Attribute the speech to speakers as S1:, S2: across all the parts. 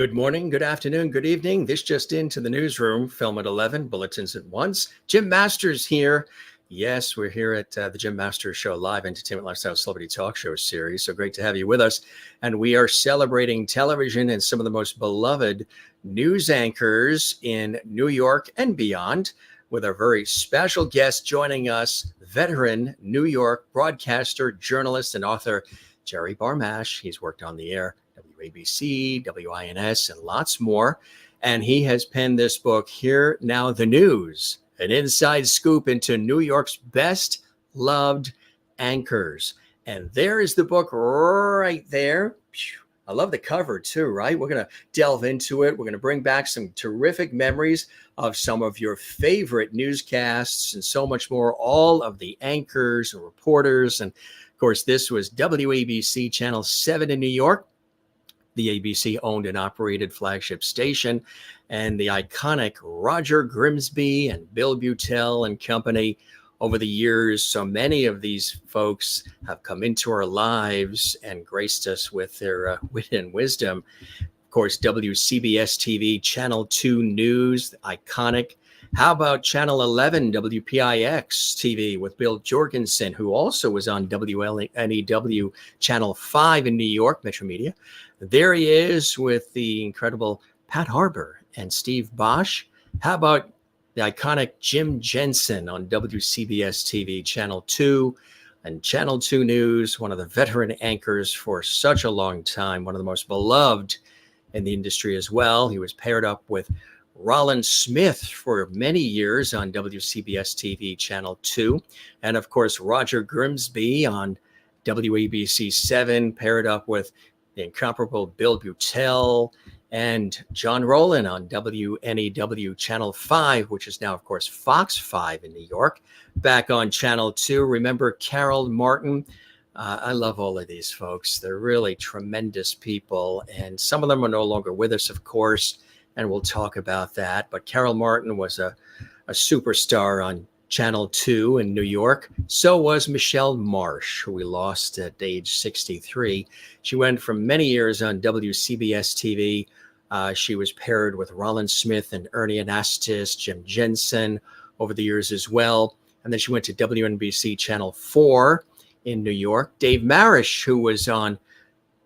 S1: Good morning, good afternoon, good evening. This just into the newsroom, film at 11, bulletins at once. Jim Masters here. Yes, we're here at the Jim Masters Show, live entertainment, lifestyle, celebrity talk show series. So great to have you with us. And we are celebrating television and some of the most beloved news anchors in New York and beyond, with our very special guest joining us, veteran New York broadcaster, journalist, and author, Jerry Barmash. He's worked on the air, WABC, WINS, and lots more. And he has penned this book, Here Now the News, an inside scoop into New York's best loved anchors. And there is the book right there. I love the cover too, right? We're going to delve into it. We're going to bring back some terrific memories of some of your favorite newscasts and so much more, all of the anchors and reporters. And of course, this was WABC Channel 7 in New York, the ABC owned and operated flagship station, and the iconic Roger Grimsby and Bill Beutel and company. Over the years, so many of these folks have come into our lives and graced us with their wit and wisdom. Of course, WCBS TV, Channel 2 News, iconic. How about Channel 11, WPIX TV with Bill Jorgensen, who also was on WLNEW Channel 5 in New York, Metro Media. There he is with the incredible Pat Harbour and Steve Bosch. How about the iconic Jim Jensen on WCBS TV, Channel 2 and Channel 2 News, one of the veteran anchors for such a long time, one of the most beloved in the industry as well. He was paired up with Rolland Smith for many years on WCBS TV, Channel 2. And of course, Roger Grimsby on WABC 7, paired up with the incomparable Bill Beutel and John Rolland on WNEW Channel 5, which is now, of course, Fox 5 in New York. Back on Channel 2, remember Carol Martin? I love all of these folks. They're really tremendous people, and some of them are no longer with us, of course, and we'll talk about that. But Carol Martin was a superstar on Channel 2 in New York. So was Michelle Marsh, who we lost at age 63. She went for many years on WCBS TV. She was paired with Rolland Smith and Ernie Anastas, Jim Jensen over the years as well. And then she went to WNBC Channel 4 in New York. Dave Marish, who was on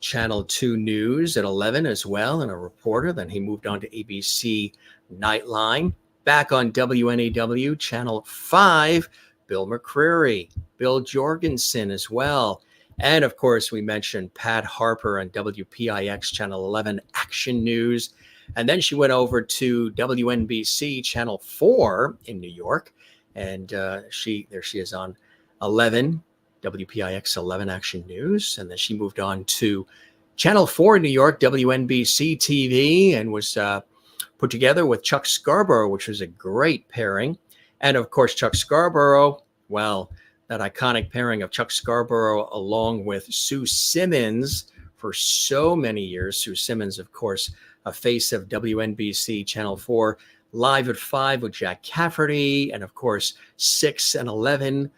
S1: Channel 2 News at 11 as well, and a reporter. Then he moved on to ABC Nightline. Back on WNEW Channel 5, Bill McCreary, Bill Jorgensen as well. And of course, we mentioned Pat Harbour on WPIX Channel 11 Action News. And then she went over to WNBC Channel 4 in New York. And there she is on 11, WPIX 11 Action News. And then she moved on to Channel 4 in New York, WNBC TV, and was put together with Chuck Scarborough, which was a great pairing. And of course, Chuck Scarborough, well, that iconic pairing of Chuck Scarborough along with Sue Simmons for so many years. Sue Simmons, of course, a face of WNBC Channel 4, Live at 5 with Jack Cafferty, and of course, 6 and 11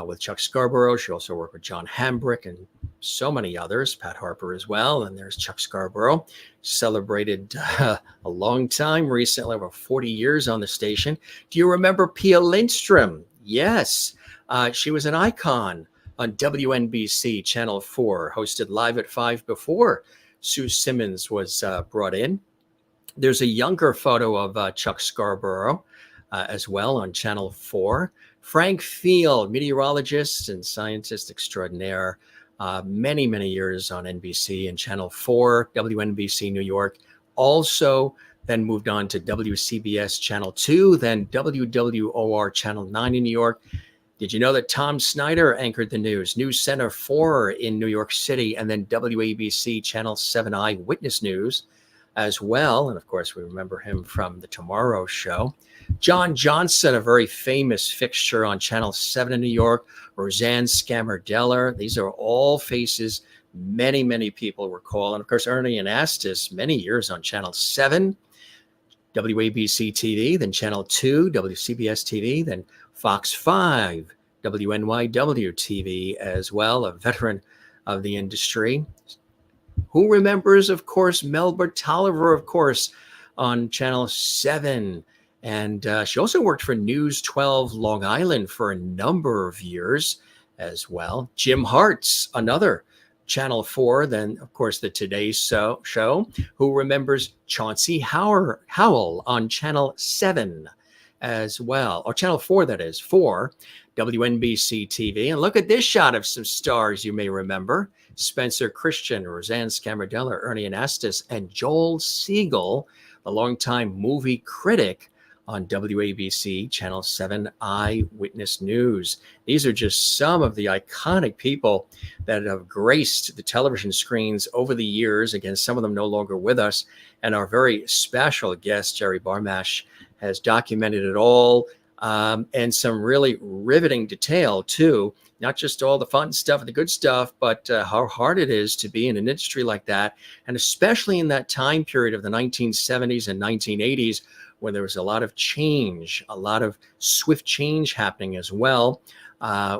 S1: with Chuck Scarborough. She also worked with John Hambrick and so many others, Pat Harbour as well. And there's Chuck Scarborough, celebrated a long time recently, over 40 years on the station. Do you remember Pia Lindstrom? Yes. She was an icon on WNBC Channel 4, hosted Live at 5 before Sue Simmons was brought in. There's a younger photo of Chuck Scarborough as well on Channel 4. Frank Field, meteorologist and scientist extraordinaire, many, many years on NBC and Channel 4, WNBC New York. Also then moved on to WCBS Channel 2, then WWOR Channel 9 in New York. Did you know that Tom Snyder anchored the News Center 4 in New York City, and then WABC Channel 7 Eyewitness News as well? And of course, we remember him from The Tomorrow Show. John Johnson, a very famous fixture on Channel 7 in New York. Roseanne Scamardeller. These are all faces many, many people recall. And of course, Ernie Anastas, many years on Channel 7, WABC TV, then Channel 2, WCBS TV, then Fox 5, WNYW TV as well, a veteran of the industry. Who remembers, of course, Melba Tolliver, of course, on Channel 7. And she also worked for News 12 Long Island for a number of years as well. Jim Hart's another Channel 4, then, of course, the Today Show. Who remembers Chauncey Howell on Channel 7 as well, or Channel 4, that is, 4, WNBC TV. And look at this shot of some stars you may remember. Spencer Christian, Roseanne Scamardella, Ernie Anastas, and Joel Siegel, the longtime movie critic on WABC Channel 7 Eyewitness News. These are just some of the iconic people that have graced the television screens over the years. Again, some of them no longer with us. And our very special guest, Jerry Barmash, has documented it all, and some really riveting detail, too. Not just all the fun stuff and the good stuff, but how hard it is to be in an industry like that. And especially in that time period of the 1970s and 1980s, when there was a lot of change, a lot of swift change happening as well.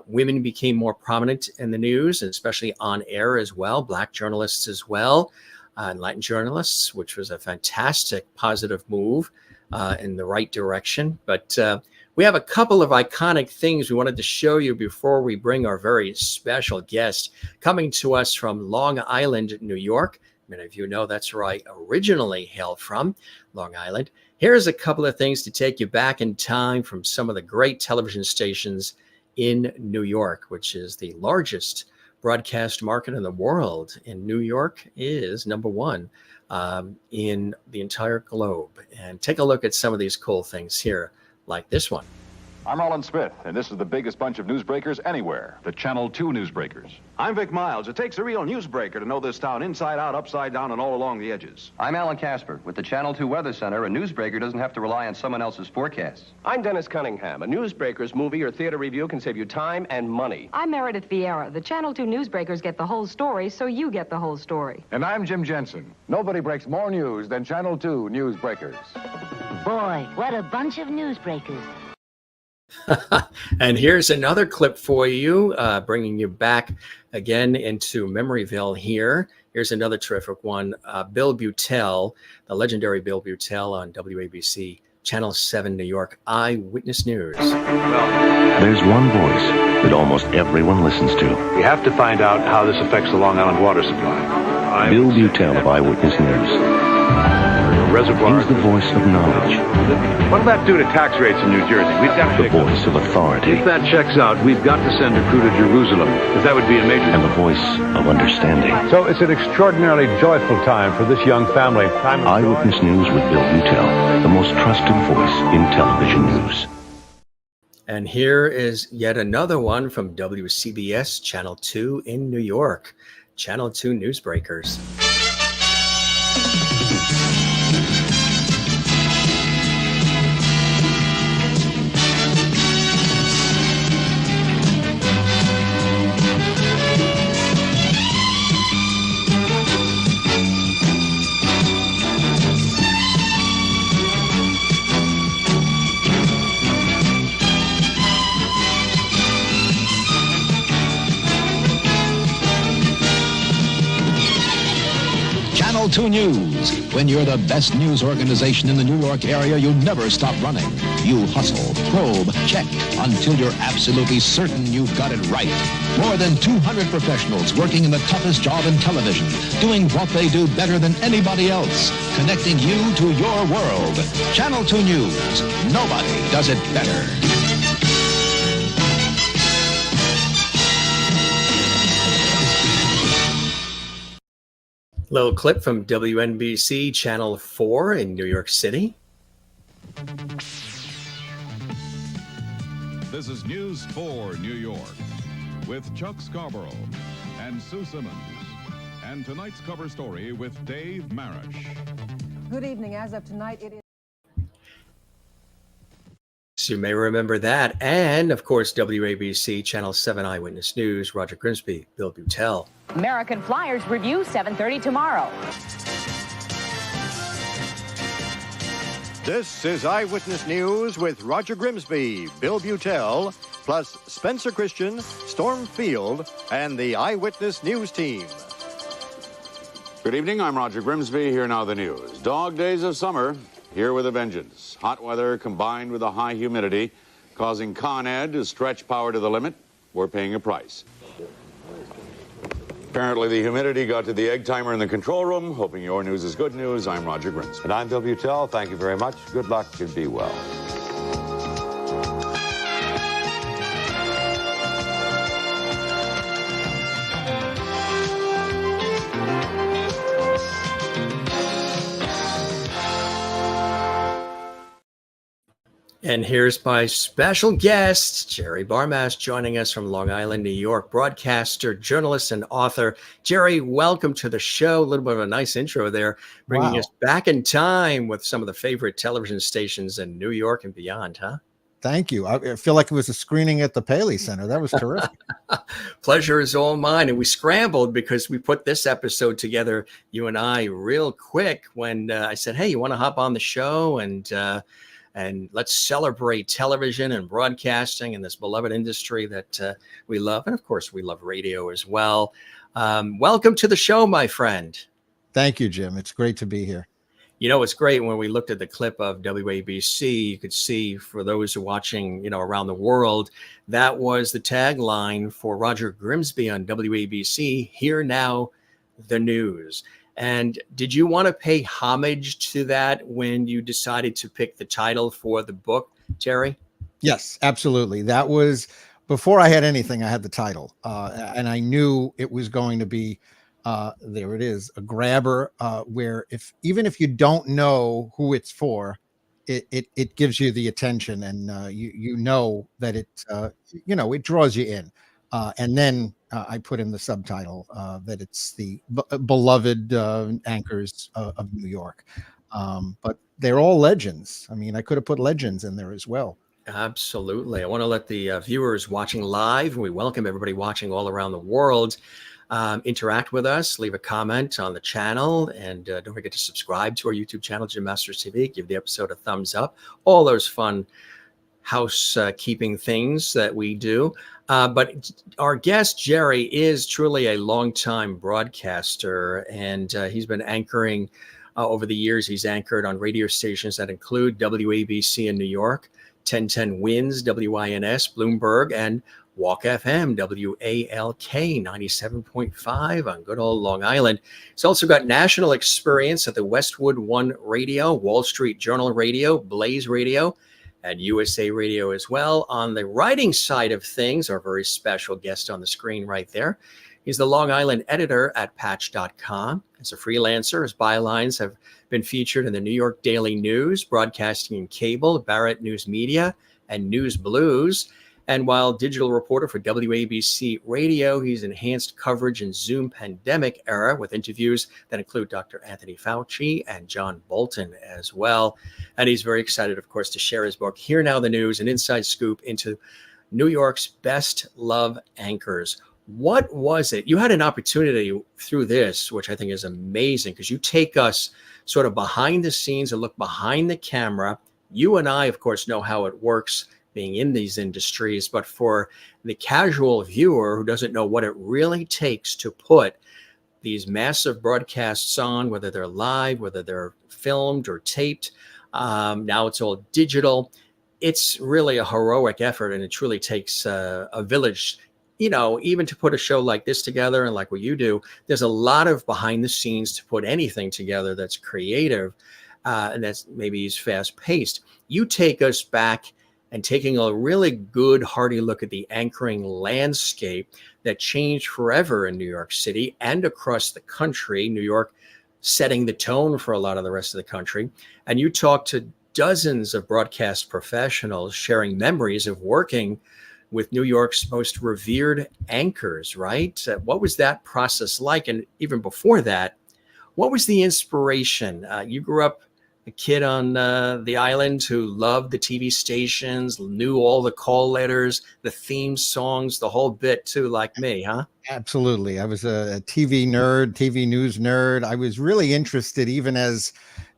S1: Women became more prominent in the news, and especially on air as well, Black journalists as well, and Latin journalists, which was a fantastic positive move in the right direction. But we have a couple of iconic things we wanted to show you before we bring our very special guest coming to us from Long Island, New York. Many of you know that's where I originally hailed from, Long Island. Here's a couple of things to take you back in time from some of the great television stations in New York, which is the largest broadcast market in the world. And New York is number one in the entire globe. And take a look at some of these cool things here, like this one.
S2: I'm Rolland Smith, and this is the biggest bunch of newsbreakers anywhere, the Channel 2 newsbreakers.
S3: I'm Vic Miles. It takes a real newsbreaker to know this town inside out, upside down, and all along the edges.
S4: I'm Alan Casper. With the Channel 2 Weather Center, a newsbreaker doesn't have to rely on someone else's forecasts.
S5: I'm Dennis Cunningham. A newsbreaker's movie or theater review can save you time and money.
S6: I'm Meredith Vieira. The Channel 2 newsbreakers get the whole story, so you get the whole story.
S2: And I'm Jim Jensen. Nobody breaks more news than Channel 2 newsbreakers.
S7: Boy, what a bunch of newsbreakers.
S1: And here's another clip for you, bringing you back again into Memoryville here. Here's another terrific one. Bill Beutel, the legendary Bill Beutel on WABC Channel 7 New York Eyewitness News.
S8: Well, there's one voice that almost everyone listens to.
S9: We have to find out how this affects the Long Island water supply.
S8: Bill Beutel of Eyewitness News.
S9: Reservoir.
S8: He's the voice of knowledge.
S9: What'll that do to tax rates in New Jersey? We've got to
S8: the voice of authority.
S9: If that checks out, we've got to send a crew to Jerusalem, because that would be a major...
S8: And the voice of understanding.
S9: So it's an extraordinarily joyful time for this young family.
S8: Eyewitness News with Bill Beutel, the most trusted voice in television news.
S1: And here is yet another one from WCBS Channel 2 in New York. Channel 2 Newsbreakers.
S10: Channel 2 News. When you're the best news organization in the New York area, you never stop running. You hustle, probe, check, until you're absolutely certain you've got it right. More than 200 professionals working in the toughest job in television, doing what they do better than anybody else, connecting you to your world. Channel 2 News. Nobody does it better.
S1: Little clip from WNBC Channel 4 in New York City.
S2: This is News 4 New York with Chuck Scarborough and Sue Simmons. And tonight's cover story with Dave Marish.
S11: Good evening. As of tonight, it is...
S1: So you may remember that. And, of course, WABC Channel 7 Eyewitness News, Roger Grimsby, Bill Beutel.
S12: American Flyers review 7:30 tomorrow.
S13: This is Eyewitness News with Roger Grimsby, Bill Beutel, plus Spencer Christian, Storm Field, and the Eyewitness News team.
S9: Good evening, I'm Roger Grimsby. Here now the news. Dog days of summer, here with a vengeance. Hot weather combined with a high humidity, causing Con Ed to stretch power to the limit. We're paying a price. Apparently the humidity got to the egg timer in the control room. Hoping your news is good news, I'm Roger Grimsby.
S14: And I'm Bill Beutel. Thank you very much. Good luck and be well.
S1: And here's my special guest, Jerry Barmash, joining us from Long Island, New York, broadcaster, journalist, and author. Jerry, welcome to the show. A little bit of a nice intro there, bringing us back in time with some of the favorite television stations in New York and beyond, huh?
S15: Thank you. I feel like it was a screening at the Paley Center. That was terrific.
S1: Pleasure is all mine. And we scrambled because we put this episode together, you and I, real quick when I said, hey, you want to hop on the show? And let's celebrate television and broadcasting and this beloved industry that we love. And of course, we love radio as well. Welcome to the show, my friend.
S15: Thank you, Jim. It's great to be here.
S1: You know, it's great when we looked at the clip of WABC, you could see for those who are watching, around the world, that was the tagline for Roger Grimsby on WABC, Here Now, the News. And did you want to pay homage to that when you decided to pick the title for the book, Jerry?
S15: Yes, absolutely. That was before I had anything. I had the title, and I knew it was going to be there. It is a grabber where even if you don't know who it's for, it gives you the attention, and you know that it draws you in. And then I put in the subtitle that it's the beloved anchors of New York. But they're all legends. I mean, I could have put legends in there as well.
S1: Absolutely. I want to let the viewers watching live, we welcome everybody watching all around the world, interact with us, leave a comment on the channel, and don't forget to subscribe to our YouTube channel, Jim Masters TV. Give the episode a thumbs up. All those fun housekeeping things that we do. But our guest, Jerry, is truly a longtime broadcaster, and he's been anchoring over the years. He's anchored on radio stations that include WABC in New York, 1010 Winds, WINS, Bloomberg, and Walk FM, WALK 97.5 on good old Long Island. He's also got national experience at the Westwood One Radio, Wall Street Journal Radio, Blaze Radio, and USA Radio as well. On the writing side of things, our very special guest on the screen right there. He's the Long Island editor at Patch.com. As a freelancer, his bylines have been featured in the New York Daily News, broadcasting in cable, Barrett News Media, and News Blues. And while digital reporter for WABC Radio, he's enhanced coverage in Zoom pandemic era with interviews that include Dr. Anthony Fauci and John Bolton as well. And he's very excited, of course, to share his book, Here Now the News, an inside scoop into New York's best love anchors. What was it? You had an opportunity through this, which I think is amazing, because you take us sort of behind the scenes and look behind the camera. You and I, of course, know how it works being in these industries, but for the casual viewer who doesn't know what it really takes to put these massive broadcasts on, whether they're live, whether they're filmed or taped, now it's all digital. It's really a heroic effort, and it truly takes a village, even to put a show like this together and like what you do. There's a lot of behind the scenes to put anything together that's creative, and that's maybe is fast paced. You take us back and taking a really good, hearty look at the anchoring landscape that changed forever in New York City and across the country, New York setting the tone for a lot of the rest of the country. And you talked to dozens of broadcast professionals sharing memories of working with New York's most revered anchors, right? What was that process like? And even before that, what was the inspiration? You grew up a kid on the island who loved the TV stations, knew all the call letters, the theme songs, the whole bit too, like me, huh?
S15: Absolutely. I was a TV nerd, TV news nerd. I was really interested even as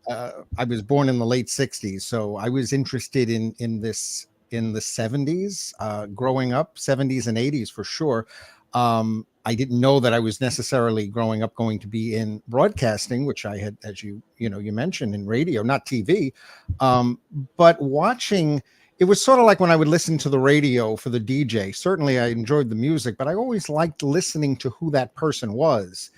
S15: I was born in the late 60s. So I was interested in this in the 70s, growing up, 70s and 80s for sure. I didn't know that I was necessarily growing up going to be in broadcasting, which I had, as you mentioned, in radio, not TV. But watching, it was sort of like when I would listen to the radio for the DJ. Certainly I enjoyed the music, but I always liked listening to who that person was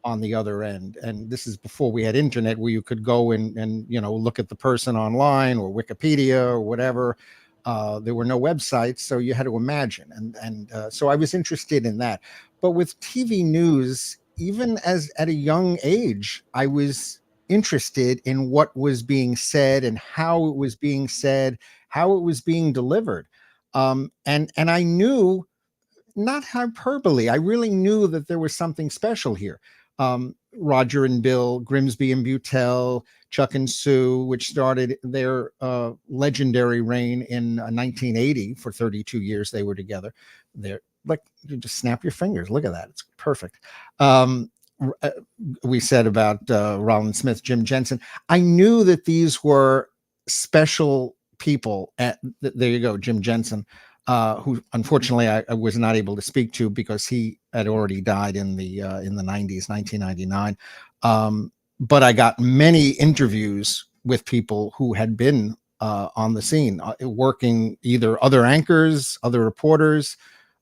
S15: on the other end. And this is before we had internet, where you could go and look at the person online or Wikipedia or whatever. There were no websites, so you had to imagine. And so I was interested in that. But with TV news, even as at a young age, I was interested in what was being said and how it was being said, how it was being delivered. And I knew, not hyperbole, I really knew that there was something special here. Roger and Bill, Grimsby and Beutel, Chuck and Sue, which started their legendary reign in 1980. For 32 years they were together. They're like, you just snap your fingers. Look at that. It's perfect. We said about Rolland Smith, Jim Jensen. I knew that these were special people. There you go, Jim Jensen, who unfortunately I was not able to speak to because he had already died in the 90s, 1999. But I got many interviews with people who had been on the scene, working, either other anchors, other reporters.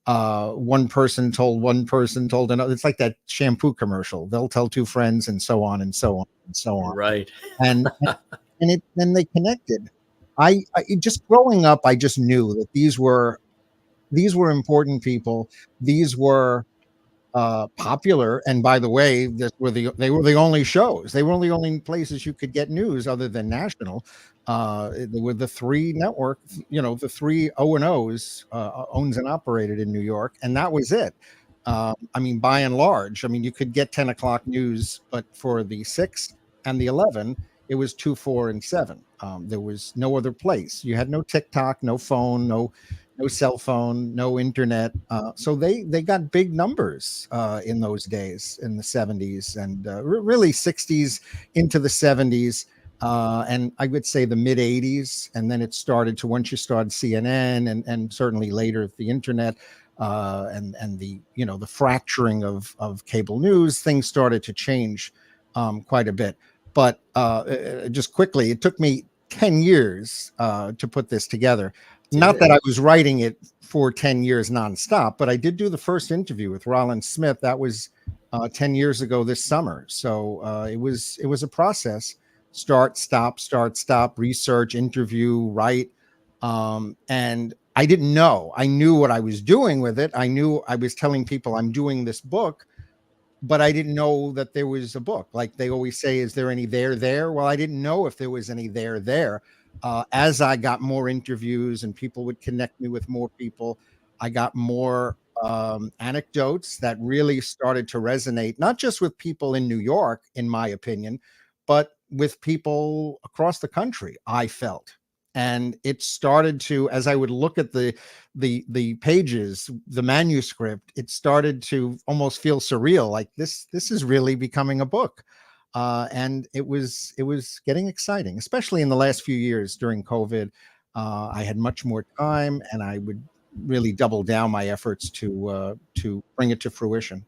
S15: One person told another. It's like that shampoo commercial. They'll tell two friends, and so on and so on and so on.
S1: Right.
S15: And then they connected. I just growing up, I just knew that these were important people. These were popular, and by the way, they were the only shows. They were the only places you could get news other than national. There were the three networks, the three O&Os, owns and operated in New York, and that was it. I mean, by and large, you could get 10 o'clock news, but for the 6 and the 11, it was 2, 4, and 7. There was no other place. You had no TikTok, no phone, no cell phone, no internet. So they got big numbers in those days, in the 70s and really 60s into the 70s. And I would say the mid 80s. And then it started to, once you started CNN and certainly later the internet and the, the fracturing of cable news, things started to change quite a bit. But just quickly, it took me 10 years to put this together. Not that I was writing it for 10 years nonstop, but I did do the first interview with Rolland Smith. That was 10 years ago this summer. So it was a process. Start, stop, research, interview, write. And I didn't know. I knew what I was doing with it. I knew I was telling people I'm doing this book, but I didn't know that there was a book. Like they always say, is there any there? Well, I didn't know if there was any there. As I got more interviews and people would connect me with more people, I got more anecdotes that really started to resonate, not just with people in New York, in my opinion, but with people across the country, I felt. And it started to, as I would look at the pages, the manuscript, it started to almost feel surreal. Like this is really becoming a book. And it was getting exciting, especially in the last few years during COVID. I had much more time, and I would really double down my efforts to bring it to fruition.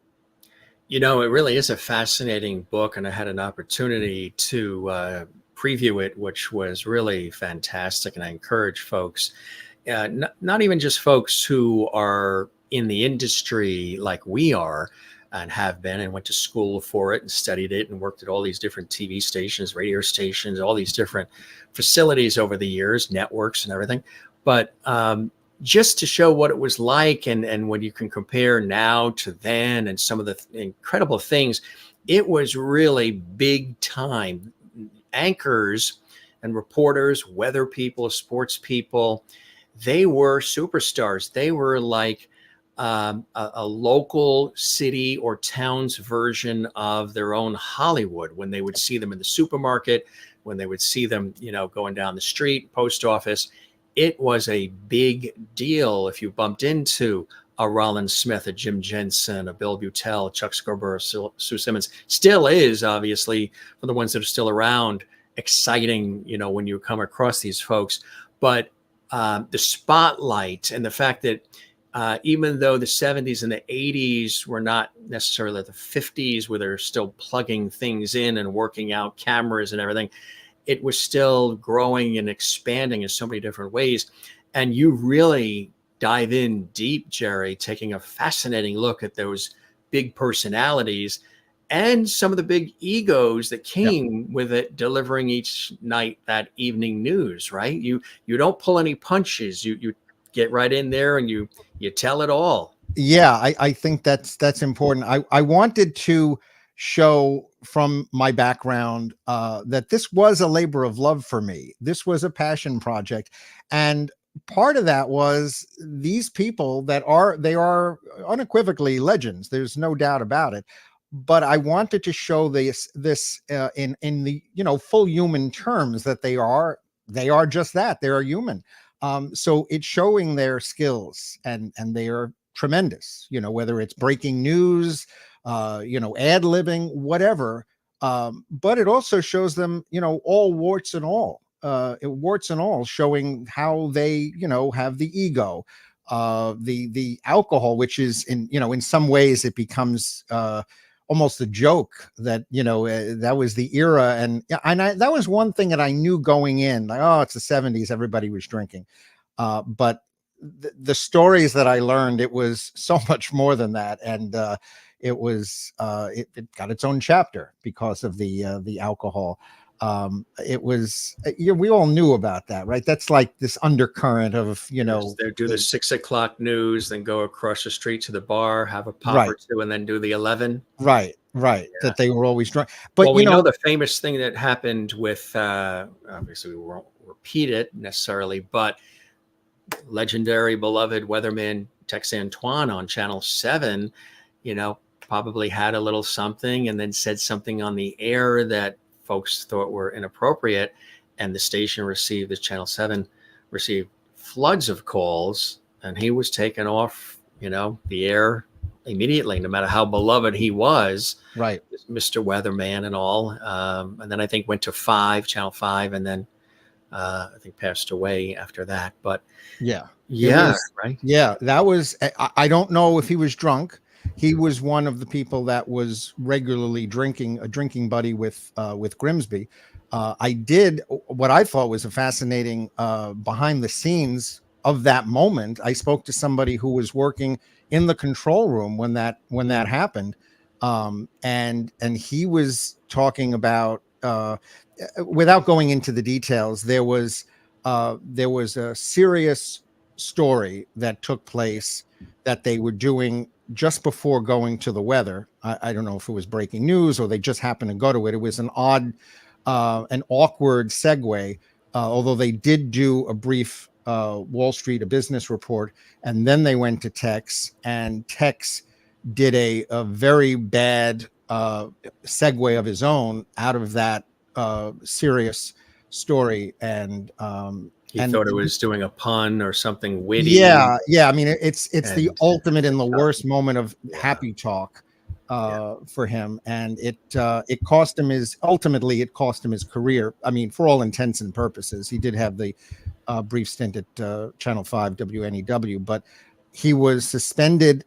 S1: It really is a fascinating book, and I had an opportunity to preview it, which was really fantastic. And I encourage folks, not even just folks who are in the industry like we are, and have been and went to school for it and studied it and worked at all these different TV stations, radio stations, all these different facilities over the years, networks and everything. But just to show what it was like and when you can compare now to then and some of the incredible things, it was really big time. Anchors and reporters, weather people, sports people, they were superstars. They were like a local city or town's version of their own Hollywood. When they would see them in the supermarket, when they would see them, going down the street, post office, it was a big deal if you bumped into a Rolland Smith, a Jim Jensen, a Bill Beutel, Chuck Scarborough, Sue Simmons. Still is, obviously, for the ones that are still around, exciting, when you come across these folks. But the spotlight and the fact that even though the 70s and the 80s were not necessarily the 50s where they're still plugging things in and working out cameras and everything, it was still growing and expanding in so many different ways. And you really dive in deep, Jerry, taking a fascinating look at those big personalities and some of the big egos that came with it, delivering each night that evening news, right? You don't pull any punches. You get right in there and you tell it all.
S15: Yeah, I think that's important. I wanted to show from my background that this was a labor of love for me. This was a passion project. And part of that was these people they are unequivocally legends. There's no doubt about it. But I wanted to show this in the full human terms, that they are just that. They are human. So it's showing their skills, and they are tremendous, whether it's breaking news, ad-libbing, whatever. But it also shows them, all warts and all, showing how they, have the ego, the alcohol, which is in some ways it becomes almost a joke that, that was the era. And that was one thing that I knew going in, like, oh, it's the 70s, everybody was drinking. But the stories that I learned, it was so much more than that. And it was it got its own chapter because of the alcohol. It was, we all knew about that, right? That's like this undercurrent of,
S1: they do the 6 o'clock news, then go across the street to the bar, have a pop or two, and then do the 11.
S15: Right. Yeah. That they were always drunk. But
S1: we know the famous thing that happened with, obviously we won't repeat it necessarily, but legendary, beloved weatherman Tex Antoine on Channel 7, probably had a little something and then said something on the air that folks thought were inappropriate, and the station the Channel 7 received floods of calls, and he was taken off, the air immediately, no matter how beloved he was,
S15: right?
S1: Mr. Weatherman and all. And then I think went to Channel 5, and then I think passed away after that. But right.
S15: Yeah, that was, I don't know if he was drunk. He was one of the people that was regularly drinking, a drinking buddy with Grimsby. I did what I thought was a fascinating behind the scenes of that moment. I spoke to somebody who was working in the control room when that happened, and he was talking about, without going into the details, there was a serious story that took place that they were doing just before going to the weather. I don't know if it was breaking news or they just happened to go to it. It was an awkward segue, although they did do a brief Wall Street, a business report, and then they went to Tex, and Tex did a very bad segue of his own out of that serious story, and
S1: he thought it was doing a pun or something witty.
S15: Yeah. I mean, it's the ultimate in the worst moment of happy talk for him, and it cost him his career. I mean, for all intents and purposes, he did have the brief stint at Channel 5 WNEW, but he was suspended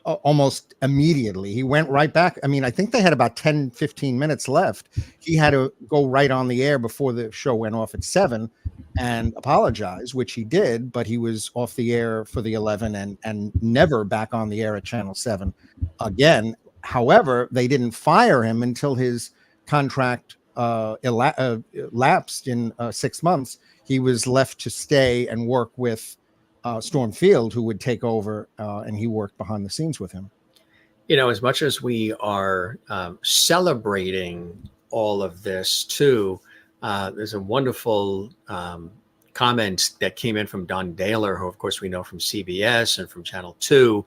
S15: almost immediately. He went right back. I mean, I think they had about 10-15 minutes left. He had to go right on the air before the show went off at 7 and apologize, which he did, but he was off the air for the 11 and never back on the air at Channel 7 again. However, they didn't fire him until his contract lapsed in 6 months. He was left to stay and work with Storm Field, who would take over, and he worked behind the scenes with him.
S1: As much as we are celebrating all of this too, there's a wonderful comment that came in from Don Daler, who of course we know from CBS and from Channel 2,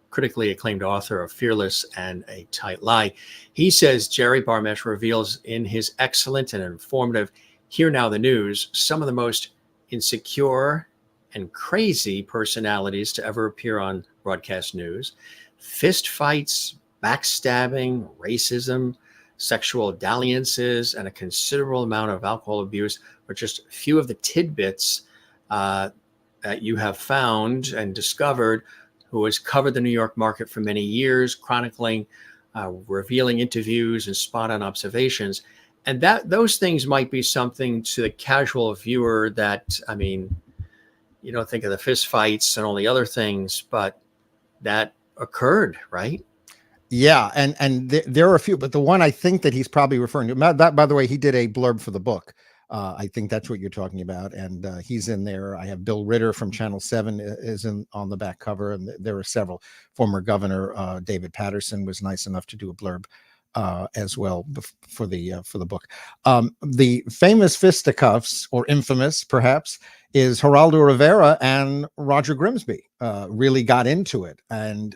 S1: critically acclaimed author of Fearless and A Tight Lie. He says Jerry Barmash reveals in his excellent and informative Here Now the News some of the most insecure and crazy personalities to ever appear on broadcast news. Fist fights, backstabbing, racism, sexual dalliances, and a considerable amount of alcohol abuse are just a few of the tidbits that you have found and discovered who has covered the New York market for many years, chronicling, revealing interviews and spot-on observations. And that those things might be something to the casual viewer that, I mean, you don't think of the fist fights and all the other things, but that occurred, right?
S15: Yeah, and there are a few, but the one I think that he's probably referring to, that, by the way, he did a blurb for the book. I think that's what you're talking about, and he's in there. I have Bill Ritter from Channel 7 is on the back cover, and there are several. Former Governor David Patterson was nice enough to do a blurb as well for the book. The famous fisticuffs, or infamous perhaps, is Geraldo Rivera and Roger Grimsby really got into it. And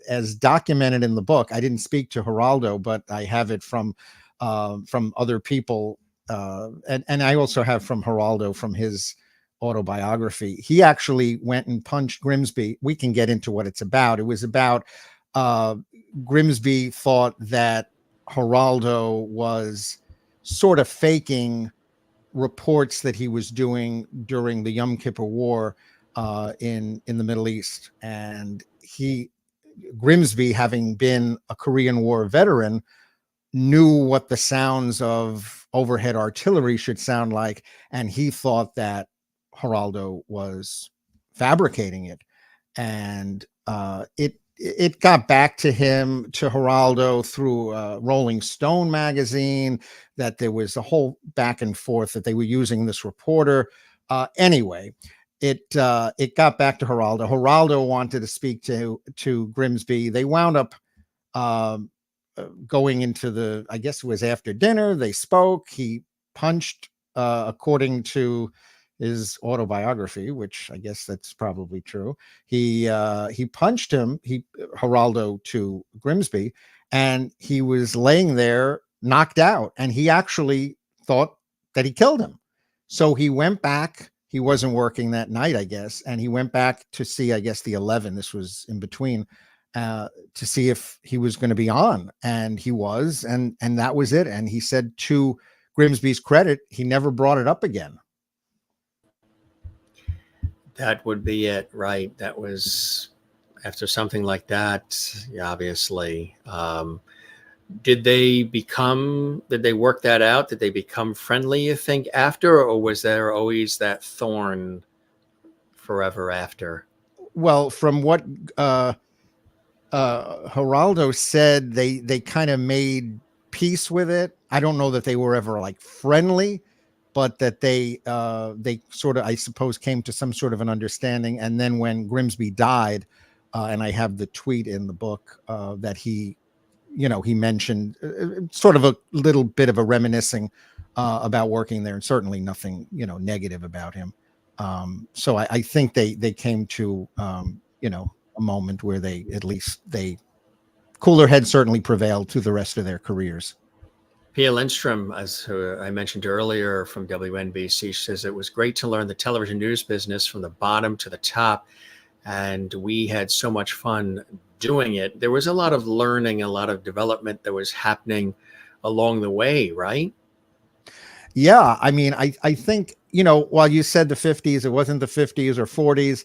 S15: as documented in the book, I didn't speak to Geraldo, but I have it from other people. And I also have from Geraldo, from his autobiography. He actually went and punched Grimsby. We can get into what it's about. It was about Grimsby thought that Geraldo was sort of faking reports that he was doing during the Yom Kippur War in the Middle East. And Grimsby, having been a Korean War veteran, knew what the sounds of overhead artillery should sound like, and he thought that Geraldo was fabricating it. And it got back to Geraldo through Rolling Stone magazine, that there was a whole back and forth that they were using this reporter. Anyway, it got back to Geraldo. Geraldo wanted to speak to Grimsby. They wound up going into I guess it was after dinner. They spoke. He punched, according to his autobiography, which I guess that's probably true. He punched Geraldo to Grimsby, and he was laying there knocked out, and he actually thought that he killed him. So he went back. He wasn't working that night, I guess, and he went back to see, I guess, the 11. This was in between, to see if he was going to be on, and he was, and that was it. And he said, to Grimsby's credit, he never brought it up again.
S1: That would be it, right? That was after something like that, obviously. Did they work that out? Did they become friendly, you think, after, or was there always that thorn forever after?
S15: Well, from what Geraldo said, they kind of made peace with it. I don't know that they were ever like friendly, but that they sort of, I suppose, came to some sort of an understanding. And then when Grimsby died, and I have the tweet in the book that he mentioned sort of a little bit of a reminiscing about working there, and certainly nothing, negative about him. So I think they came to, a moment where cooler heads certainly prevailed through the rest of their careers.
S1: Pia Lindstrom, as I mentioned earlier from WNBC, says it was great to learn the television news business from the bottom to the top, and we had so much fun doing it. There was a lot of learning, a lot of development that was happening along the way, right?
S15: Yeah, I mean, I think, while you said the 50s, it wasn't the 50s or 40s,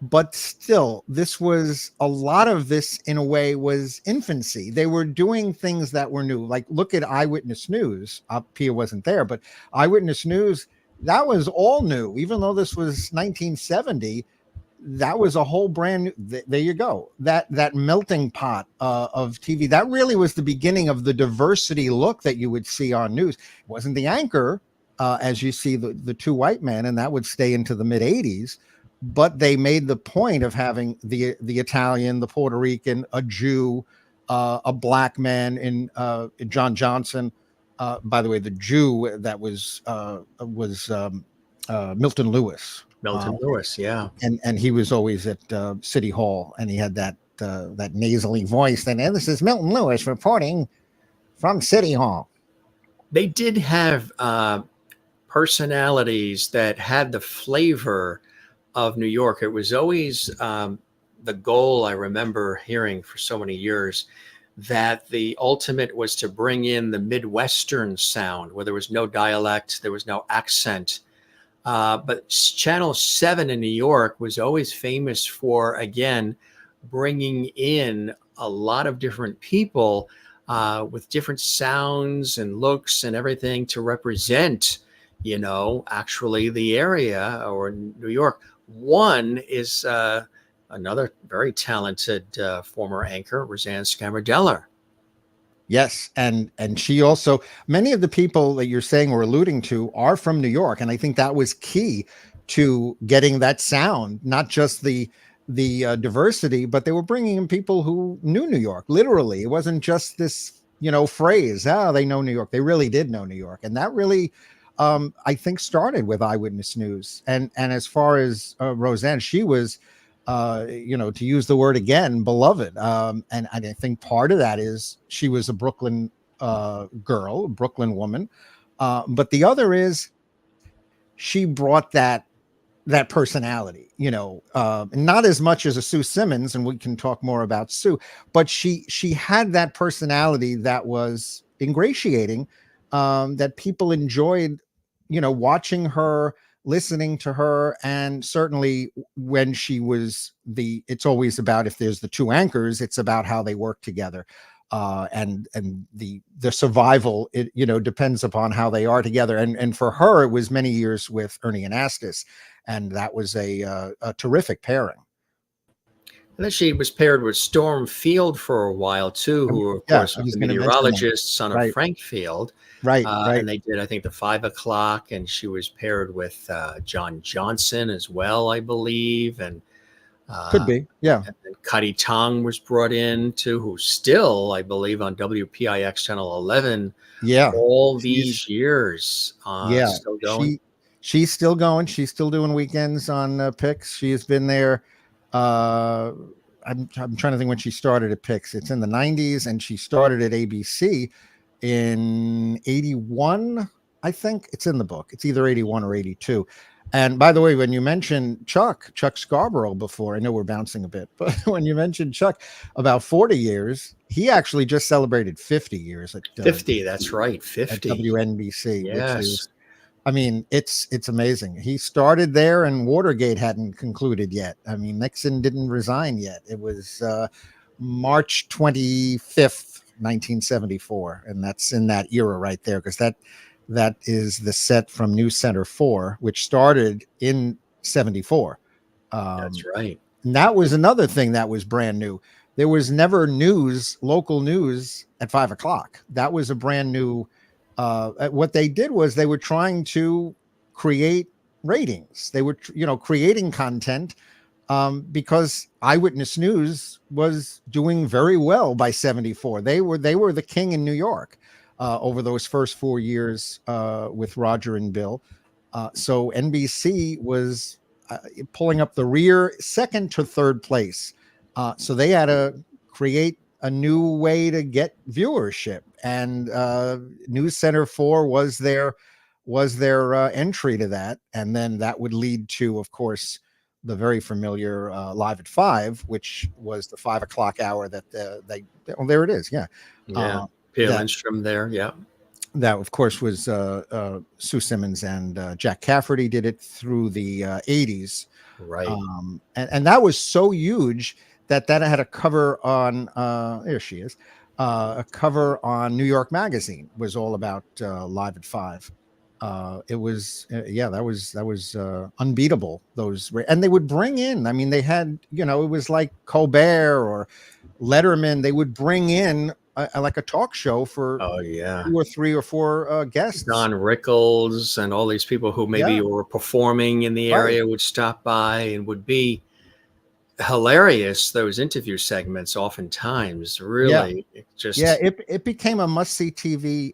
S15: but still, a lot of this in a way was infancy. They were doing things that were new. Like, look at Eyewitness News. Pia wasn't there, but Eyewitness News, that was all new. Even though this was 1970, that was a whole brand new, there you go. That melting pot of TV, that really was the beginning of the diversity look that you would see on news. It wasn't the anchor, as you see the two white men, and that would stay into the mid 80s. But they made the point of having the Italian, the Puerto Rican, a Jew, a black man in John Johnson. By the way, the Jew that was Milton Lewis.
S1: Milton Lewis, yeah.
S15: And he was always at City Hall, and he had that nasally voice. And this is Milton Lewis reporting from City Hall.
S1: They did have personalities that had the flavor of New York. It was always the goal, I remember hearing for so many years, that the ultimate was to bring in the Midwestern sound, where there was no dialect, there was no accent. But Channel 7 in New York was always famous for, again, bringing in a lot of different people with different sounds and looks and everything to represent, actually the area or New York. One is another very talented former anchor, Roseanne Scamarella.
S15: Yes, and she also, many of the people that you're saying or alluding to are from New York, and I think that was key to getting that sound, not just the diversity, but they were bringing in people who knew New York. Literally, it wasn't just this phrase. They know New York. They really did know New York, and that really, I think, started with Eyewitness News. And as far as Roseanne, she was, to use the word again, beloved. And I think part of that is she was a Brooklyn girl, a Brooklyn woman. But the other is she brought that personality, not as much as a Sue Simmons, and we can talk more about Sue, but she had that personality that was ingratiating, that people enjoyed, watching her, listening to her. And certainly when she was it's always about, if there's the two anchors, it's about how they work together. And the survival, it depends upon how they are together. And for her, it was many years with Ernie Anastas, and that was a terrific pairing.
S1: And then she was paired with Storm Field for a while too, who of course was the meteorologist, son of Frank Field.
S15: Right.
S1: And they did, I think, the 5 o'clock, and she was paired with John Johnson as well, I believe. And
S15: could be, yeah.
S1: And then Cuddy Tong was brought in too, who's still, I believe, on WPIX Channel 11.
S15: Yeah,
S1: all these years.
S15: Still going. She's still going. She's still doing weekends on Pix. She has been there. I'm trying to think when she started at Pix. It's in the 90s, and she started at ABC in 81. I think it's in the book. It's either 81 or 82. And by the way, when you mentioned Chuck Scarborough before, I know we're bouncing a bit, but when you mentioned Chuck, about 40 years, he actually just celebrated 50 years at
S1: 50. That's right, 50
S15: at WNBC.
S1: Yes.
S15: Which is, I mean, it's amazing. He started there, and Watergate hadn't concluded yet. I mean, Nixon didn't resign yet. It was March 25th, 1974, and that's in that era right there, because that is the set from News Center 4, which started in 74.
S1: That's right.
S15: And that was another thing that was brand new. There was never local news at 5 o'clock. That was a brand new. What they did was they were trying to create ratings. They were, creating content because Eyewitness News was doing very well by 74. They were the king in New York. Over those first 4 years with Roger and Bill. So NBC was pulling up the rear, second to third place. So they had to create a new way to get viewership. And News Center 4 was their entry to that. And then that would lead to, of course, the very familiar Live at 5, which was the 5 o'clock hour that there it is. Yeah.
S1: Yeah. Peter Lindstrom there, yeah.
S15: That, of course, was Sue Simmons and Jack Cafferty did it through the 80s.
S1: Right.
S15: And that was so huge that had a cover on, there she is, a cover on New York Magazine was all about Live at 5. It was, that was unbeatable. And they would bring in, I mean, they had, it was like Colbert or Letterman. They would bring in like a talk show for 2 or 3 or 4 guests.
S1: Don Rickles and all these people who maybe were performing in the area would stop by, and would be hilarious. Those interview segments oftentimes really
S15: it became a must-see TV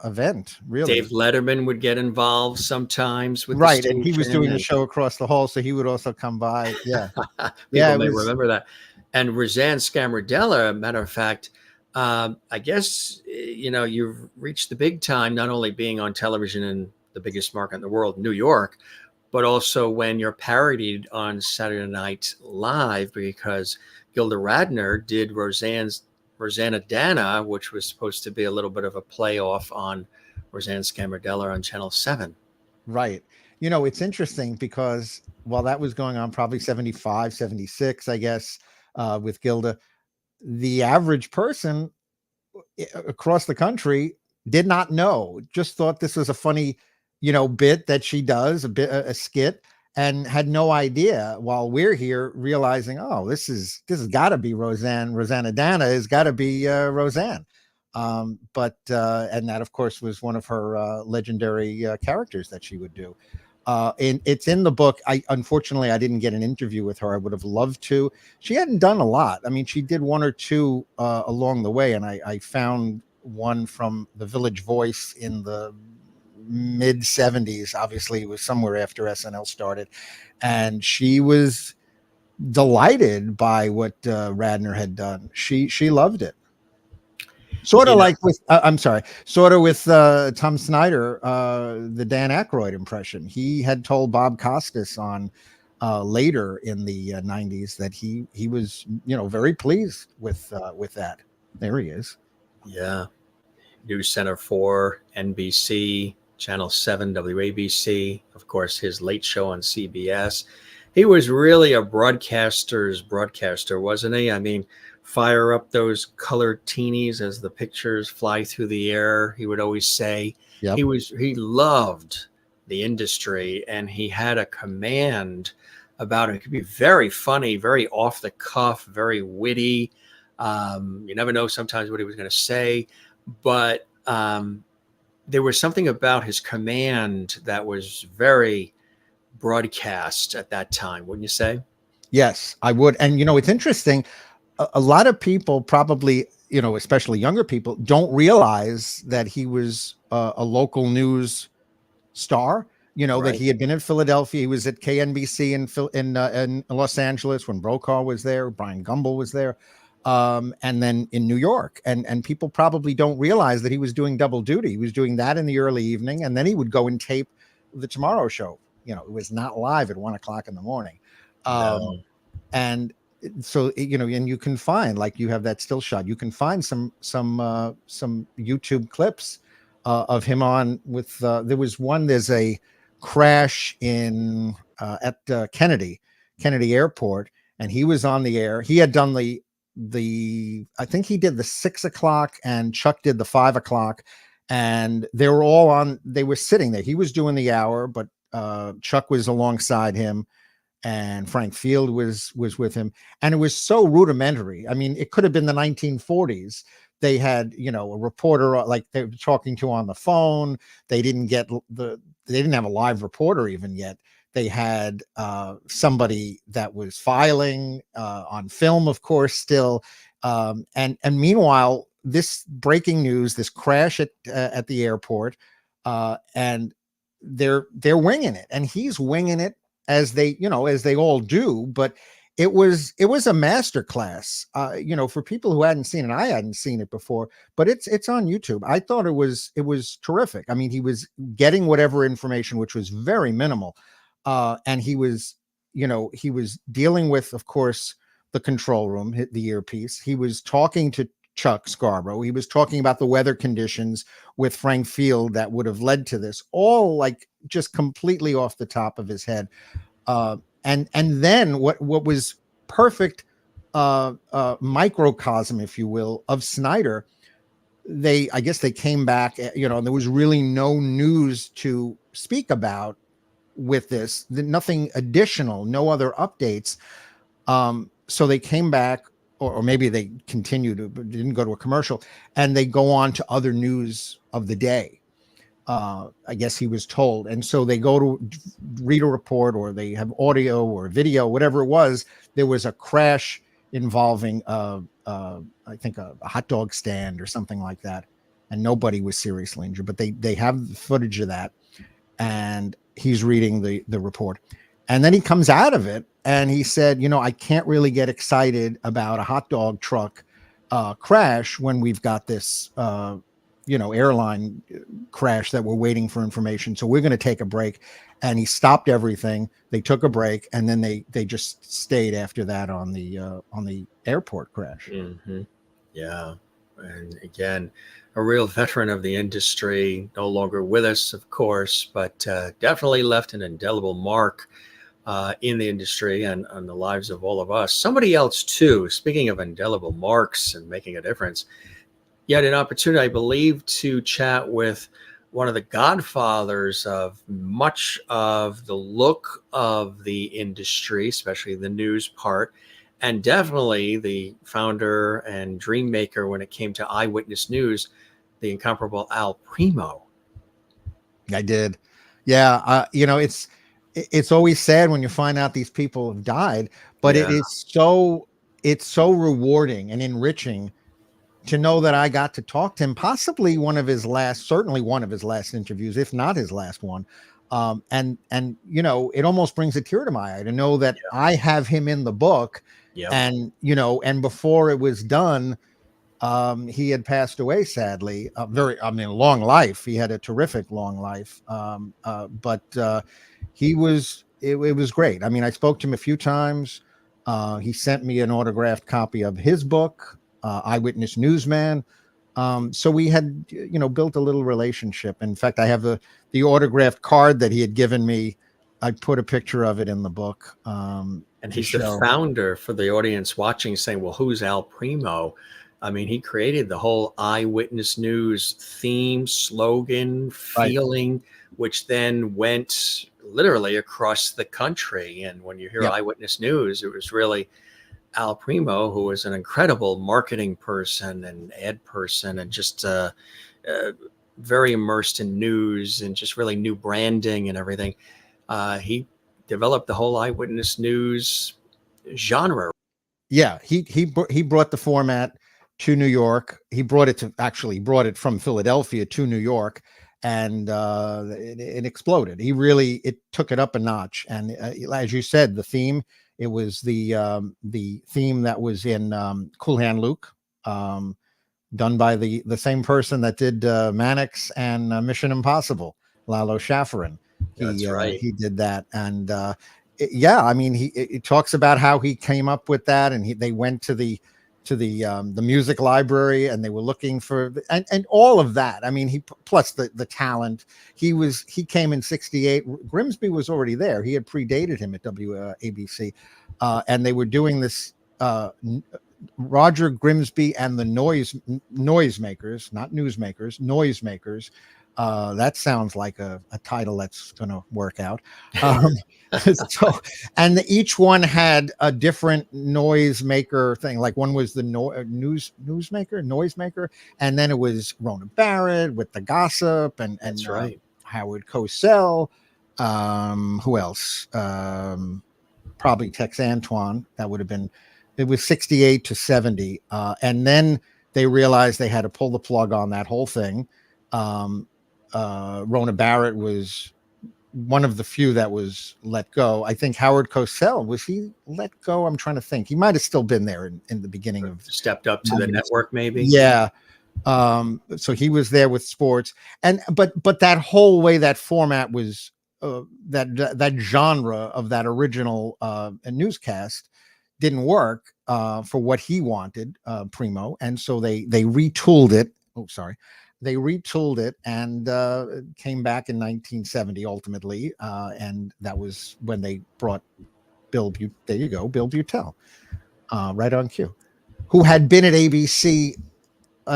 S15: event. Really,
S1: Dave Letterman would get involved sometimes with
S15: and he was doing a show across the hall, so he would also come by. People
S1: may remember that. And Roseanne Scamarella, matter of fact, I guess, you've reached the big time, not only being on television in the biggest market in the world, New York, but also when you're parodied on Saturday Night Live, because Gilda Radner did Rosanna Dana, which was supposed to be a little bit of a playoff on Roseanne Scamarella on Channel 7.
S15: Right. It's interesting because while that was going on, probably 75, 76, I guess, with Gilda. The average person across the country did not know, just thought this was a funny, bit that she does, a skit, and had no idea, while we're here realizing, oh, this has got to be Roseanne. Rosanna Dana has got to be Roseanne. But and that, of course, was one of her legendary characters that she would do. It's in the book. Unfortunately, I didn't get an interview with her. I would have loved to. She hadn't done a lot. I mean, she did one or two along the way, and I found one from the Village Voice in the mid 70s. Obviously, it was somewhere after SNL started, and she was delighted by what Radner had done. She loved it. Sort of like with, sort of with Tom Snyder, the Dan Aykroyd impression. He had told Bob Costas on later in the 90s that he was, very pleased with that. There he is.
S1: Yeah. News Center 4, NBC, Channel 7, WABC, of course, his late show on CBS. He was really a broadcaster's broadcaster, wasn't he? I mean, fire up those colored teenies as the pictures fly through the air, he would always say.
S15: Yep.
S1: He loved the industry, and he had a command about it. It could be very funny, very off the cuff, very witty. You never know sometimes what he was going to say, but there was something about his command that was very broadcast at that time, wouldn't you say?
S15: Yes, I would. And, it's interesting. A lot of people probably, especially younger people, don't realize that he was a local news star, right. That he had been in Philadelphia. He was at KNBC in Los Angeles when Brokaw was there. Brian Gumbel was there. And then in New York. And people probably don't realize that he was doing double duty. He was doing that in the early evening, and then he would go and tape the Tomorrow Show. It was not live at 1 o'clock in the morning.
S1: No.
S15: And so, and you can find, like, you have that still shot. You can find some YouTube clips of him on with, there's a crash in at Kennedy Airport, and he was on the air. He had done I think he did the 6 o'clock and Chuck did the 5 o'clock, and they were sitting there. He was doing the hour, but Chuck was alongside him, and Frank Field was with him. And it was so rudimentary. I mean, it could have been the 1940s. They had, a reporter like they were talking to on the phone. They didn't have a live reporter even yet. They had somebody that was filing on film, of course, still. And meanwhile, this breaking news, this crash at the airport, and they're winging it, and he's winging it as they all do. But it was a master class, for people who hadn't seen it. I hadn't seen it before, but it's on YouTube. I thought it was terrific. I mean, he was getting whatever information, which was very minimal. And he was dealing with, of course, the control room, the earpiece. He was talking to Chuck Scarborough. He was talking about the weather conditions with Frank Field that would have led to this, all like just completely off the top of his head. And then what was perfect microcosm, if you will, of Snyder. I guess they came back, and there was really no news to speak about with this, nothing additional, no other updates. So they came back, or maybe they continued, but didn't go to a commercial, and they go on to other news of the day. I guess he was told. And so they go to read a report, or they have audio or video, whatever it was. There was a crash involving, I think a hot dog stand or something like that. And nobody was seriously injured, but they have the footage of that. And he's reading the report. And then he comes out of it and he said, I can't really get excited about a hot dog truck crash when we've got this, airline crash that we're waiting for information. So we're going to take a break. And he stopped everything. They took a break, and then they just stayed after that on the airport crash.
S1: Mm-hmm. Yeah. And again, a real veteran of the industry, no longer with us, of course, but definitely left an indelible mark in the industry and on the lives of all of us. Somebody else too, speaking of indelible marks and making a difference, you had an opportunity, I believe, to chat with one of the godfathers of much of the look of the industry, especially the news part, and definitely the founder and dream maker when it came to eyewitness news, the incomparable Al Primo.
S15: I did. Yeah. It's always sad when you find out these people have died, but
S1: Yeah.
S15: it's so rewarding and enriching to know that I got to talk to him, possibly certainly one of his last interviews, if not his last one. And it almost brings a tear to my eye to know that I have him in the book.
S1: Yep.
S15: And before it was done, he had passed away, sadly. Long life. He had a terrific long life. But it was great. I mean, I spoke to him a few times. He sent me an autographed copy of his book, Eyewitness Newsman. So we had, built a little relationship. In fact, I have the autographed card that he had given me. I put a picture of it in the book.
S1: And he's the founder, for the audience watching, saying, well, who's Al Primo? I mean, he created the whole eyewitness news theme, slogan, feeling, which then went literally across the country. And when you hear eyewitness news, it was really Al Primo, who was an incredible marketing person and ad person, and just very immersed in news and just really new branding and everything. He developed the whole eyewitness news genre.
S15: Yeah, he brought the format to New York. He brought it from Philadelphia to New York, and it exploded. It took it up a notch. And as you said, the theme. It was the theme that was in Cool Hand Luke, done by the same person that did Mannix and Mission Impossible, Lalo Schifrin.
S1: That's right.
S15: He did that, and it talks about how he came up with that, and they went to the music library, and they were looking for and all of that. I mean, he plus the talent. He came in '68. Grimsby was already there. He had predated him at WABC, and they were doing this. Roger Grimsby and the Noisemakers, not newsmakers, Noisemakers. That sounds like a title that's going to work out. And each one had a different noisemaker thing. Like one was the noisemaker, and then it was Rona Barrett with the gossip, and
S1: that's right.
S15: Howard Cosell. Who else? Probably Tex Antoine. That would have been. It was 68 to 70, and then they realized they had to pull the plug on that whole thing. Rona Barrett was one of the few that was let go. I think Howard Cosell, was he let go? I'm trying to think. He might have still been there in the beginning of
S1: stepped up to the network, maybe.
S15: Yeah. So he was there with sports, but that whole way, that format was that genre of that original newscast didn't work for what he wanted, Primo, and so they retooled it. They retooled it and came back in 1970 ultimately, and that was when they brought Bill Beutel, right on cue, who had been at ABC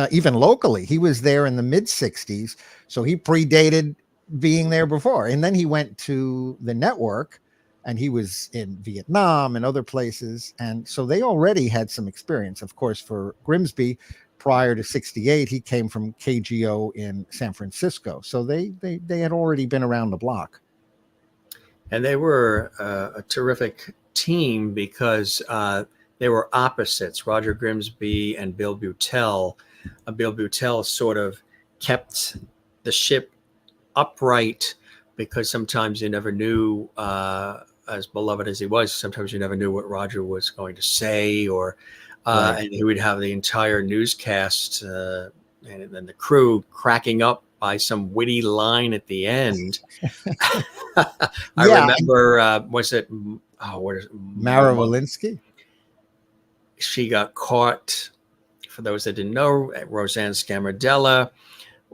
S15: even locally. He was there in the mid 60s, so he predated being there before, and then he went to the network, and he was in Vietnam and other places, and so they already had some experience. Of course, for Grimsby, prior to 68, he came from KGO in San Francisco. So they had already been around the block.
S1: And they were a terrific team because they were opposites, Roger Grimsby and Bill Beutel. Bill Beutel sort of kept the ship upright because sometimes you never knew, as beloved as he was, sometimes you never knew what Roger was going to say, or right. And he would have the entire newscast and then the crew cracking up by some witty line at the end. I remember, what is it,
S15: Mara Walensky?
S1: She got caught, for those that didn't know, Roseanne Scamardella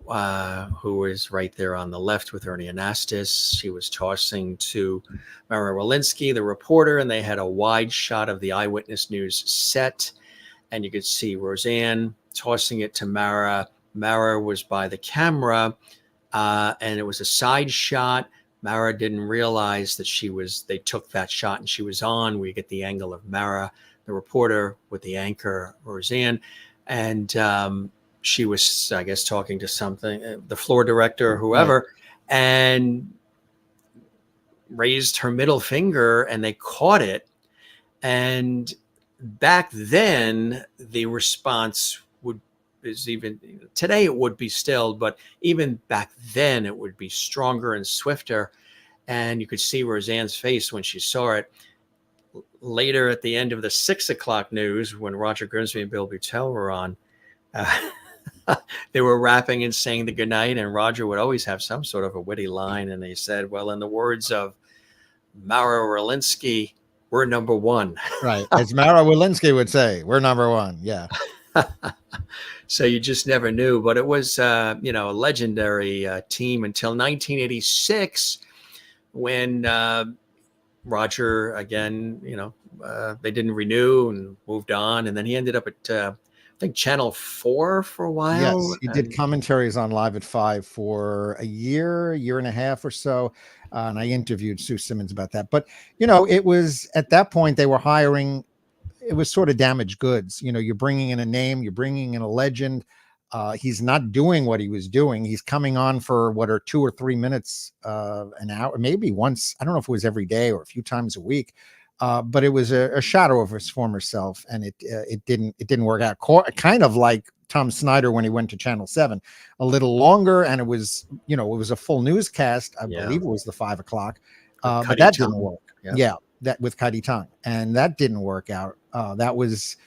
S1: who was right there on the left with Ernie Anastas. She was tossing to Mara Walensky, the reporter, and they had a wide shot of the Eyewitness News set. And you could see Roseanne tossing it to Mara. Mara was by the camera, and it was a side shot. Mara didn't realize that they took that shot and she was on. We get the angle of Mara, the reporter, with the anchor, Roseanne. And she was, I guess, talking to the floor director or whoever, and raised her middle finger, and they caught it. And back then, the response today it would be still, but even back then it would be stronger and swifter. And you could see Roseanne's face when she saw it. Later at the end of the 6 o'clock news, when Roger Grimsby and Bill Beutel were on, they were rapping and saying the goodnight, and Roger would always have some sort of a witty line. And they said, well, in the words of Mara Walensky, we're number one.
S15: Right. As Mara Walensky would say, we're number one. Yeah.
S1: So you just never knew. But it was, a legendary team until 1986 when Roger, again, they didn't renew and moved on. And then he ended up at, I think, Channel 4 for a while.
S15: Yes, he did commentaries on Live at 5 for a year and a half or so. And I interviewed Sue Simmons about that. But, it was at that point they were hiring. It was sort of damaged goods. You're bringing in a name, you're bringing in a legend. He's not doing what he was doing. He's coming on for what are 2 or 3 minutes, an hour, maybe once. I don't know if it was every day or a few times a week. But it was a shadow of his former self, and it didn't work out. Kind of like Tom Snyder when he went to Channel 7, a little longer, and it was a full newscast. I believe it was the 5 o'clock, but that didn't work. Yeah, that with Cuddy Tongue, and that didn't work out. That was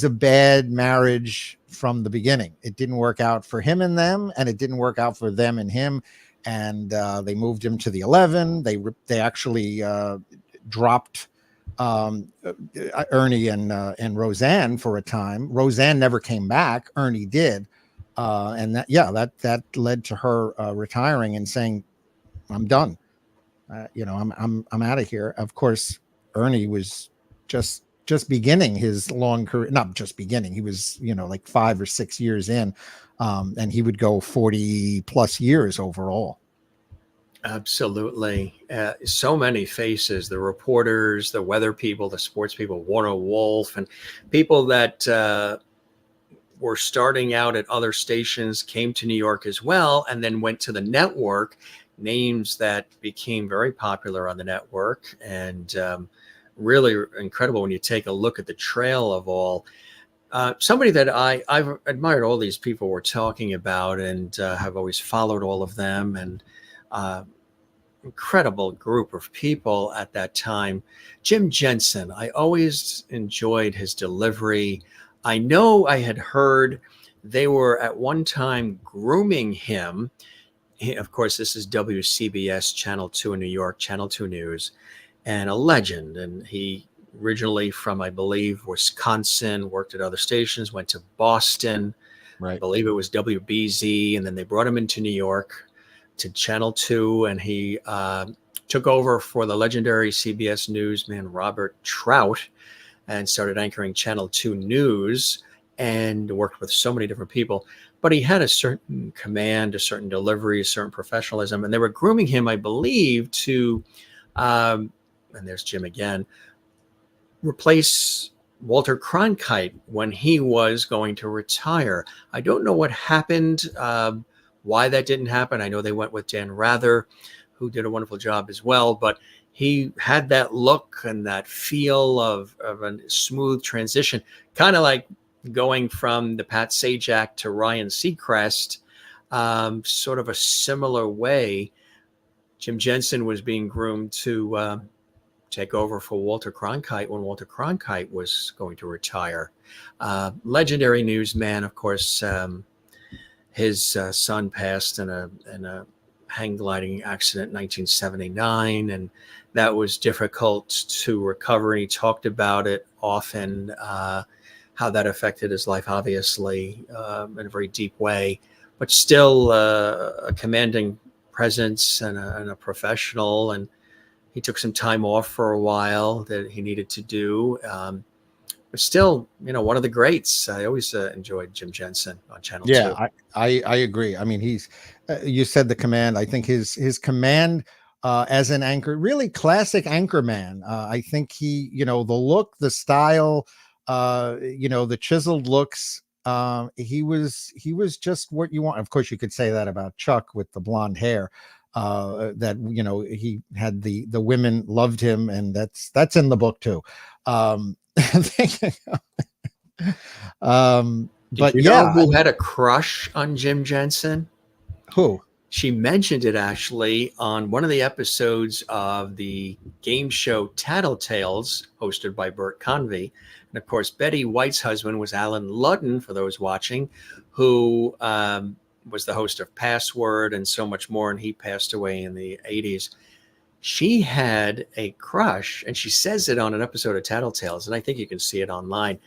S15: a bad marriage from the beginning. It didn't work out for him and them, and it didn't work out for them and him. And they moved him to the 11. They actually dropped Ernie and Roseanne for a time. Roseanne never came back. Ernie did, and that led to her retiring and saying, "I'm done. I'm out of here." Of course, Ernie was just beginning his long career. Not just beginning. He was like 5 or 6 years in, and he would go 40 plus years overall.
S1: Absolutely. So many faces, the reporters, the weather people, the sports people, Warner Wolf, and people that were starting out at other stations came to New York as well, and then went to the network, names that became very popular on the network, and really incredible when you take a look at the trail of all. Somebody that I've admired all these people we're talking about, and have always followed all of them, and incredible group of people at that time. Jim Jensen, I always enjoyed his delivery. I know I had heard they were at one time grooming him. Of course, this is WCBS Channel 2 in New York, Channel 2 News, and a legend. And he originally from, I believe, Wisconsin, worked at other stations, went to Boston.
S15: Right.
S1: I believe it was WBZ, and then they brought him into New York to Channel 2, and he took over for the legendary CBS newsman Robert Trout and started anchoring Channel 2 News and worked with so many different people. But he had a certain command, a certain delivery, a certain professionalism, and they were grooming him, I believe, to, and there's Jim again, replace Walter Cronkite when he was going to retire. I don't know what happened, why that didn't happen. I know they went with Dan Rather, who did a wonderful job as well, but he had that look and that feel of a smooth transition, kind of like going from the Pat Sajak to Ryan Seacrest, sort of a similar way. Jim Jensen was being groomed to take over for Walter Cronkite when Walter Cronkite was going to retire. Legendary newsman, of course. His son passed in a hang gliding accident in 1979, and that was difficult to recover. And he talked about it often, how that affected his life, obviously, in a very deep way. but still a commanding presence and a professional. And he took some time off for a while that he needed to do. But still, one of the greats. I always enjoyed Jim Jensen on Channel 2.
S15: Yeah, I agree. I mean, he's you said the command. I think his command as an anchor, really classic anchorman. I think he, the look, the style, the chiseled looks. He was just what you want. Of course, you could say that about Chuck with the blonde hair. That he had the women loved him, and that's in the book too.
S1: But
S15: you
S1: know who had a crush on Jim Jensen?
S15: Who?
S1: She mentioned it actually on one of the episodes of the game show Tattletales, hosted by Bert Convey. And of course, Betty White's husband was Alan Ludden, for those watching, who was the host of Password and so much more. And he passed away in the 80s. She had a crush, and she says it on an episode of Tattletales, and I think you can see it online.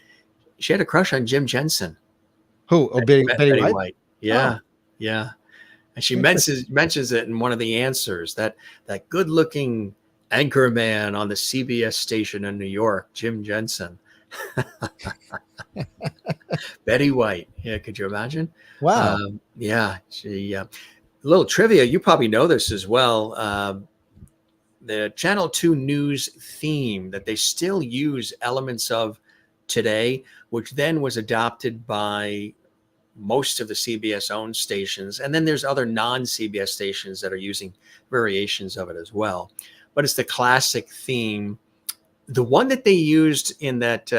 S1: She had a crush on Jim Jensen.
S15: Who? Oh, Betty White?
S1: Yeah, yeah. And she mentions it in one of the answers, that good-looking anchorman on the CBS station in New York, Jim Jensen. Betty White. Yeah, could you imagine?
S15: Wow.
S1: Yeah. She. A little trivia. You probably know this as well. The Channel 2 News theme that they still use elements of today, which then was adopted by most of the CBS-owned stations. And then there's other non-CBS stations that are using variations of it as well. But it's the classic theme. The one that they used in that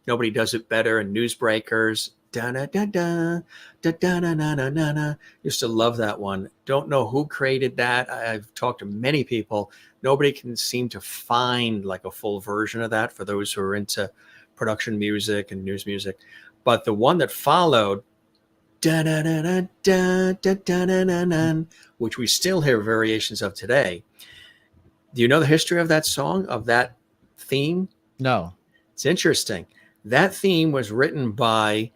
S1: Nobody Does It Better and Newsbreakers, da-da-da-da, da-da-da-da-da-da. Used to love that one. Don't know who created that. I've talked to many people. Nobody can seem to find like a full version of that for those who are into production music and news music. But the one that followed, da-da-da-da-da-da-da-da-da, which we still hear variations of today. Do you know the history of that song, of that theme?
S15: No.
S1: It's interesting. That theme was written by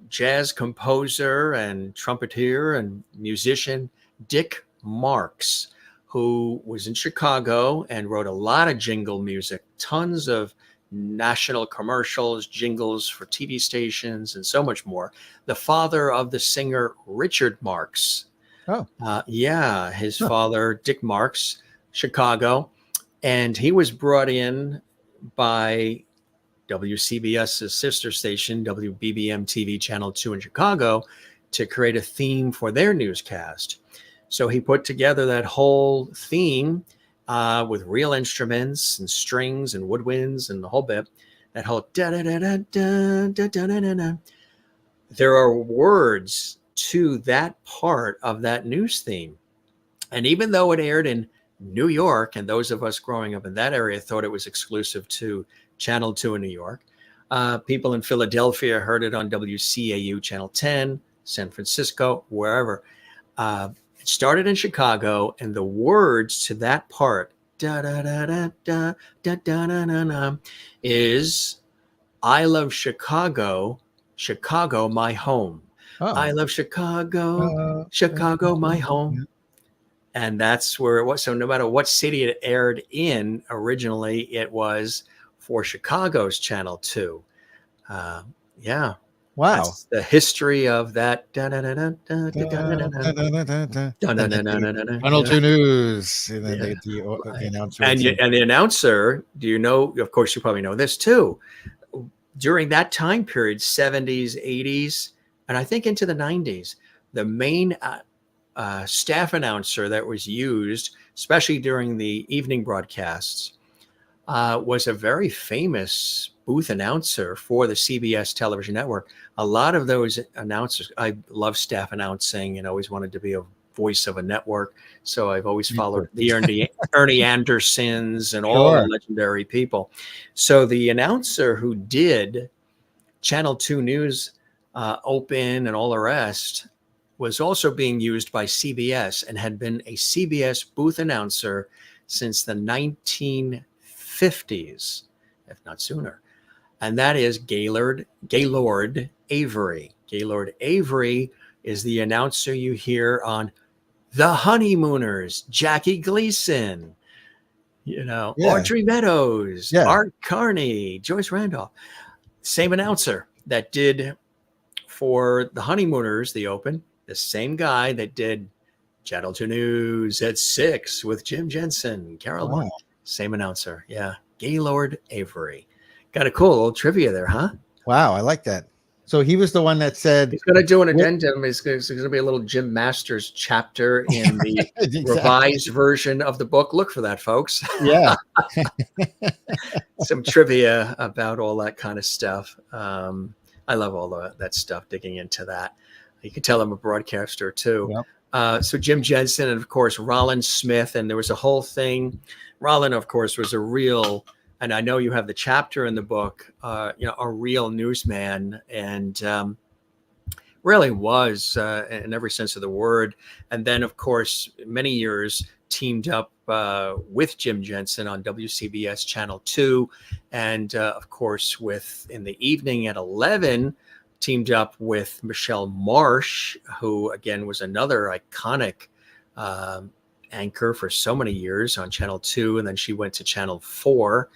S1: jazz composer and trumpeter and musician Dick Marks, who was in Chicago and wrote a lot of jingle music, tons of national commercials, jingles for TV stations, and so much more. The father of the singer Richard Marx.
S15: Oh.
S1: Yeah, his father, Dick Marks, Chicago. And he was brought in by WCBS's sister station, WBBM TV Channel 2 in Chicago, to create a theme for their newscast. So he put together that whole theme with real instruments and strings and woodwinds and the whole bit. That whole da-da-da-da-da-da-da-da-da-da. There are words to that part of that news theme. And even though it aired in New York, and those of us growing up in that area thought it was exclusive to Channel 2 in New York, people in Philadelphia heard it on WCAU Channel 10, San Francisco, wherever. It started in Chicago, and the words to that part, da da da da da da da da da da, is "I love Chicago, Chicago my home."
S15: Oh.
S1: I love Chicago, Chicago my home. And that's where it was. So no matter what city it aired in, originally it was for Chicago's Channel 2. Yeah.
S15: Wow.
S1: That's the history of that.
S15: Channel 2 News. And then the announcer.
S1: And the announcer, do you know, of course you probably know this too, during that time period, 70s, 80s, and I think into the 90s, the main staff announcer that was used, especially during the evening broadcasts, was a very famous booth announcer for the CBS television network. A lot of those announcers, I love staff announcing and always wanted to be a voice of a network. So I've always followed the Ernie Andersons and all the legendary people. So the announcer who did Channel 2 News Open and all the rest was also being used by CBS and had been a CBS booth announcer since the 1950s, if not sooner. And that is Gaylord Avery. Gaylord Avery is the announcer you hear on The Honeymooners, Jackie Gleason, Audrey Meadows, Art Carney, Joyce Randolph. Same announcer that did for The Honeymooners, the open, the same guy that did Channel 2 News at 6 with Jim Jensen, Carol.
S15: Wow.
S1: Same announcer. Yeah. Gaylord Avery. Got a cool little trivia there, huh?
S15: Wow. I like that. So he was the one that said
S1: he's going to do an addendum. It's going to be a little Jim Masters chapter in the revised version of the book. Look for that, folks.
S15: Yeah.
S1: Some trivia about all that kind of stuff. I love all that stuff, digging into that. You can tell I'm a broadcaster too. Yep. So Jim Jensen and, of course, Rolland Smith. And there was a whole thing. Rolland, of course, was a real, and I know you have the chapter in the book, a real newsman, and really was in every sense of the word. And then, of course, many years teamed up with Jim Jensen on WCBS Channel 2. And, of course, in the evening at 11, teamed up with Michelle Marsh, who, again, was another iconic anchor for so many years on Channel 2. And then she went to Channel 4.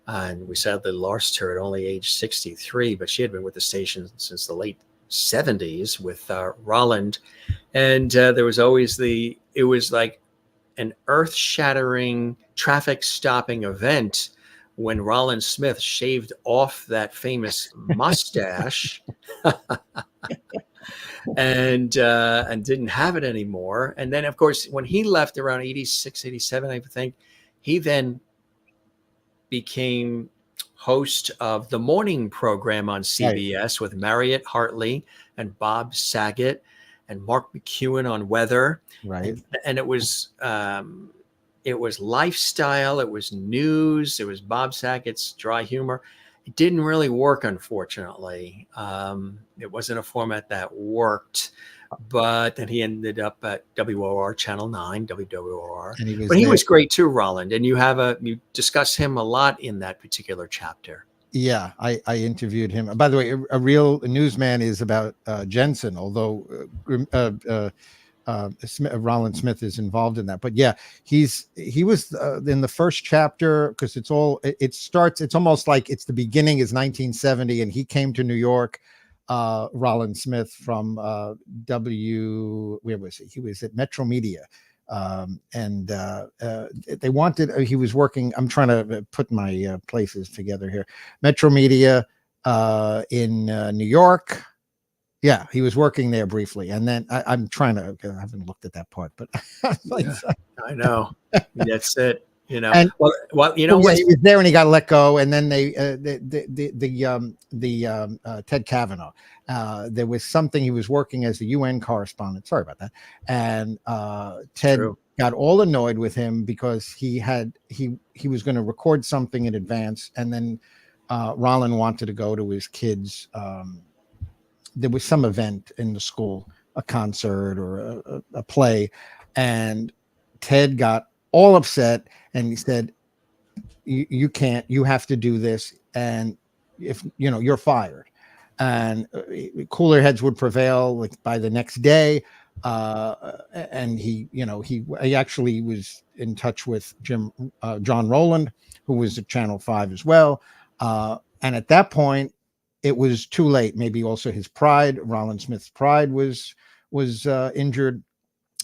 S1: And we sadly lost her at only age 63, but she had been with the station since the late 70s with Rolland. And there was always it was like an earth-shattering, traffic-stopping event when Rolland Smith shaved off that famous mustache and didn't have it anymore. And then, of course, when he left around 86, 87, I think, he then became host of the morning program on CBS with Marriott Hartley and Bob Saget and Mark McEwen on weather.
S15: Right.
S1: And it was lifestyle, it was news, it was Bob Saget's dry humor. It didn't really work, unfortunately. It wasn't a format that worked. But then he ended up at WOR Channel 9, WWOR. But he was great too, Rolland. And you discuss him a lot in that particular chapter.
S15: Yeah, I interviewed him. By the way, a real newsman is about Jensen, although Rolland Smith is involved in that. But yeah, he was in the first chapter, because it's almost like it's the beginning is 1970, and he came to New York. Rolland Smith from where was he? He was at Metro Media. And they wanted, he was working, I'm trying to put my places together here. Metro Media in New York. Yeah, he was working there briefly. And then I haven't looked at that part, but
S1: I know. That's it.
S15: And, he was there and he got let go. And then Ted Kavanaugh, there was something, he was working as the UN correspondent. Sorry about that. And Ted got all annoyed with him because he was going to record something in advance. And then Rolland wanted to go to his kids. There was some event in the school, a concert or a play. And Ted got all upset. And he said, you can't, you have to do this. And if, you're fired. And cooler heads would prevail by the next day. And he actually was in touch with John Rolland, who was at Channel 5 as well. And at that point, it was too late. Maybe also his pride, Rolland Smith's pride was injured.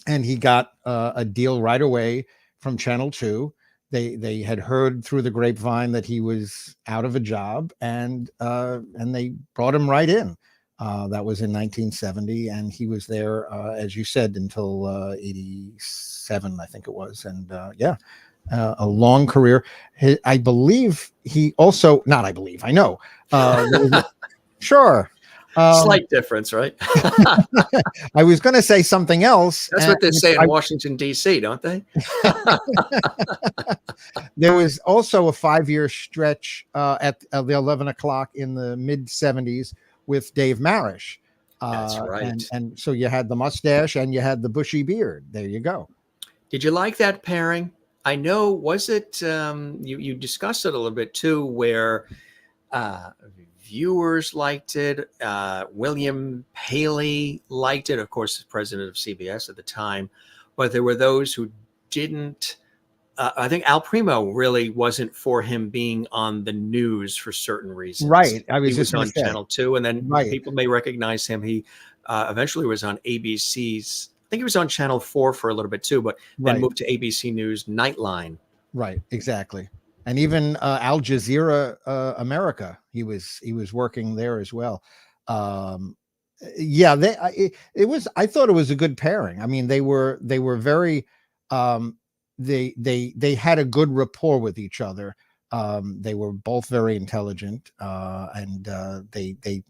S15: And he got a deal right away from Channel 2. They had heard through the grapevine that he was out of a job, and they brought him right in. That was in 1970, and he was there, as you said, until 87, I think it was. And a long career. I believe he also, not I believe, I know. Sure.
S1: Slight difference, right?
S15: I was going to say something else.
S1: That's what they say in Washington, D.C., don't they?
S15: There was also a 5-year stretch at the 11 o'clock in the mid-70s with Dave Marish.
S1: That's right.
S15: And so you had the mustache and you had the bushy beard. There you go.
S1: Did you like that pairing? I know, was it, you discussed it a little bit too, where Uh, Viewers liked it. William Paley liked it, of course, as president of CBS at the time. But there were those who didn't. I think Al Primo really wasn't for him being on the news for certain reasons.
S15: Right. I was
S1: He
S15: just
S1: was
S15: going
S1: on
S15: to say.
S1: Channel 2, and then
S15: Right.
S1: people may recognize him. He eventually was on ABC's. I think he was on Channel 4 for a little bit too, but then
S15: Right.
S1: moved to ABC News Nightline.
S15: Right. Exactly. And even Al Jazeera America, he was working there as well. Yeah, it was. I thought it was a good pairing. I mean, they were very. They had a good rapport with each other. They were both very intelligent, and they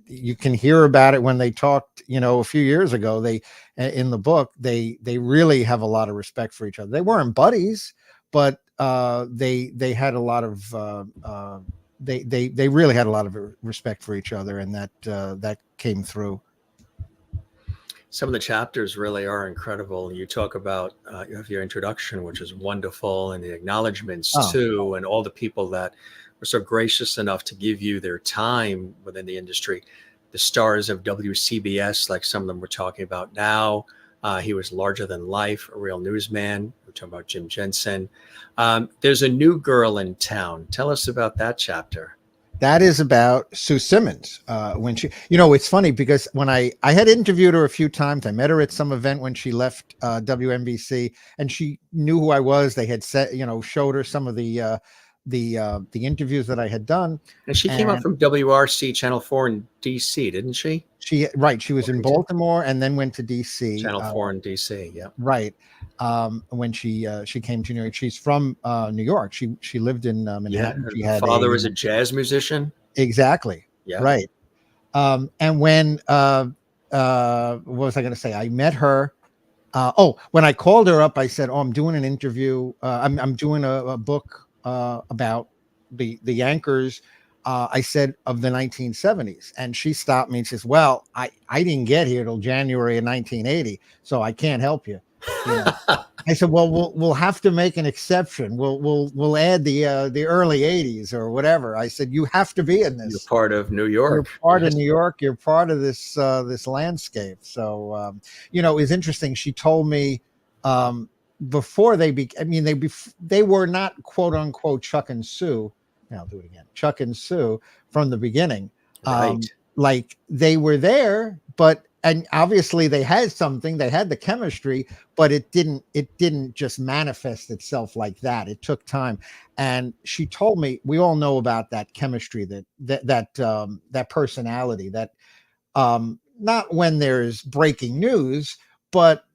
S15: you can hear about it when they talked, a few years ago. They in the book they really have a lot of respect for each other. They weren't buddies, but they had a lot of they really had a lot of respect for each other, and that came through.
S1: Some of the chapters really are incredible. You talk about you have your introduction, which is wonderful, and the acknowledgments too, and all the people that were so gracious enough to give you their time within the industry. The stars of WCBS, like some of them we're talking about now. He was larger than life, a real newsman. We're talking about Jim Jensen. There's a new girl in town. Tell us about that chapter.
S15: That is about Sue Simmons. When she, it's funny because when I had interviewed her a few times, I met her at some event when she left WNBC, and she knew who I was. They had showed her some of the interviews that I had done.
S1: And she came up from WRC Channel 4 in DC, didn't she?
S15: She was in Baltimore and then went to DC.
S1: Channel 4 in DC, yeah.
S15: Right. When she came to New York, she's from New York. She lived in Manhattan.
S1: Yeah,
S15: she
S1: her
S15: had
S1: father was a jazz musician.
S15: Exactly.
S1: Yeah.
S15: Right. And when what was I going to say? I met her. When I called her up, I said, I'm doing an interview. I'm doing a book about the anchors. I said of the 1970s, and she stopped me and says, well, I didn't get here till January of 1980, so I can't help you. I said, well, we'll have to make an exception. We'll add the early 80s or whatever. I said, you have to be in this.
S1: You're part of New York.
S15: You're part of New York. You're part of this landscape. So it's interesting. She told me before they were not quote unquote Chuck and Sue. Now I'll do it again. Chuck and Sue from the beginning.
S1: Right.
S15: Like they were there, and obviously they had something. They had the chemistry, but it didn't just manifest itself like that. It took time. And she told me, we all know about that chemistry, that personality, that not when there's breaking news, but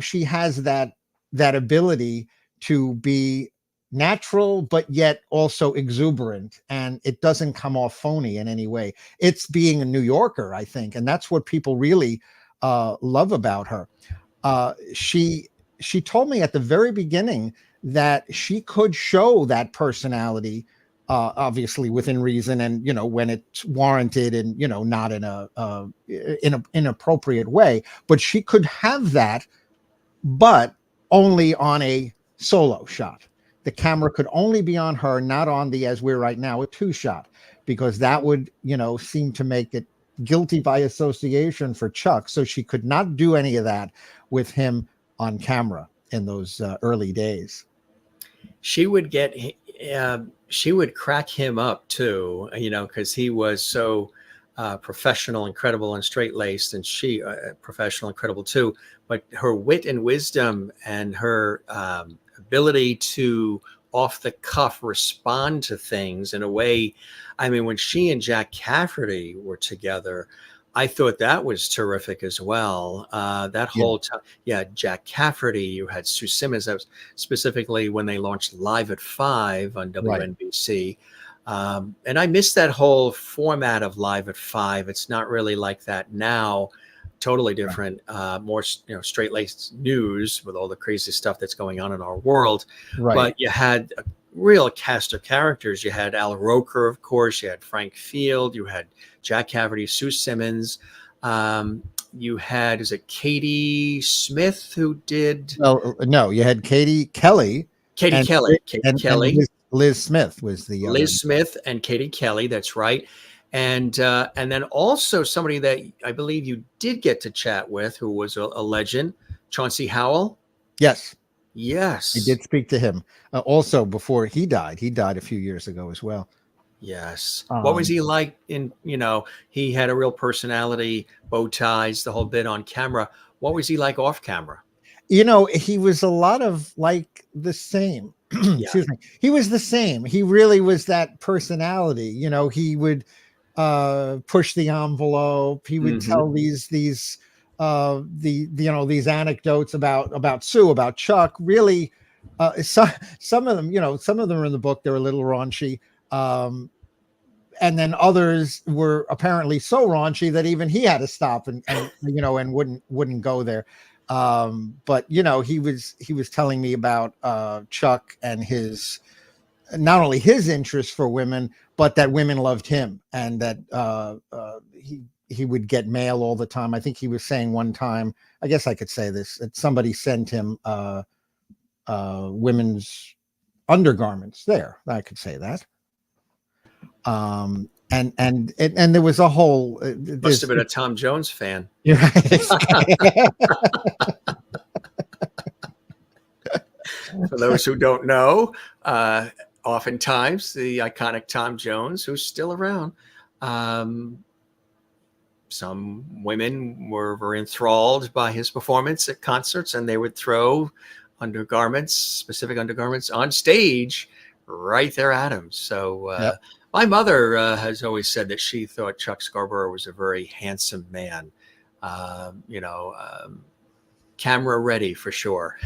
S15: she has that ability to be natural, but yet also exuberant, and it doesn't come off phony in any way. It's being a New Yorker, I think, and that's what people really love about her. She told me at the very beginning that she could show that personality, obviously within reason, and when it's warranted, and not in an inappropriate way, but she could have that, but only on a solo shot. The camera could only be on her, not on the, as we're right now, a 2-shot, because that would, seem to make it guilty by association for Chuck. So she could not do any of that with him on camera in those early days.
S1: She would she would crack him up too, because he was so professional, incredible, and straight-laced, and she professional, incredible too. But her wit and wisdom and her ability to off the cuff respond to things in a way. I mean, when she and Jack Cafferty were together, I thought that was terrific as well. That whole time, Jack Cafferty, you had Sue Simmons. That was specifically when they launched Live at 5 on WNBC. Right. And I missed that whole format of Live at 5. It's not really like that now. Totally different, more straight-laced news with all the crazy stuff that's going on in our world. Right. But you had a real cast of characters. You had Al Roker, of course. You had Frank Field. You had Jack Cafferty, Sue Simmons. You had, is it Katie Smith who did?
S15: Well, no, you had Katie Kelly.
S1: Katie Kelly.
S15: Liz Smith was the other.
S1: Liz Smith and Katie Kelly. That's right. And then also somebody that I believe you did get to chat with, who was a legend, Chauncey Howell.
S15: Yes.
S1: Yes.
S15: I did speak to him also before he died. He died a few years ago as well.
S1: Yes. What was he like he had a real personality, bow ties, the whole bit on camera. What was he like off camera?
S15: He was a lot of like the same. Excuse me. He was the same. He really was that personality. He would push the envelope. He would tell these anecdotes about Sue, about Chuck. Really, some of them are in the book. They're a little raunchy. And then others were apparently so raunchy that even he had to stop and wouldn't go there. But he was telling me about Chuck and his, not only his interest for women, but that women loved him, and that he would get mail all the time. I think he was saying one time, I guess I could say this, that somebody sent him women's undergarments. There, I could say that. And there was a whole
S1: must have been a Tom Jones fan.
S15: Right.
S1: For those who don't know, oftentimes the iconic Tom Jones, who's still around, some women were very enthralled by his performance at concerts, and they would throw specific undergarments on stage right there at him. So my mother has always said that she thought Chuck Scarborough was a very handsome man, camera ready for sure.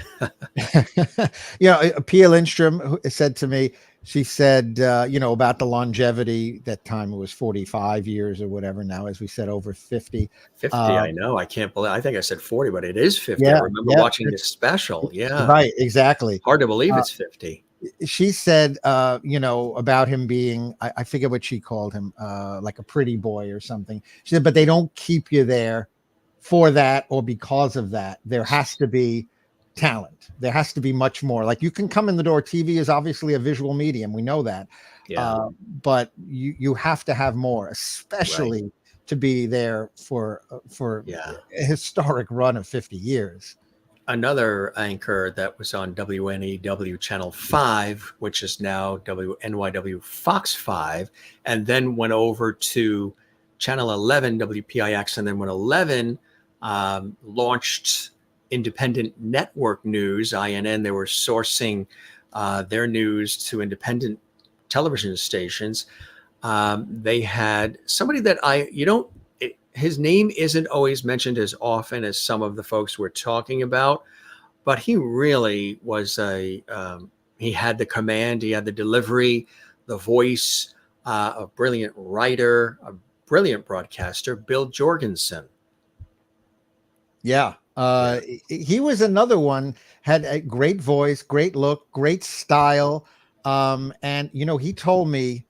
S15: Pia Lindstrom said to me, she said, about the longevity. That time it was 45 years or whatever. Now, as we said, over 50.
S1: 50, I know. I can't believe. I think I said 40, but it is 50. I remember watching this special. Yeah.
S15: Right, exactly.
S1: Hard to believe it's 50.
S15: She said, about him being, I forget what she called him, like a pretty boy or something. She said, but they don't keep you there for that or because of that. There has to be talent. There has to be much more. Like, you can come in the door. TV is obviously a visual medium. We know that.
S1: Yeah.
S15: But you have to have more, especially to be there for a historic run of 50 years.
S1: Another anchor that was on WNEW Channel 5, which is now NYW Fox 5, and then went over to Channel 11, WPIX, and then when 11 launched independent network news, INN, they were sourcing their news to independent television stations. They had somebody that his name isn't always mentioned as often as some of the folks we're talking about, but he really was he had the command, he had the delivery, the voice, a brilliant writer, a brilliant broadcaster, Bill Jorgensen.
S15: Yeah. He was another one, had a great voice, great look, great style. And, he told me,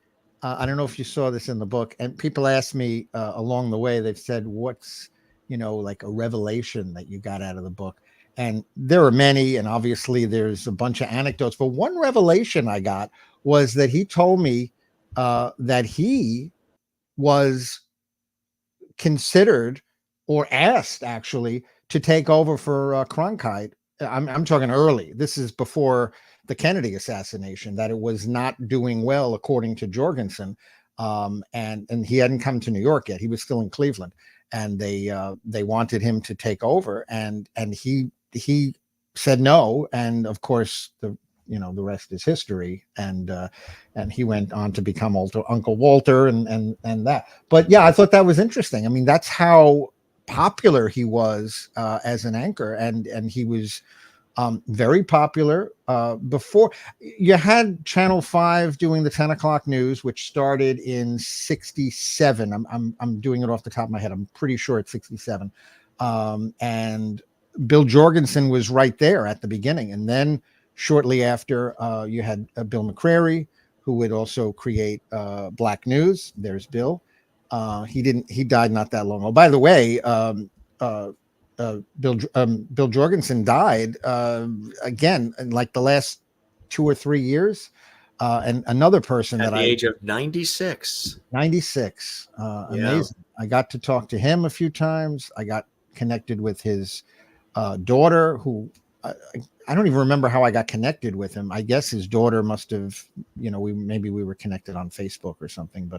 S15: I don't know if you saw this in the book, and people asked me along the way, they've said, what's, like a revelation that you got out of the book? And there are many, and obviously there's a bunch of anecdotes, but one revelation I got was that he told me that he was considered or asked actually to take over for Cronkite. I'm talking early. This is before the Kennedy assassination, that it was not doing well, according to Jorgensen. And he hadn't come to New York yet. He was still in Cleveland, and they wanted him to take over. And he said no. And of course, the rest is history. And he went on to become Uncle Walter and that. But yeah, I thought that was interesting. I mean, that's how popular he was as an anchor, and he was very popular before. You had Channel 5 doing the 10 o'clock news, which started in 67. I'm doing it off the top of my head. I'm pretty sure it's 67. And Bill Jorgensen was right there at the beginning. And then shortly after, you had Bill McCrary, who would also create Black News. There's Bill. He died not that long ago. By the way, Bill Jorgensen died again in like the last 2 or 3 years. And another person
S1: At
S15: that
S1: the age of 96.
S15: 96, amazing. I got to talk to him a few times. I got connected with his daughter, who I don't even remember how I got connected with him. I guess his daughter must have, we were connected on Facebook or something,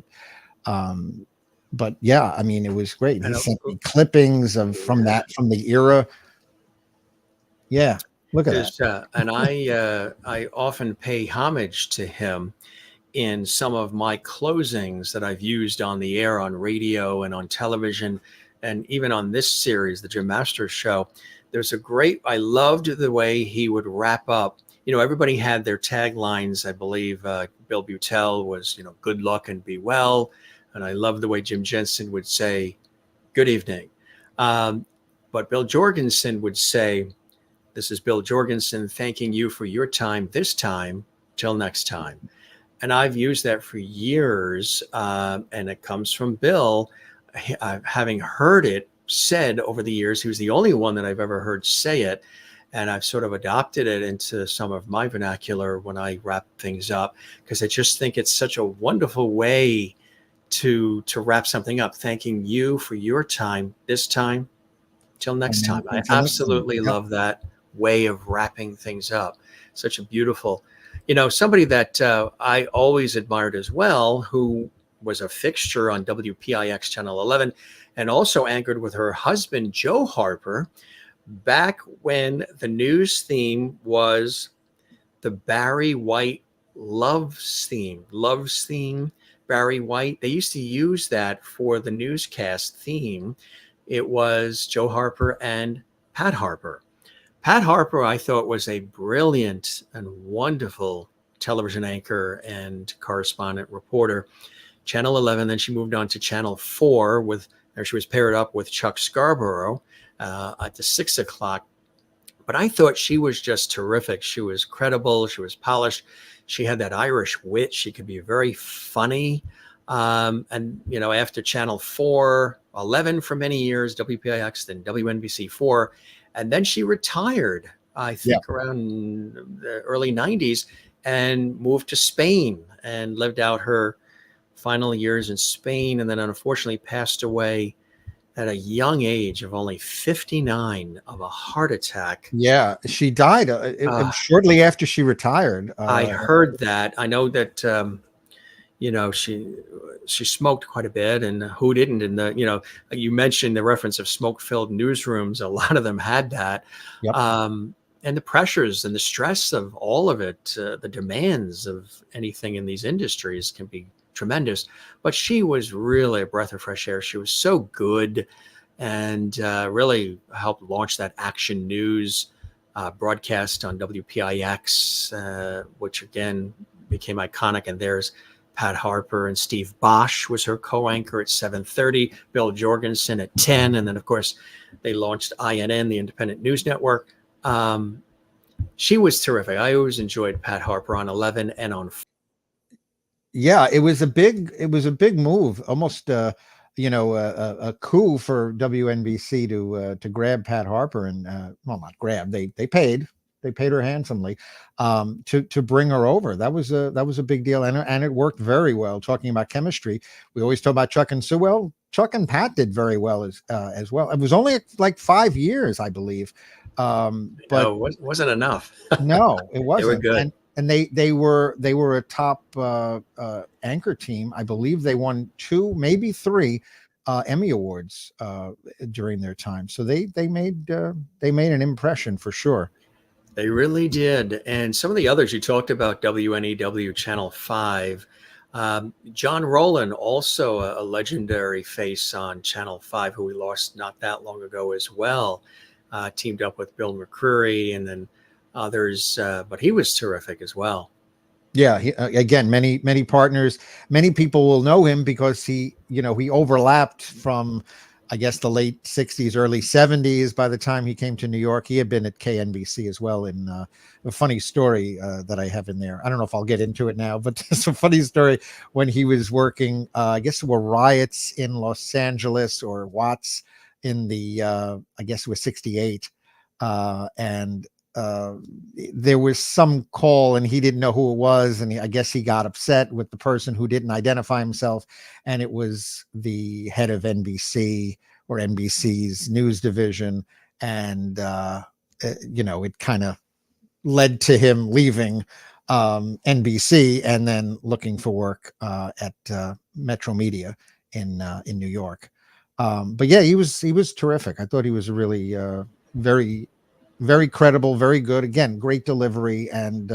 S15: but yeah, I mean, it was great. He sent me clippings from the era. Yeah, look at that.
S1: And I often pay homage to him in some of my closings that I've used on the air, on radio and on television, and even on this series, the Jim Masters Show. I loved the way he would wrap up. Everybody had their taglines. I believe Bill Beutel was, good luck and be well. And I love the way Jim Jensen would say, good evening. But Bill Jorgensen would say, this is Bill Jorgensen thanking you for your time this time, till next time. And I've used that for years. And it comes from Bill. Having heard it said over the years, he was the only one that I've ever heard say it. And I've sort of adopted it into some of my vernacular when I wrap things up, because I just think it's such a wonderful way to wrap something up. Thanking you for your time this time till next time. I absolutely love that way of wrapping things up. Such a beautiful, somebody that I always admired as well, who was a fixture on WPIX Channel 11 and also anchored with her husband, Joe Harper, back when the news theme was the Barry White Loves theme, Barry White. They used to use that for the newscast theme. It was Joe Harper and Pat Harper. Pat Harper, I thought, was a brilliant and wonderful television anchor and correspondent reporter. Channel 11, then she moved on to Channel 4 she was paired up with Chuck Scarborough at the 6 o'clock. But I thought she was just terrific. She was credible. She was polished. She had that Irish wit. She could be very funny. And, after Channel 4, 11 for many years, WPIX, then WNBC4. And then she retired, I think, around the early 90s and moved to Spain and lived out her final years in Spain, and then unfortunately passed away at a young age of only 59 of a heart attack.
S15: Yeah, she died shortly after she retired.
S1: I heard that. I know that she smoked quite a bit, and who didn't? And you mentioned the reference of smoke-filled newsrooms. A lot of them had that.
S15: Yep.
S1: And the pressures and the stress of all of it, the demands of anything in these industries can be tremendous. But she was really a breath of fresh air. She was so good, and really helped launch that action news broadcast on WPIX, which again became iconic. And there's Pat Harper, and Steve Bosch was her co-anchor at 7:30, Bill Jorgensen at 10. And then, of course, they launched INN, the Independent News Network. She was terrific. I always enjoyed Pat Harper on 11 and on 4.
S15: Yeah, it was a big move, almost a coup for WNBC to grab Pat Harper, and not grab. They paid her handsomely to bring her over. That was a big deal, and it worked very well. Talking about chemistry, we always talk about Chuck and Sue. Well, Chuck and Pat did very well as well. It was only like 5 years, I believe, but
S1: it wasn't enough.
S15: No, it wasn't.
S1: They were good.
S15: And they were a top anchor team. I believe they won 2, maybe 3 Emmy Awards during their time. So they made an impression for sure.
S1: They really did. And some of the others you talked about, WNEW Channel 5. John Rolland, also a legendary face on Channel 5, who we lost not that long ago as well, teamed up with Bill McCreary and then others, but he was terrific as well.
S15: Yeah, again, many partners. Many people will know him because he overlapped from, I guess, the late 60s, early 70s. By the time he came to New York, he had been at KNBC as well. In a funny story that I have in there. I don't know if I'll get into it now, but it's a funny story when he was working. I guess there were riots in Los Angeles or Watts in the, I guess it was 68. And there was some call and he didn't know who it was, and I guess he got upset with the person who didn't identify himself, and it was the head of NBC or NBC's news division, and it kind of led to him leaving NBC and then looking for work at Metro Media in New York. But yeah, he was terrific. I thought he was really very, very credible, very good. Again, great delivery, and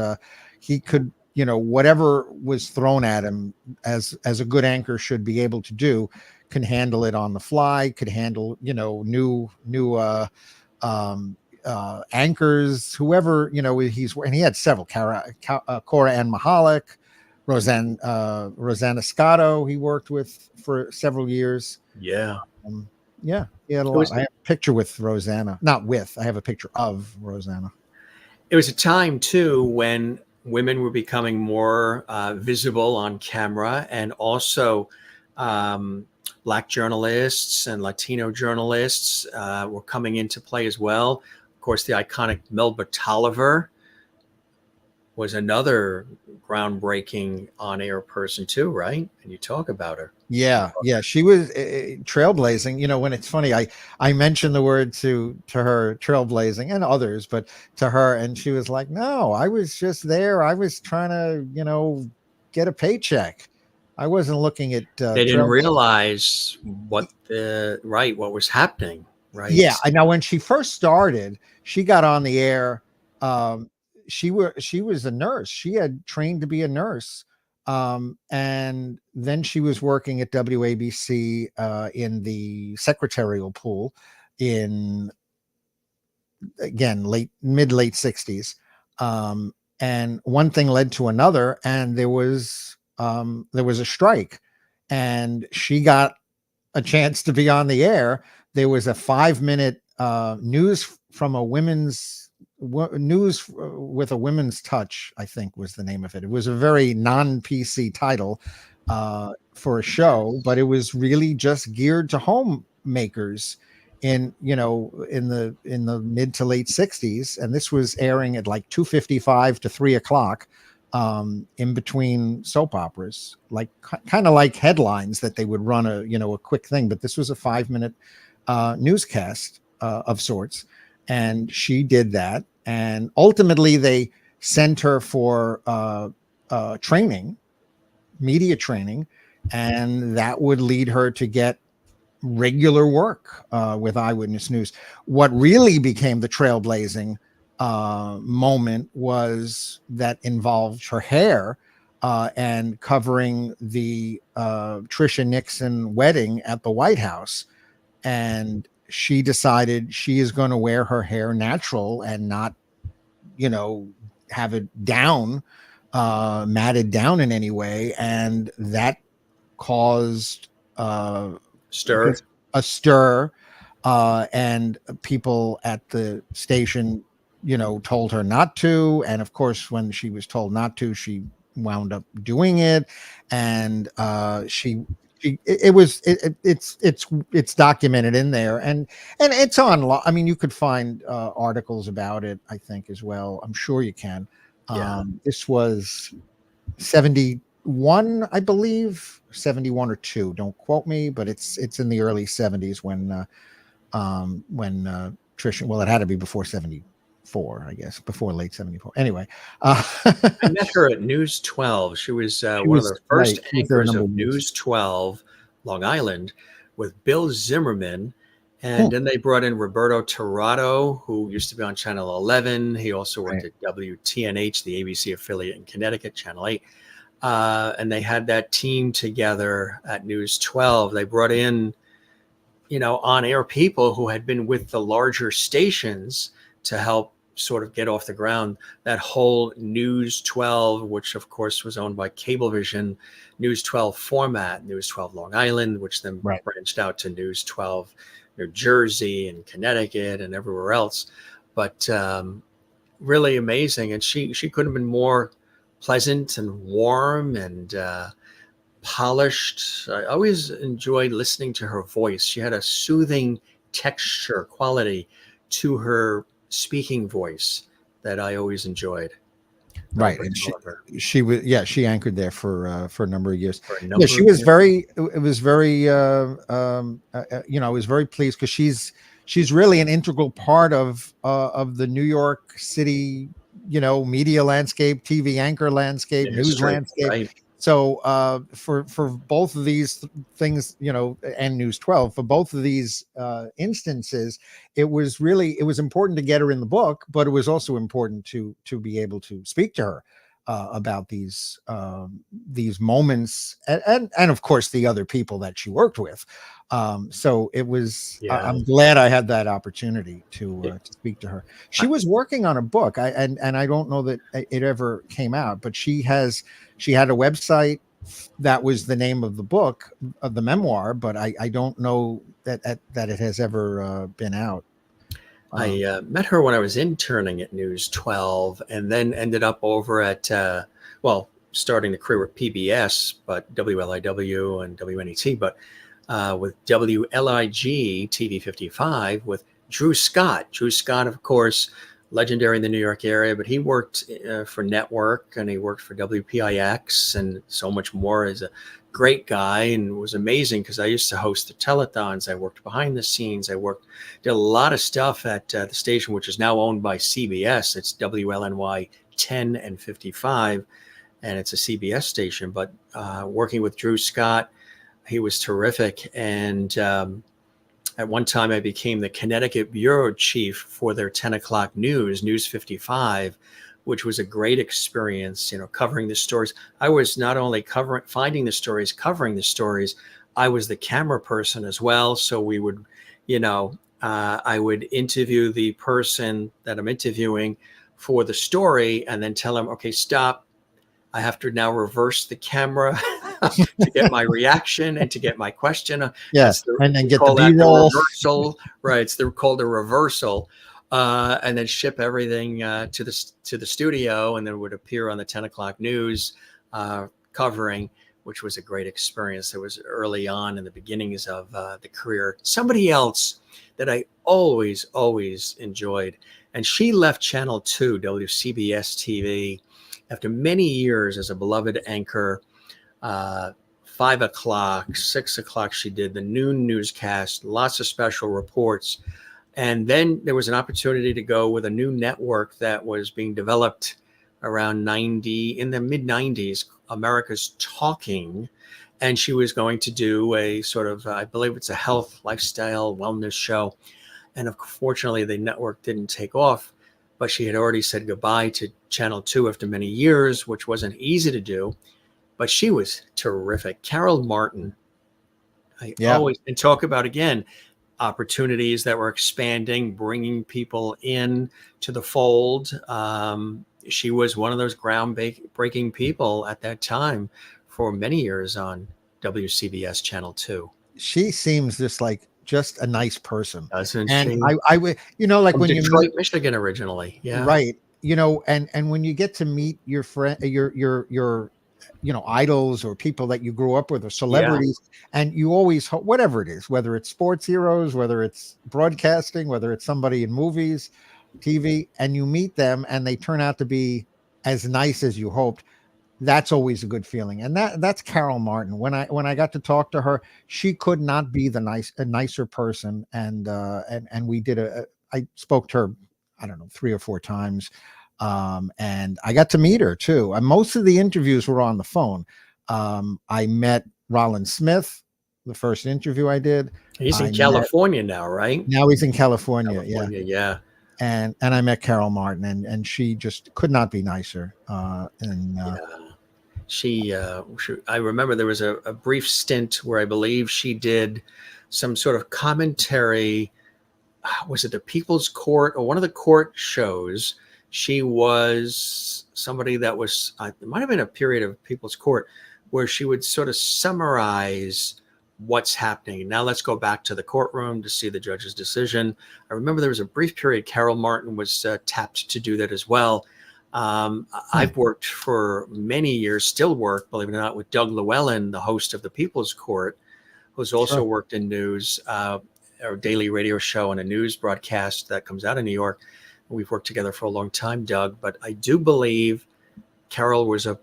S15: he could, whatever was thrown at him, as a good anchor should be able to do, can handle it on the fly. Could handle new anchors, whoever and he had several. Cora Ann Mahalik, Rosanna Scotto. He worked with for several years.
S1: Yeah.
S15: Yeah, he had a lot. I have a picture with Rosanna. Not with. I have a picture of Rosanna.
S1: It was a time too when women were becoming more visible on camera, and also Black journalists and Latino journalists were coming into play as well. Of course, the iconic Melba Tolliver was another groundbreaking on-air person too, right? And you talk about her.
S15: Yeah, she was trailblazing. When it's funny, I mentioned the word to her, trailblazing, and others, but to her, and she was like, "No, I was just there. I was trying to, get a paycheck. I wasn't looking at."
S1: They didn't realize what was happening, right?
S15: Yeah, I know when she first started, she got on the air. She was a nurse. She had trained to be a nurse. And then she was working at WABC in the secretarial pool in, again, mid late 60s. And one thing led to another, and there was a strike, and she got a chance to be on the air. There was a 5-minute news from a women's news with a women's touch, I think was the name of it. It was a very non-PC title for a show, but it was really just geared to homemakers in the mid to late 60s, and this was airing at like 2:55 to 3 o'clock in between soap operas, like kind of like headlines that they would run a quick thing, but this was a 5-minute newscast of sorts, and she did that. And ultimately, they sent her for training, media training, and that would lead her to get regular work with Eyewitness News. What really became the trailblazing moment was that involved her hair and covering the Tricia Nixon wedding at the White House. And she decided she is going to wear her hair natural and not, have it down, matted down in any way. And that caused a stir. And people at the station, told her not to. And of course, when she was told not to, she wound up doing it. And it's documented in there, and it's on. I mean, you could find articles about it, I think, as well. I'm sure you can. This was 71, I believe, 71 or 2. Don't quote me, but it's in the early 70s when Tricia. Well, it had to be before 74, I guess, before late 74. Anyway,
S1: I met her at News 12. She was one of the first anchors of News 12, Long Island, with Bill Zimmerman. And then they brought in Roberto Tirado, who used to be on Channel 11. He also worked at WTNH, the ABC affiliate in Connecticut, Channel 8. And they had that team together at News 12. They brought in, on-air people who had been with the larger stations to help sort of get off the ground that whole News 12, which of course was owned by Cablevision, News 12 format, News 12 Long Island, which then branched out to News 12 New Jersey and Connecticut and everywhere else. But really amazing. And she couldn't have been more pleasant and warm and polished. I always enjoyed listening to her voice. She had a soothing texture quality to her speaking voice, that I always enjoyed.
S15: Right, and she anchored there for a number of years. Yeah, she was very. It was very. I was very pleased because she's really an integral part of the New York City, media landscape, TV anchor landscape, news landscape.
S1: Right.
S15: So for both of these things, and News 12, for both of these instances, it was important to get her in the book, but it was also important to be able to speak to her about these moments, and of course the other people that she worked with. So it was. I'm glad I had that opportunity to speak to her. She was working on a book, and I don't know that it ever came out, but she had a website that was the name of the book, of the memoir, but I don't know that it has ever been out.
S1: I met her when I was interning at News 12, and then ended up over at starting the career with PBS, but WLIW and WNET, but with WLIG TV 55 with Drew Scott. Drew Scott, of course, legendary in the New York area, but he worked for Network, and he worked for WPIX and so much more. He's a great guy, and it was amazing because I used to host the telethons. I worked behind the scenes. Did a lot of stuff at the station, which is now owned by CBS. It's WLNY 10 and 55, and it's a CBS station. But working with Drew Scott, he was terrific. And at one time, I became the Connecticut bureau chief for their 10 o'clock news, News 55, which was a great experience, covering the stories. I was not only finding the stories, covering the stories, I was the camera person as well. So we would, I would interview the person that I'm interviewing for the story and then tell him, okay, stop. I have to now reverse the camera to get my reaction and to get my question.
S15: Yes, and then get the B-roll.
S1: Reversal, right? It's called a reversal, and then ship everything to the studio, and then would appear on the 10 o'clock news covering, which was a great experience. It was early on in the beginnings of the career. Somebody else that I always enjoyed, and she left Channel 2, WCBS TV, after many years as a beloved anchor. 5 o'clock, 6 o'clock, she did the noon newscast, lots of special reports. And then there was an opportunity to go with a new network that was being developed around in the mid 90s, America's Talking. And she was going to do a sort of, I believe it's a health, lifestyle, wellness show. And unfortunately, the network didn't take off, but she had already said goodbye to Channel 2 after many years, which wasn't easy to do. But she was terrific. Carol Martin. Always, and talk about, again, opportunities that were expanding, bringing people in to the fold. She was one of those groundbreaking people at that time for many years on WCBS Channel 2.
S15: She seems just a nice person.
S1: Doesn't
S15: and
S1: she?
S15: I would, like
S1: from
S15: when
S1: Detroit, Michigan originally. Yeah.
S15: Right. And when you get to meet your friend, your idols or people that you grew up with or celebrities, and you always hope, whatever it is, whether it's sports heroes, whether it's broadcasting, whether it's somebody in movies, TV, and you meet them and they turn out to be as nice as you hoped, that's always a good feeling. And that's Carol Martin. When I got to talk to her, she could not be a nicer person. And we I spoke to her, I don't know, 3 or 4 times. And I got to meet her too. And most of the interviews were on the phone. I met Rolland Smith, the first interview I did.
S1: He's in California now, right?
S15: Now he's in California.
S1: Yeah.
S15: And I met Carol Martin, and she just could not be nicer.
S1: I remember there was a brief stint where I believe she did some sort of commentary. Was it the People's Court or one of the court shows? She was somebody that was, it might have been a period of People's Court where she would sort of summarize what's happening. Now let's go back to the courtroom to see the judge's decision. I remember there was a brief period Carol Martin was tapped to do that as well. I've worked for many years, still work, believe it or not, with Doug Llewellyn, the host of the People's Court, who's also worked in news, or daily radio show and a news broadcast that comes out of New York. we've worked together for a long time, Doug, but I do believe Carol was a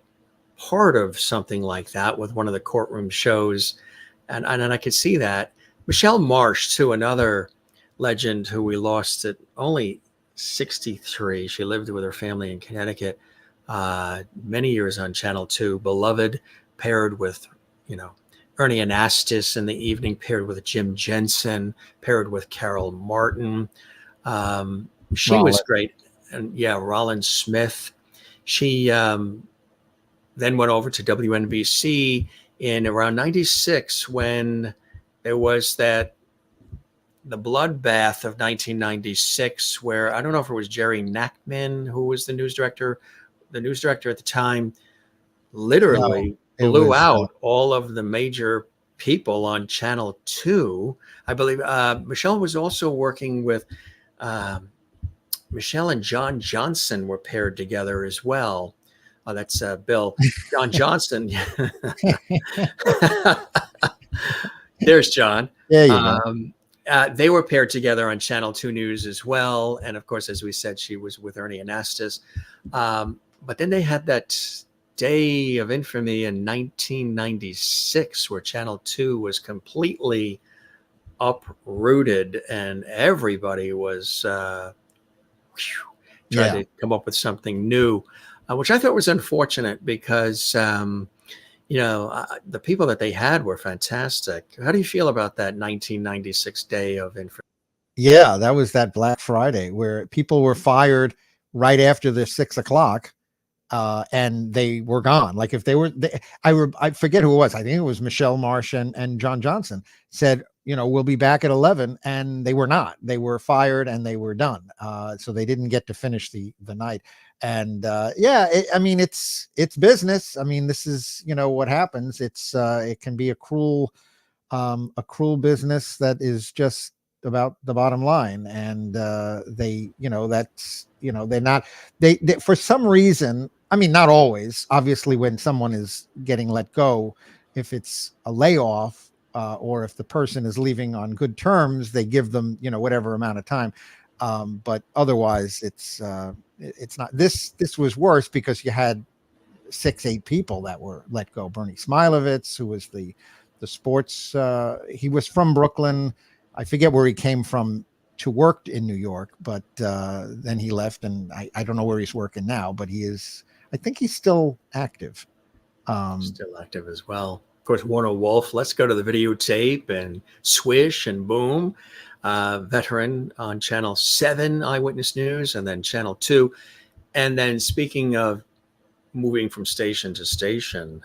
S1: part of something like that with one of the courtroom shows. And I could see that. Michelle Marsh, too, another legend who we lost at only 63. She lived with her family in Connecticut many years on Channel 2. Beloved, paired with, Ernie Anastas in the evening, paired with Jim Jensen, paired with Carol Martin. She was great. And Rolland Smith. She then went over to WNBC in around 96 when there was the bloodbath of 1996, where I don't know if it was Jerry Nachman who was the news director. The news director at the time literally blew out all of the major people on Channel 2. I believe Michelle was also working with Michelle and John Johnson were paired together as well. Oh, that's Bill. John Johnson. There's John.
S15: There you go.
S1: They were paired together on Channel 2 News as well. And of course, as we said, she was with Ernie Anastas. But then they had that day of infamy in 1996 where Channel 2 was completely uprooted and everybody was trying to come up with something new, which I thought was unfortunate because, the people that they had were fantastic. How do you feel about that 1996 day of infamy?
S15: Yeah, that was that Black Friday where people were fired right after the 6 o'clock. And they were gone. Like if I forget who it was. I think it was Michelle Marsh and John Johnson said, we'll be back at 11. And they were not. They were fired and they were done. So they didn't get to finish the night. And it's business. I mean, this is, what happens. It can be a cruel business that is just about the bottom line. And they for some reason, I mean, not always, obviously, when someone is getting let go, if it's a layoff or if the person is leaving on good terms, they give them, whatever amount of time. But otherwise, it's not. This was worse because you had 6-8 people that were let go. Bernie Smilovitz, who was the sports, he was from Brooklyn. I forget where he came from to work in New York, but then he left, and I don't know where he's working now, but I think he's still active.
S1: Still active as well. Of course, Warner Wolf, let's go to the videotape, and Swish and Boom, veteran on Channel 7 Eyewitness News, and then Channel 2. And then speaking of moving from station to station,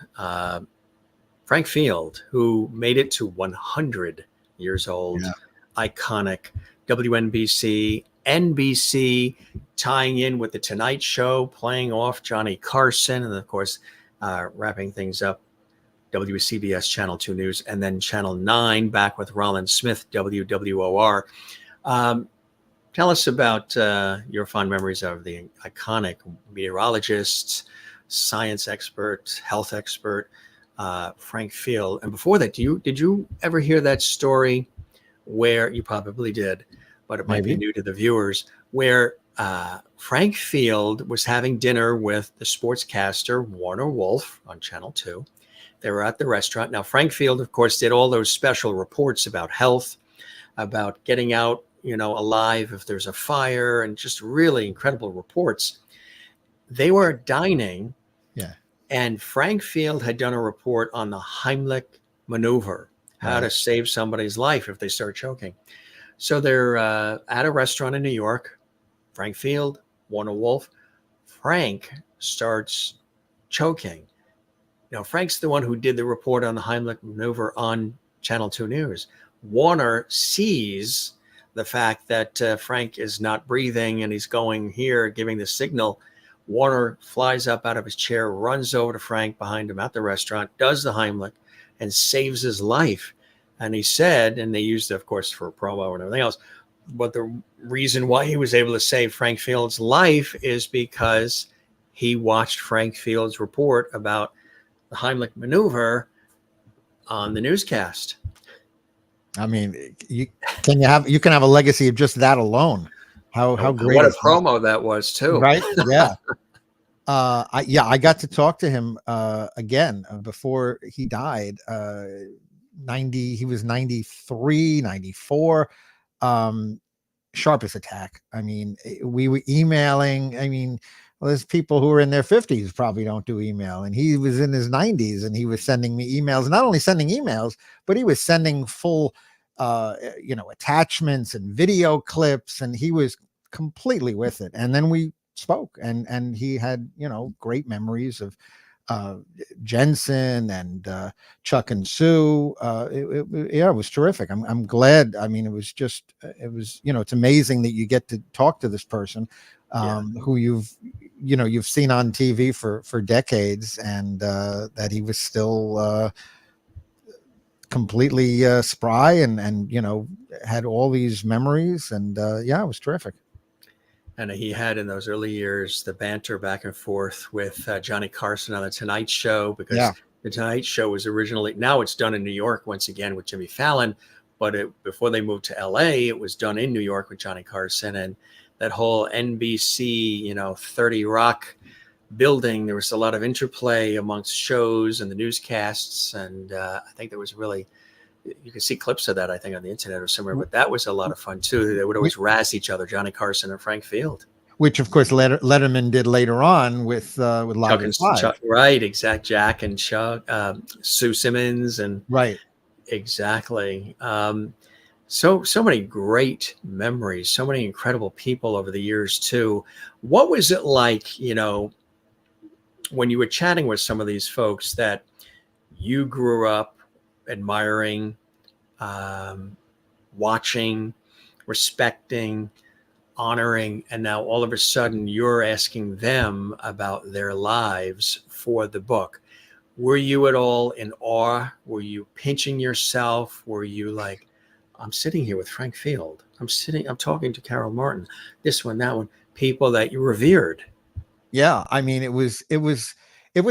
S1: Frank Field, who made it to 100 years old, iconic, WNBC, NBC, tying in with the Tonight Show, playing off Johnny Carson, and of course, wrapping things up, WCBS Channel 2 News, and then Channel 9 back with Rolland Smith, WWOR. Tell us about your fond memories of the iconic meteorologist, science expert, health expert, Frank Field. And before that, did you ever hear that story where, you probably did, but it might be new to the viewers, where Frank Field was having dinner with the sportscaster Warner Wolf on Channel 2. They were at the restaurant. Now, Frank Field, of course, did all those special reports about health, about getting out, alive if there's a fire, and just really incredible reports. They were dining, and Frank Field had done a report on the Heimlich maneuver, how to save somebody's life if they start choking. So they're at a restaurant in New York. Frank Field, Warner Wolf. Frank starts choking. Frank's the one who did the report on the Heimlich maneuver on Channel 2 News. Warner sees the fact that Frank is not breathing and he's going here, giving the signal. Warner flies up out of his chair, runs over to Frank behind him at the restaurant, does the Heimlich, and saves his life. And he said, and they used it, of course, for a promo and everything else, but the reason why he was able to save Frank Field's life is because he watched Frank Field's report about the Heimlich maneuver on the newscast.
S15: I mean, you can have a legacy of just that alone. How great
S1: What a
S15: is that?
S1: promo that was too.
S15: Right? Yeah. I got to talk to him again before he died. 90, he was 93, 94. Sharpest attack. I mean, we were emailing. I mean, well, there's people who are in their 50s probably don't do email, and he was in his 90s and he was sending me emails. Not only sending emails, but he was sending full attachments and video clips, and he was completely with it. And then we spoke, and he had great memories of Jensen and Chuck and Sue. It was terrific. I'm glad. I mean, it was it's amazing that you get to talk to this person who you've seen on TV for decades, and that he was still completely spry and had all these memories, and it was terrific.
S1: And he had in those early years the banter back and forth with Johnny Carson on the Tonight Show, because the Tonight Show was originally, now it's done in New York once again with Jimmy Fallon, but before they moved to LA, it was done in New York with Johnny Carson. And that whole NBC 30 Rock building, there was a lot of interplay amongst shows and the newscasts, and I think there was really, you can see clips of that, I think, on the internet or somewhere, but that was a lot of fun too. They would always razz each other, Johnny Carson and Frank Field.
S15: Which, of course, Letterman did later on with Live and
S1: Chuck, right? Exact. Jack and Chuck, Sue Simmons, and
S15: right,
S1: exactly. So many great memories, so many incredible people over the years too. What was it like, when you were chatting with some of these folks that you grew up admiring, watching, respecting, honoring, and now all of a sudden you're asking them about their lives for the book? Were you at all in awe? Were you pinching yourself? Were you like, I'm sitting here with Frank Field, I'm talking to Carol Martin, this one, that one, people that you revered?
S15: Yeah, I mean, it was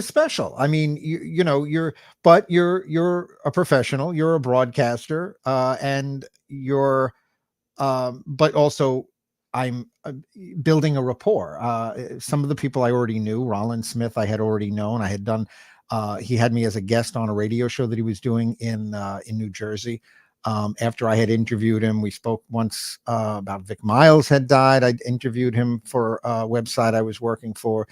S15: special. I mean, you're a professional, you're a broadcaster, and but also I'm building a rapport. Some of the people I already knew, Rolland Smith, I had already known. I had done, he had me as a guest on a radio show that he was doing in New Jersey. After I had interviewed him, we spoke once about Vic Miles had died. I interviewed him for a website I was working for.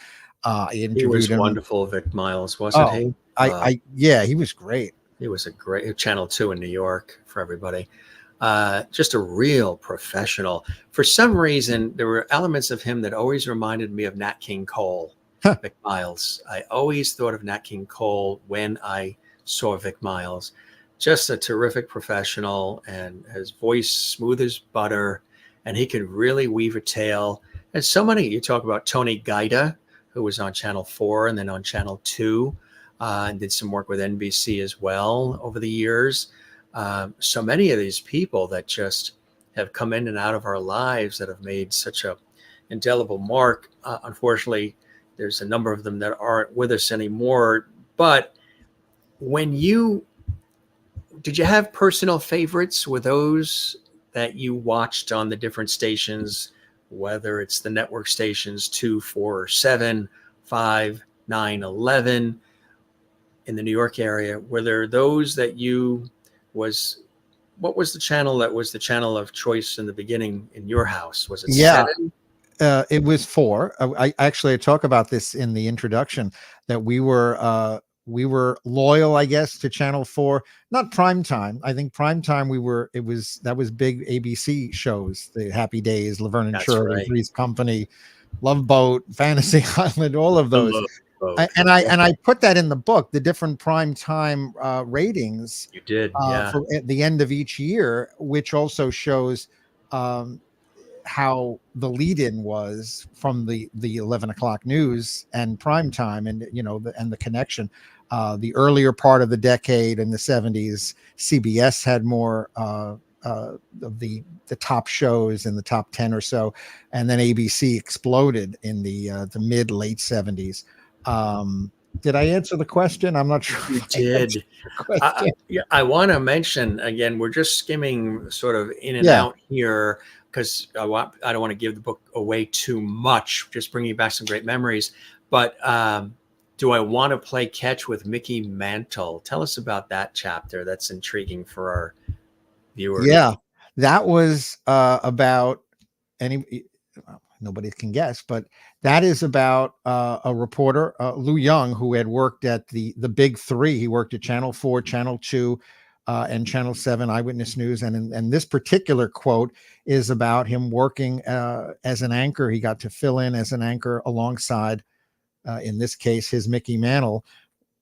S1: He was wonderful, Vic Miles, wasn't he?
S15: He was great.
S1: He was a great Channel 2 in New York for everybody. Just a real professional. For some reason, there were elements of him that always reminded me of Nat King Cole, Vic Miles. I always thought of Nat King Cole when I saw Vic Miles. Just a terrific professional, and his voice smooth as butter, and he could really weave a tale. And so many, you talk about Tony Guida, who was on Channel 4 and then on Channel 2, and did some work with NBC as well over the years. So many of these people that just have come in and out of our lives that have made such a indelible mark. Unfortunately, there's a number of them that aren't with us anymore. But did you have personal favorites? Were those that you watched on the different stations, whether it's the network stations 2, 4, 7, 5, 9, 11 in the New York area? Were there those that what was the channel that was the channel of choice in the beginning in your house? Was it 7?
S15: It was 4. I talk about this in the introduction, that we were loyal, I guess, to Channel 4. Not prime time. I think prime time that was big ABC shows, the Happy Days, Laverne and Shirley, Three's Company, Love Boat, Fantasy Island, all of those. And I put that in the book, the different prime time ratings.
S1: You did,
S15: for at the end of each year, which also shows how the lead-in was from the 11 o'clock news and prime time, and and the connection. The earlier part of the decade in the 70s, CBS had more of the top shows in the top 10 or so, and then ABC exploded in the mid late 70s. Did I answer the question? I'm not sure.
S1: You
S15: if I answered
S1: did.
S15: the question.
S1: Yeah, I want to mention again, we're just skimming sort of in and
S15: Yeah.
S1: out here because I don't want to give the book away too much, just bringing back some great memories. But do I want to play catch with Mickey Mantle? Tell us about that chapter. That's intriguing for our viewers.
S15: Yeah, that was about any. Nobody can guess, but that is about a reporter, Lou Young, who had worked at the Big Three. He worked at Channel 4, Channel 2, and Channel 7 Eyewitness News. And this particular quote is about him working as an anchor. He got to fill in as an anchor alongside, in this case, his Mickey Mantle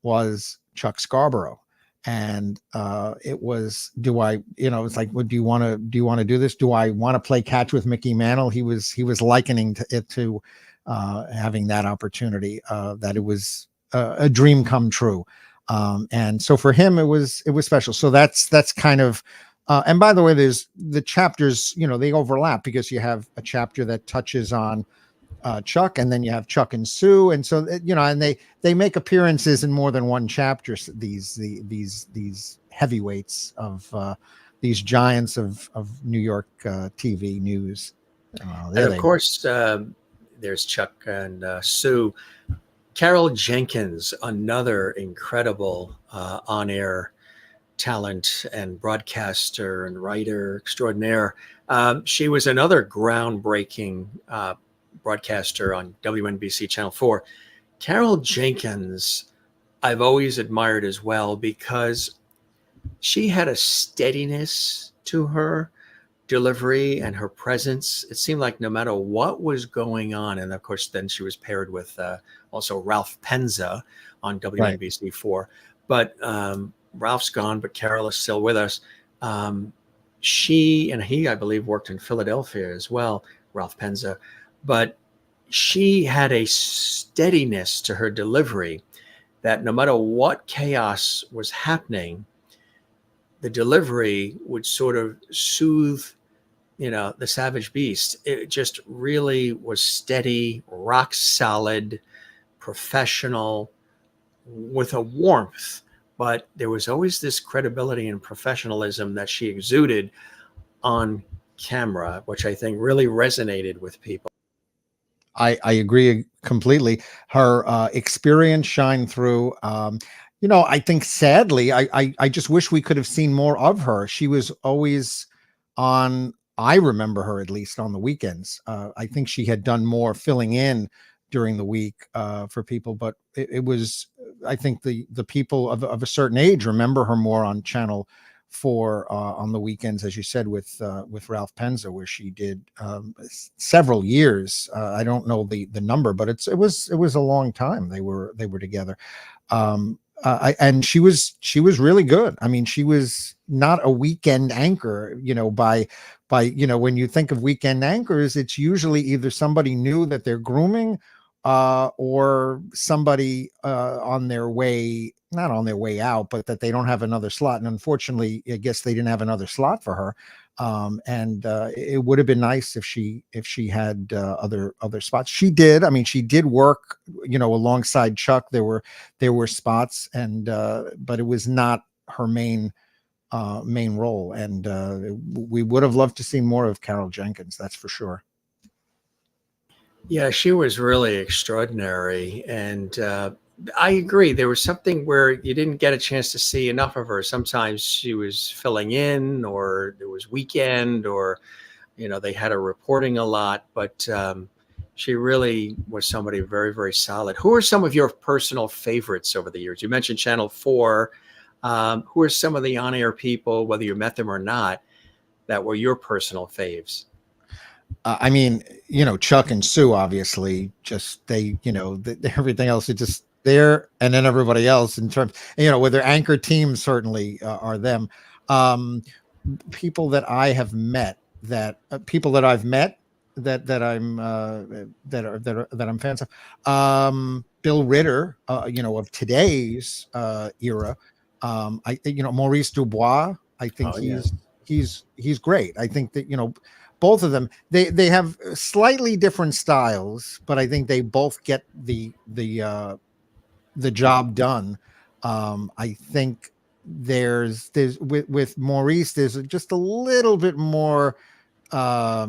S15: was Chuck Scarborough. And it was, it's like, well, do you want to do this? Do I want to play catch with Mickey Mantle? He was likening it to having that opportunity, that it was a dream come true. And so for him, it was special. So that's kind of, and by the way, there's the chapters, they overlap because you have a chapter that touches on Chuck, and then you have Chuck and Sue, and so and they make appearances in more than one chapter. These heavyweights of these giants of New York TV news.
S1: And of course, there's Chuck and Sue. Carol Jenkins, another incredible on-air talent and broadcaster and writer extraordinaire. She was another groundbreaking broadcaster on WNBC Channel 4. Carol Jenkins, I've always admired as well because she had a steadiness to her delivery and her presence. It seemed like no matter what was going on, and of course then she was paired with also Ralph Penza on WNBC 4. But Ralph's gone, but Carol is still with us. She and he, I believe, worked in Philadelphia as well, Ralph Penza. But she had a steadiness to her delivery that no matter what chaos was happening, the delivery would sort of soothe, the savage beast. It just really was steady, rock solid, professional, with a warmth. But there was always this credibility and professionalism that she exuded on camera, which I think really resonated with people.
S15: I agree completely. Her experience shined through. I think sadly, I just wish we could have seen more of her. She was always on, I remember her at least on the weekends. I think she had done more filling in during the week for people, but it was, I think the people of a certain age remember her more on Channel 4 on the weekends, as you said, with Ralph Penza, where she did several years. I don't know the number, but it was a long time they were together. And she was really good. I mean, she was not a weekend anchor, by when you think of weekend anchors, it's usually either somebody new that they're grooming, or somebody on their way, not on their way out, but that they don't have another slot. And unfortunately, I guess they didn't have another slot for her. And it would have been nice if she had other spots. She did. I mean, she did work, alongside Chuck. There were spots, and but it was not her main role. And we would have loved to see more of Carol Jenkins. That's for sure.
S1: Yeah, she was really extraordinary. And I agree. There was something where you didn't get a chance to see enough of her. Sometimes she was filling in, or there was weekend, or, they had her reporting a lot. But she really was somebody very, very solid. Who are some of your personal favorites over the years? You mentioned Channel 4. Who are some of the on-air people, whether you met them or not, that were your personal faves?
S15: I mean, Chuck and Sue, obviously, just everything else is just there. And then everybody else in terms, with their anchor teams, certainly are them. People that I have met that I'm fans of. Bill Ritter, of today's era. Maurice Dubois, I think he's great. I think that, both of them, they have slightly different styles, but I think they both get the the job done. I think there's with Maurice, there's just a little bit more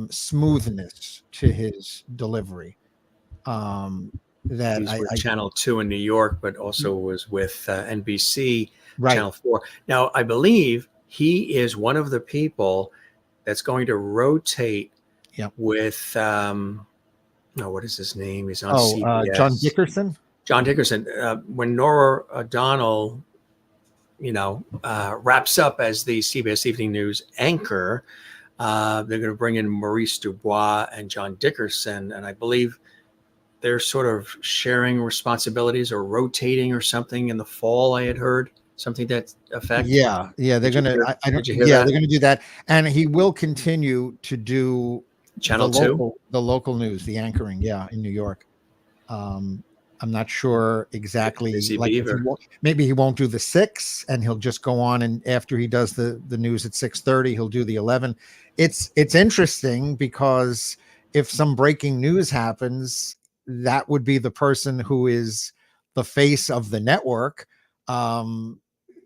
S15: smoothness to his delivery. That
S1: He's with
S15: I
S1: Channel 2 in New York, but also was with NBC,
S15: right.
S1: Channel 4. Now, I believe he is one of the people that's going to rotate with, what is his name? He's on CBS.
S15: John Dickerson?
S1: John Dickerson. When Nora O'Donnell, wraps up as the CBS Evening News anchor, they're going to bring in Maurice Dubois and John Dickerson, and I believe they're sort of sharing responsibilities or rotating or something in the fall. I had heard something that effect.
S15: Yeah, they're gonna. They're gonna do that, and he will continue to do
S1: Channel 2,
S15: the local news, the anchoring. Yeah, in New York. I'm not sure exactly. Maybe he won't do the 6, and he'll just go on. And after he does the news at 6:30, he'll do the 11. It's interesting because if some breaking news happens, that would be the person who is the face of the network.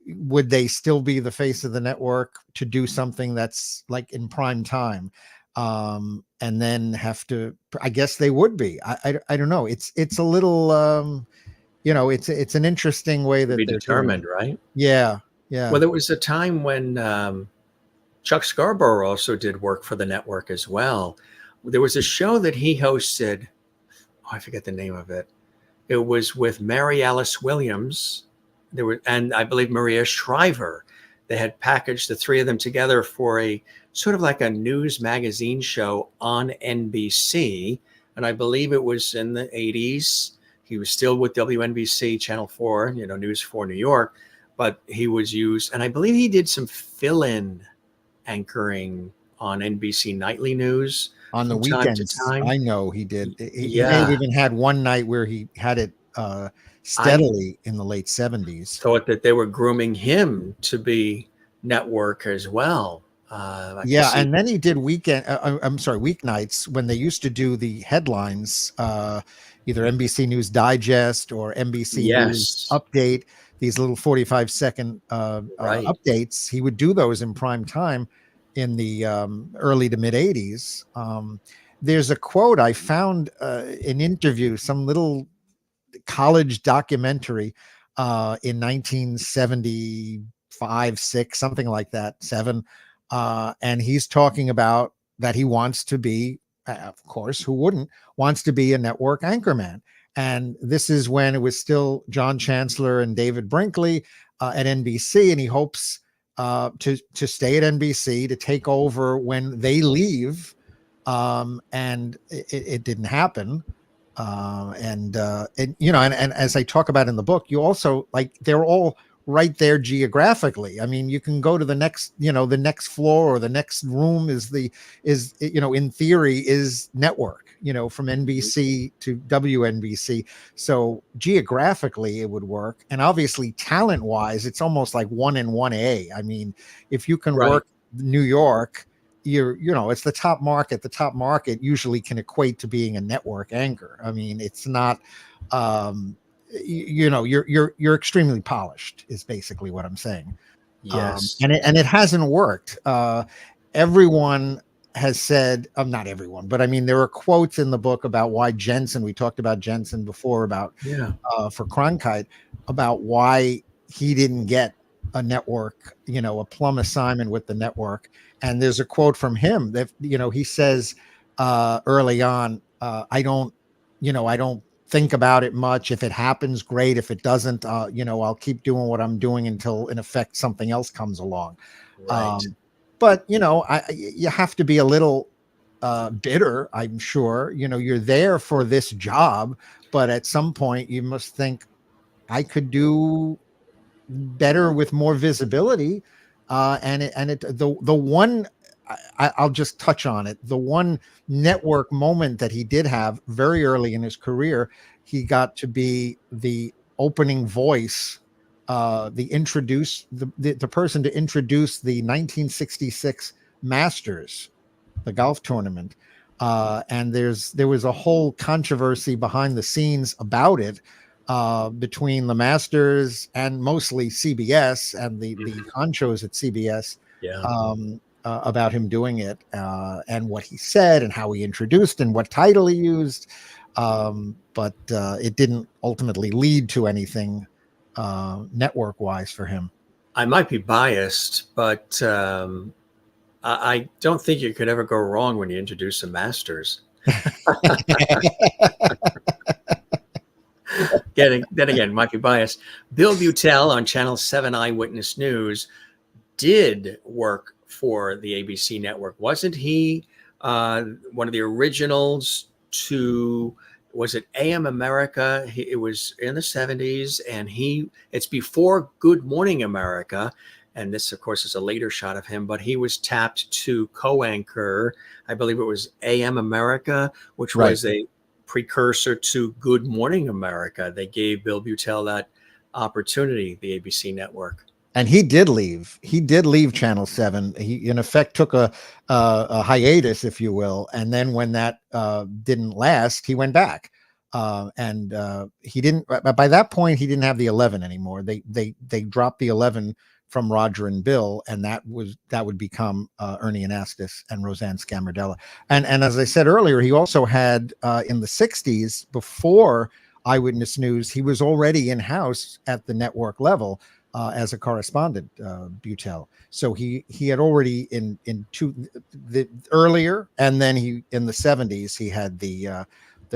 S15: Would they still be the face of the network to do something that's like in prime time? And then have to, I guess they would be. I don't know. It's a little, it's an interesting way that
S1: be determined, right?
S15: Yeah.
S1: Well, there was a time when Chuck Scarborough also did work for the network as well. There was a show that he hosted. I forget the name of it. It was with Mary Alice Williams. And I believe Maria Shriver. They had packaged the three of them together for a sort of like a news magazine show on NBC. And I believe it was in the 80s. He was still with WNBC, Channel 4, News 4 New York. But he was used, and I believe he did some fill-in anchoring on NBC Nightly News.
S15: On the weekends, I know he did. He may have even had one night where he had it steadily in the late 70s.
S1: Thought that they were grooming him to be network as well.
S15: And then he did weeknights when they used to do the headlines, either NBC News Digest or NBC News Update, these little 45-second updates. He would do those in prime time in the early to mid 80s. There's a quote I found, an interview, some little college documentary in 1975, 6, something like that, 7. And he's talking about that he wants to be, of course, who wouldn't, wants to be a network anchorman. And this is when it was still John Chancellor and David Brinkley at NBC, and he hopes to stay at NBC to take over when they leave. And it didn't happen. And as I talk about in the book, you also, like, they're all right there geographically. I mean, you can go to the next floor, or the next room is in theory is network, from NBC to WNBC. So geographically it would work. And obviously talent wise, it's almost like 1 and 1A. I mean, if you can work New York, it's the top market. The top market usually can equate to being a network anchor. I mean, it's not, you're extremely polished is basically what I'm saying.
S1: Yes.
S15: And it hasn't worked. Everyone has said, not everyone, but I mean, there are quotes in the book about why Jensen, we talked about Jensen before about, for Cronkite, about why he didn't get a network, a plum assignment with the network. And there's a quote from him that, he says early on, I don't think about it much. If it happens, great. If it doesn't, I'll keep doing what I'm doing until in effect something else comes along.
S1: Right.
S15: But you have to be a little bitter, I'm sure. You're there for this job, but at some point you must think, I could do better with more visibility. I'll just touch on it. The one network moment that he did have very early in his career, he got to be the opening voice, the person to introduce the 1966 Masters, the golf tournament. And there was a whole controversy behind the scenes about it, between the Masters and mostly CBS and the honchos at CBS.
S1: Yeah.
S15: About him doing it and what he said and how he introduced and what title he used. But it didn't ultimately lead to anything network-wise for him.
S1: I might be biased, but I don't think you could ever go wrong when you introduce the Masters. Then again, might be biased. Bill Beutel on Channel 7 Eyewitness News did work for the ABC network. Wasn't he one of the originals to, was it AM America? It was in the 70s, and it's before Good Morning America. And this, of course, is a later shot of him, but he was tapped to co-anchor, I believe it was AM America, which was a precursor to Good Morning America. They gave Bill Beutel that opportunity, the ABC network.
S15: And he did leave. He did leave Channel 7. He, in effect, took a hiatus, if you will. And then when that didn't last, he went back. And he didn't. By that point, he didn't have the 11 anymore. They dropped the 11 from Roger and Bill, and that would become Ernie Anastas and Roseanne Scamardella. And as I said earlier, he also had in the 60s, before Eyewitness News, he was already in house at the network level. As a correspondent, Beutel. So he had already the earlier, and then he in the 70s he had the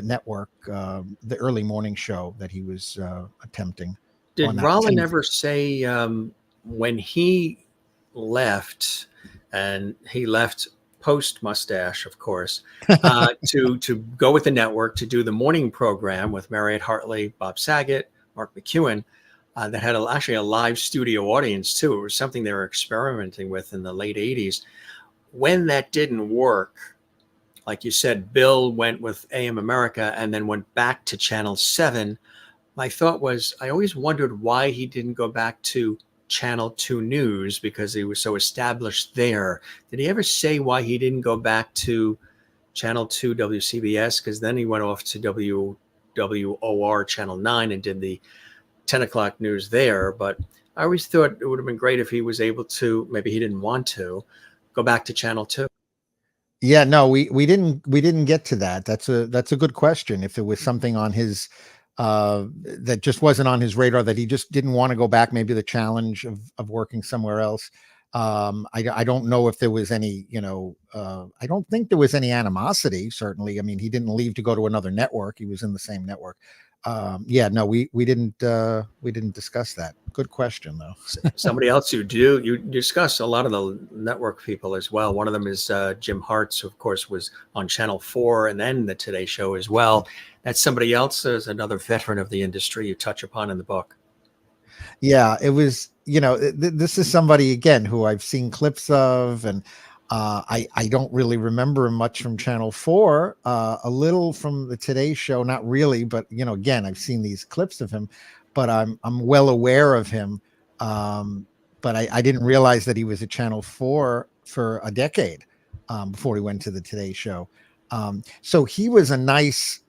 S15: network, the early morning show that he was attempting.
S1: Did Rolland ever say when he left, and he left post mustache, of course, to go with the network to do the morning program with Mariette Hartley, Bob Saget, Mark McEwen? That had actually a live studio audience too. It was something they were experimenting with in the late 80s. When that didn't work, like you said, Bill went with AM America and then went back to Channel 7. My thought was, I always wondered why he didn't go back to Channel 2 News, because he was so established there. Did he ever say why he didn't go back to Channel 2 WCBS? Because then he went off to WOR Channel 9 and did the 10 o'clock news there. But I always thought it would have been great if he was able to, maybe he didn't want to, go back to Channel 2.
S15: Yeah, no, we didn't get to that. That's a good question. If there was something on his that just wasn't on his radar, that he just didn't want to go back, maybe the challenge of working somewhere else. I don't know if there was any, I don't think there was any animosity, certainly. I mean, he didn't leave to go to another network. He was in the same network. Yeah, no, we didn't discuss that. Good question, though.
S1: Somebody else you discuss a lot of the network people as well. One of them is Jim Hartz, who of course was on Channel 4 and then the Today Show as well. That's somebody else, as another veteran of the industry you touch upon in the book.
S15: Yeah, it was, this is somebody, again, who I've seen clips of, and I don't really remember him much from Channel 4, a little from the Today Show, not really, but again, I've seen these clips of him, but I'm well aware of him. But I didn't realize that he was at Channel 4 for a decade before he went to the Today Show. So he was a nice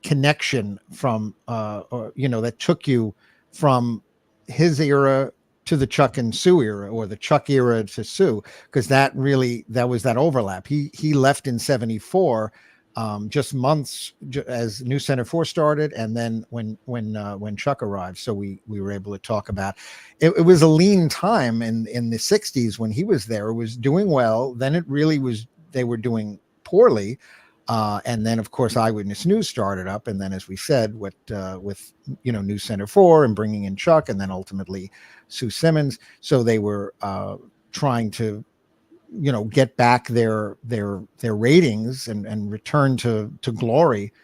S15: connection from, that took you from his era to the Chuck and Sue era, or the Chuck era to Sue, because that was that overlap. He left in 74, just months as News Center 4 started, and then when Chuck arrived. So we were able to talk about it. It was a lean time in the 60s when he was there. It was doing well. Then it really was, they were doing poorly. And then, of course, Eyewitness News started up. And then, as we said, with News Center 4 and bringing in Chuck, and then ultimately Sue Simmons. So they were trying to, get back their ratings and return to glory,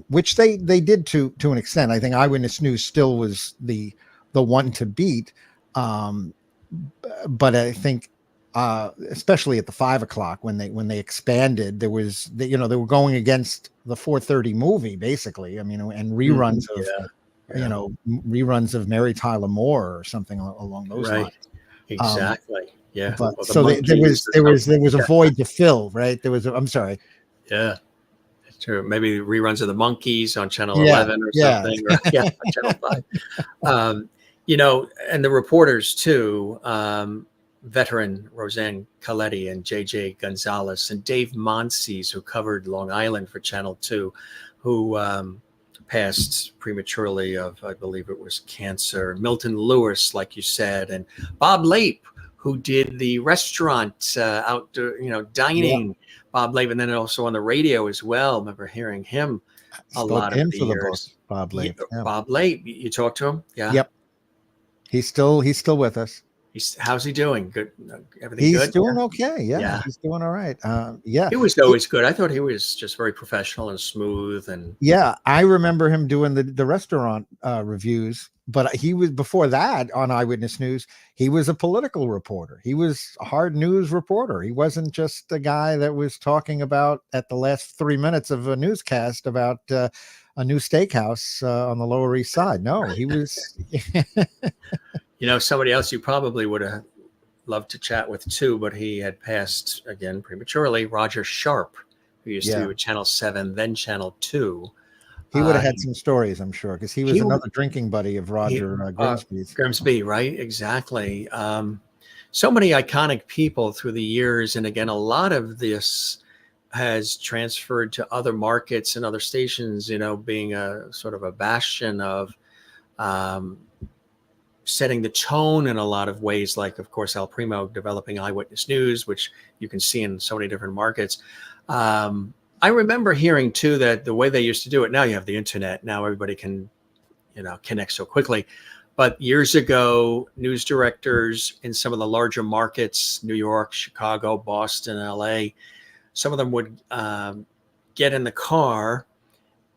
S15: which they did to an extent. I think Eyewitness News still was the one to beat. But I think, especially at the 5 o'clock when they expanded, there was they were going against the 4:30 movie, basically. I mean, and reruns of reruns of Mary Tyler Moore or something along those lines.
S1: Exactly. Yeah.
S15: But so there was a void to fill, right? I'm sorry.
S1: Yeah. to maybe reruns of the Monkees on Channel
S15: Yeah,
S1: 11 or
S15: yeah.
S1: something, or on Channel 5. And the reporters too, veteran Roseanne Coletti and J.J. Gonzalez and Dave Monsees, who covered Long Island for Channel 2, who passed prematurely of, I believe it was cancer. Milton Lewis, like you said, and Bob Lape, who did the restaurant outdoor, dining. Yeah. Bob Lape, and then also on the radio as well. I remember hearing him a lot of the years.
S15: Bob Lape.
S1: Yeah. Bob Lape, you talked to him? Yeah.
S15: Yep. He's still with us.
S1: How's he doing? Good. Everything good?
S15: He's doing okay. Yeah. He's doing all right. Yeah.
S1: He was always good. I thought he was just very professional and smooth. And
S15: yeah, I remember him doing the restaurant reviews, but he was before that on Eyewitness News. He was a political reporter. He was a hard news reporter. He wasn't just a guy that was talking about at the last 3 minutes of a newscast about a new steakhouse on the Lower East Side. No, he was.
S1: Somebody else you probably would have loved to chat with too, but he had passed again prematurely. Roger Sharp, who used to be with Channel 7, then Channel 2.
S15: He would have had some stories, I'm sure, because he was another drinking buddy of Roger Grimsby's.
S1: Grimsby, right? Exactly. So many iconic people through the years. And again, a lot of this has transferred to other markets and other stations, being a sort of a bastion of setting the tone in a lot of ways, like, of course, Al Primo developing Eyewitness News, which you can see in so many different markets. I remember hearing, too, that the way they used to do it, now you have the internet. Now everybody can, connect so quickly. But years ago, news directors in some of the larger markets, New York, Chicago, Boston, LA, some of them would get in the car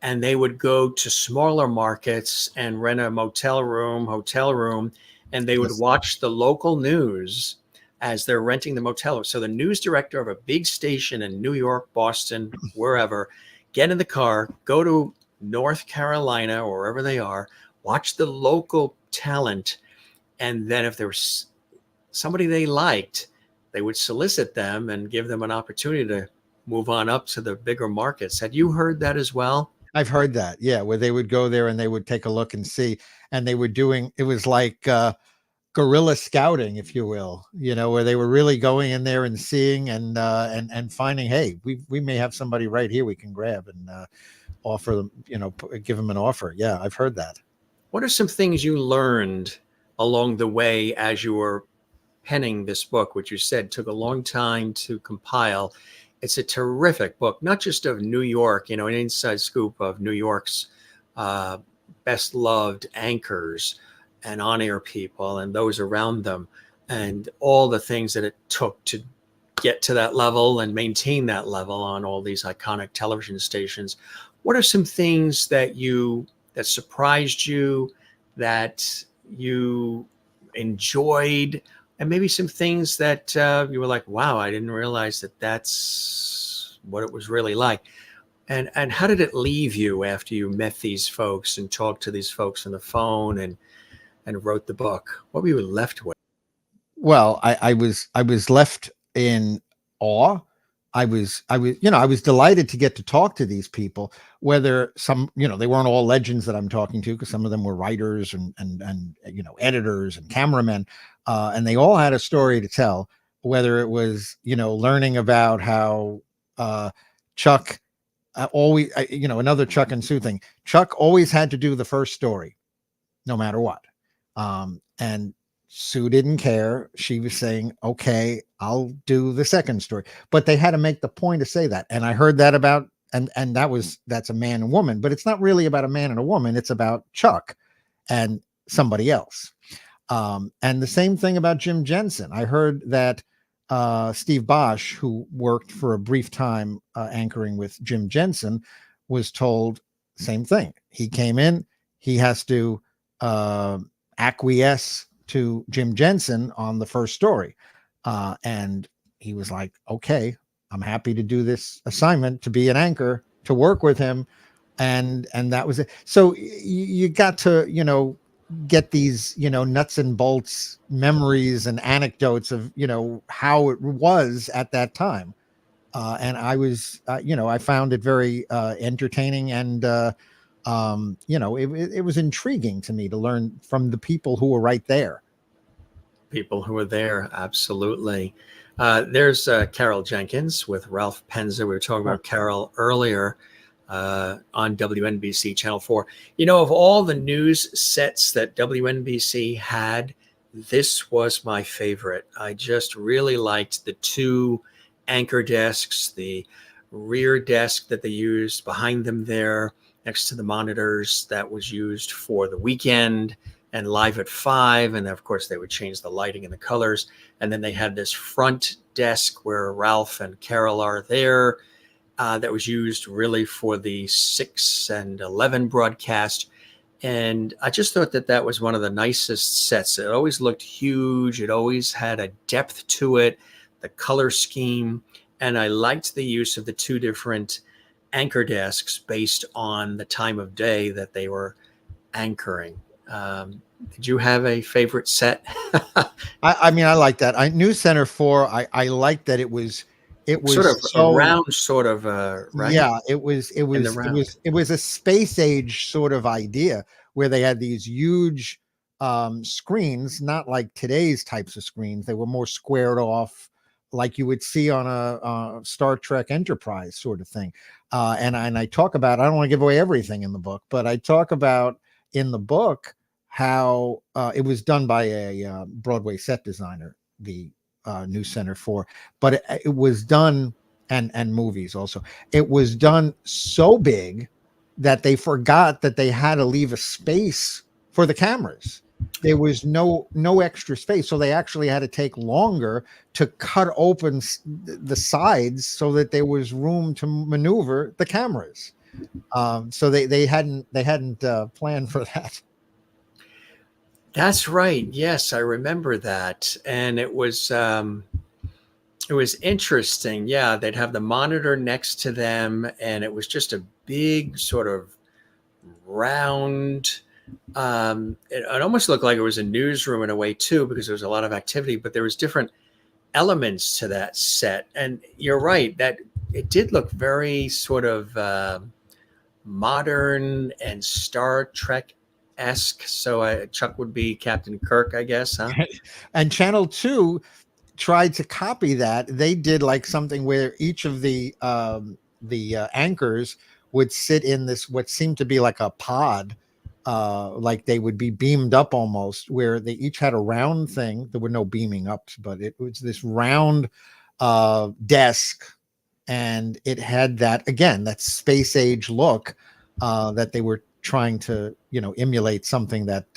S1: and they would go to smaller markets and rent a hotel room, and they would watch the local news as they're renting the motel. So the news director of a big station in New York, Boston, wherever, get in the car, go to North Carolina or wherever they are, watch the local talent, and then if there was somebody they liked, they would solicit them and give them an opportunity to move on up to the bigger markets. Had you heard that as well?
S15: I've heard that, yeah, where they would go there and they would take a look and see, and they were doing, it was like guerrilla scouting, if you will, where they were really going in there and seeing and finding, hey, we may have somebody right here we can grab and offer them, give them an offer. Yeah, I've heard that.
S1: What are some things you learned along the way as you were penning this book, which you said took a long time to compile? It's a terrific book, not just of New York, an inside scoop of New York's best loved anchors and on-air people and those around them, and all the things that it took to get to that level and maintain that level on all these iconic television stations. What are some things that surprised you, that you enjoyed, and maybe some things that you were like, wow, I didn't realize that's what it was really like? And how did it leave you after you met these folks and talked to these folks on the phone and wrote the book? What were you left with?
S15: Well, I was left in awe. I was delighted to get to talk to these people, whether some, they weren't all legends that I'm talking to, because some of them were writers and editors and cameramen, and they all had a story to tell, whether it was, learning about how Chuck always, another Chuck and Sue thing. Chuck always had to do the first story, no matter what. And Sue didn't care. She was saying, okay, I'll do the second story, but they had to make the point to say that. And I heard that about, and that's a man and woman, but it's not really about a man and a woman. It's about Chuck and somebody else. And the same thing about Jim Jensen. I heard that Steve Bosch, who worked for a brief time anchoring with Jim Jensen, was told same thing. He came in, he has to acquiesce to Jim Jensen on the first story. And he was like, okay, I'm happy to do this assignment, to be an anchor, to work with him. And that was it. So you got to, get these, nuts and bolts memories and anecdotes of, how it was at that time. And I was, I found it very entertaining, and it was intriguing to me to learn from the people who were right there.
S1: People who were there, absolutely. There's Carol Jenkins with Ralph Penza. We were talking about Carol earlier on WNBC Channel 4. Of all the news sets that WNBC had, this was my favorite. I just really liked the two anchor desks, the rear desk that they used behind them there next to the monitors that was used for the weekend and Live at 5. And of course, they would change the lighting and the colors. And then they had this front desk where Ralph and Carol are there that was used really for the 6 and 11 broadcast. And I just thought that was one of the nicest sets. It always looked huge. It always had a depth to it, the color scheme. And I liked the use of the two different anchor desks based on the time of day that they were anchoring. Did you have a favorite set?
S15: I mean, I like that. News Center 4. I liked that it was
S1: sort of
S15: so,
S1: a round sort of right?
S15: Yeah, it was a space age sort of idea where they had these huge screens, not like today's types of screens. They were more squared off, like you would see on a Star Trek Enterprise sort of thing. And I talk about, I don't want to give away everything in the book, but I talk about in the book how it was done by a Broadway set designer, the News Center 4, but it was done, and movies also, it was done so big that they forgot that they had to leave a space for the cameras. There was no extra space, so they actually had to take longer to cut open the sides so that there was room to maneuver the cameras. So they hadn't planned for that.
S1: That's right. Yes, I remember that, and it was interesting. Yeah, they'd have the monitor next to them, and it was just a big sort of round. It almost looked like it was a newsroom in a way too, because there was a lot of activity, but there was different elements to that set. And you're right that it did look very sort of modern and Star Trek-esque. So Chuck would be Captain Kirk, I guess, huh?
S15: And Channel 2 tried to copy that. They did like something where each of the anchors would sit in this, what seemed to be like a pod, like they would be beamed up almost, where they each had a round thing. There were no beaming up, but it was this round desk, and it had that space age look that they were trying to emulate something that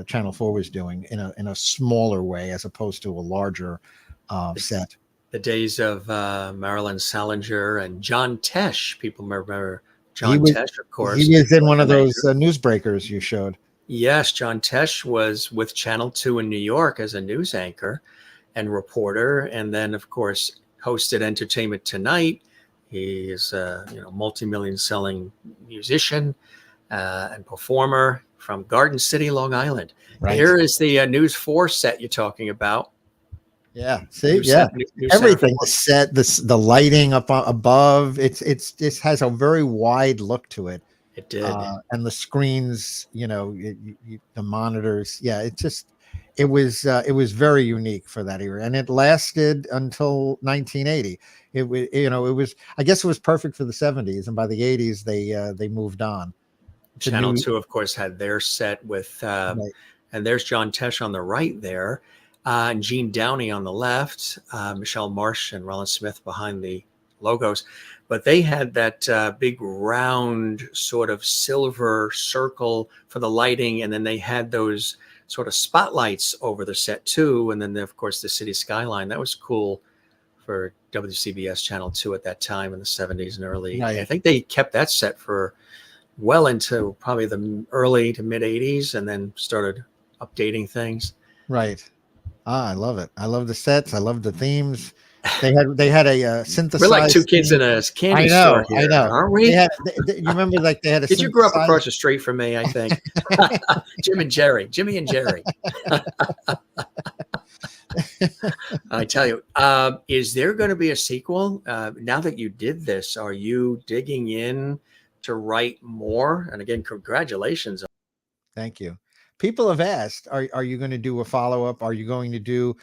S15: Channel 4 was doing in a smaller way as opposed to a larger set.
S1: The days of Marilyn Salinger and John Tesh. People remember John Tesh, of course.
S15: He was in one of those newsbreakers you showed.
S1: Yes, John Tesh was with Channel 2 in New York as a news anchor and reporter, and then, of course, hosted Entertainment Tonight. He is a multi-million selling musician and performer from Garden City, Long Island. Right. Here is the News 4 set you're talking about.
S15: Yeah, see, everything, the set, the lighting up above, it has a very wide look to it.
S1: It did,
S15: and the screens, the monitors, it was very unique for that era, and it lasted until 1980. It was, I guess, it was perfect for the 70s, and by the 80s they moved on.
S1: Channel 2, of course, had their set with, and there's John Tesh on the right there. And Gene Downey on the left, Michelle Marsh and Rolland Smith behind the logos. But they had that big round sort of silver circle for the lighting. And then they had those sort of spotlights over the set too. And then, of course, the city skyline. That was cool for WCBS Channel 2 at that time in the 70s and early. Right. I think they kept that set for well into probably the early to mid 80s and then started updating things.
S15: Right. I love it. I love the sets. I love the themes. They had a synthesized.
S1: We're like two kids in a candy store here,
S15: I know,
S1: aren't we?
S15: You remember, like, they had a.
S1: Did you grow up across the street from me? I think Jimmy and Jerry. I tell you, is there going to be a sequel? Now that you did this, are you digging in to write more? And again, congratulations.
S15: Thank you. People have asked, are you going to do a follow-up? Are you going to do,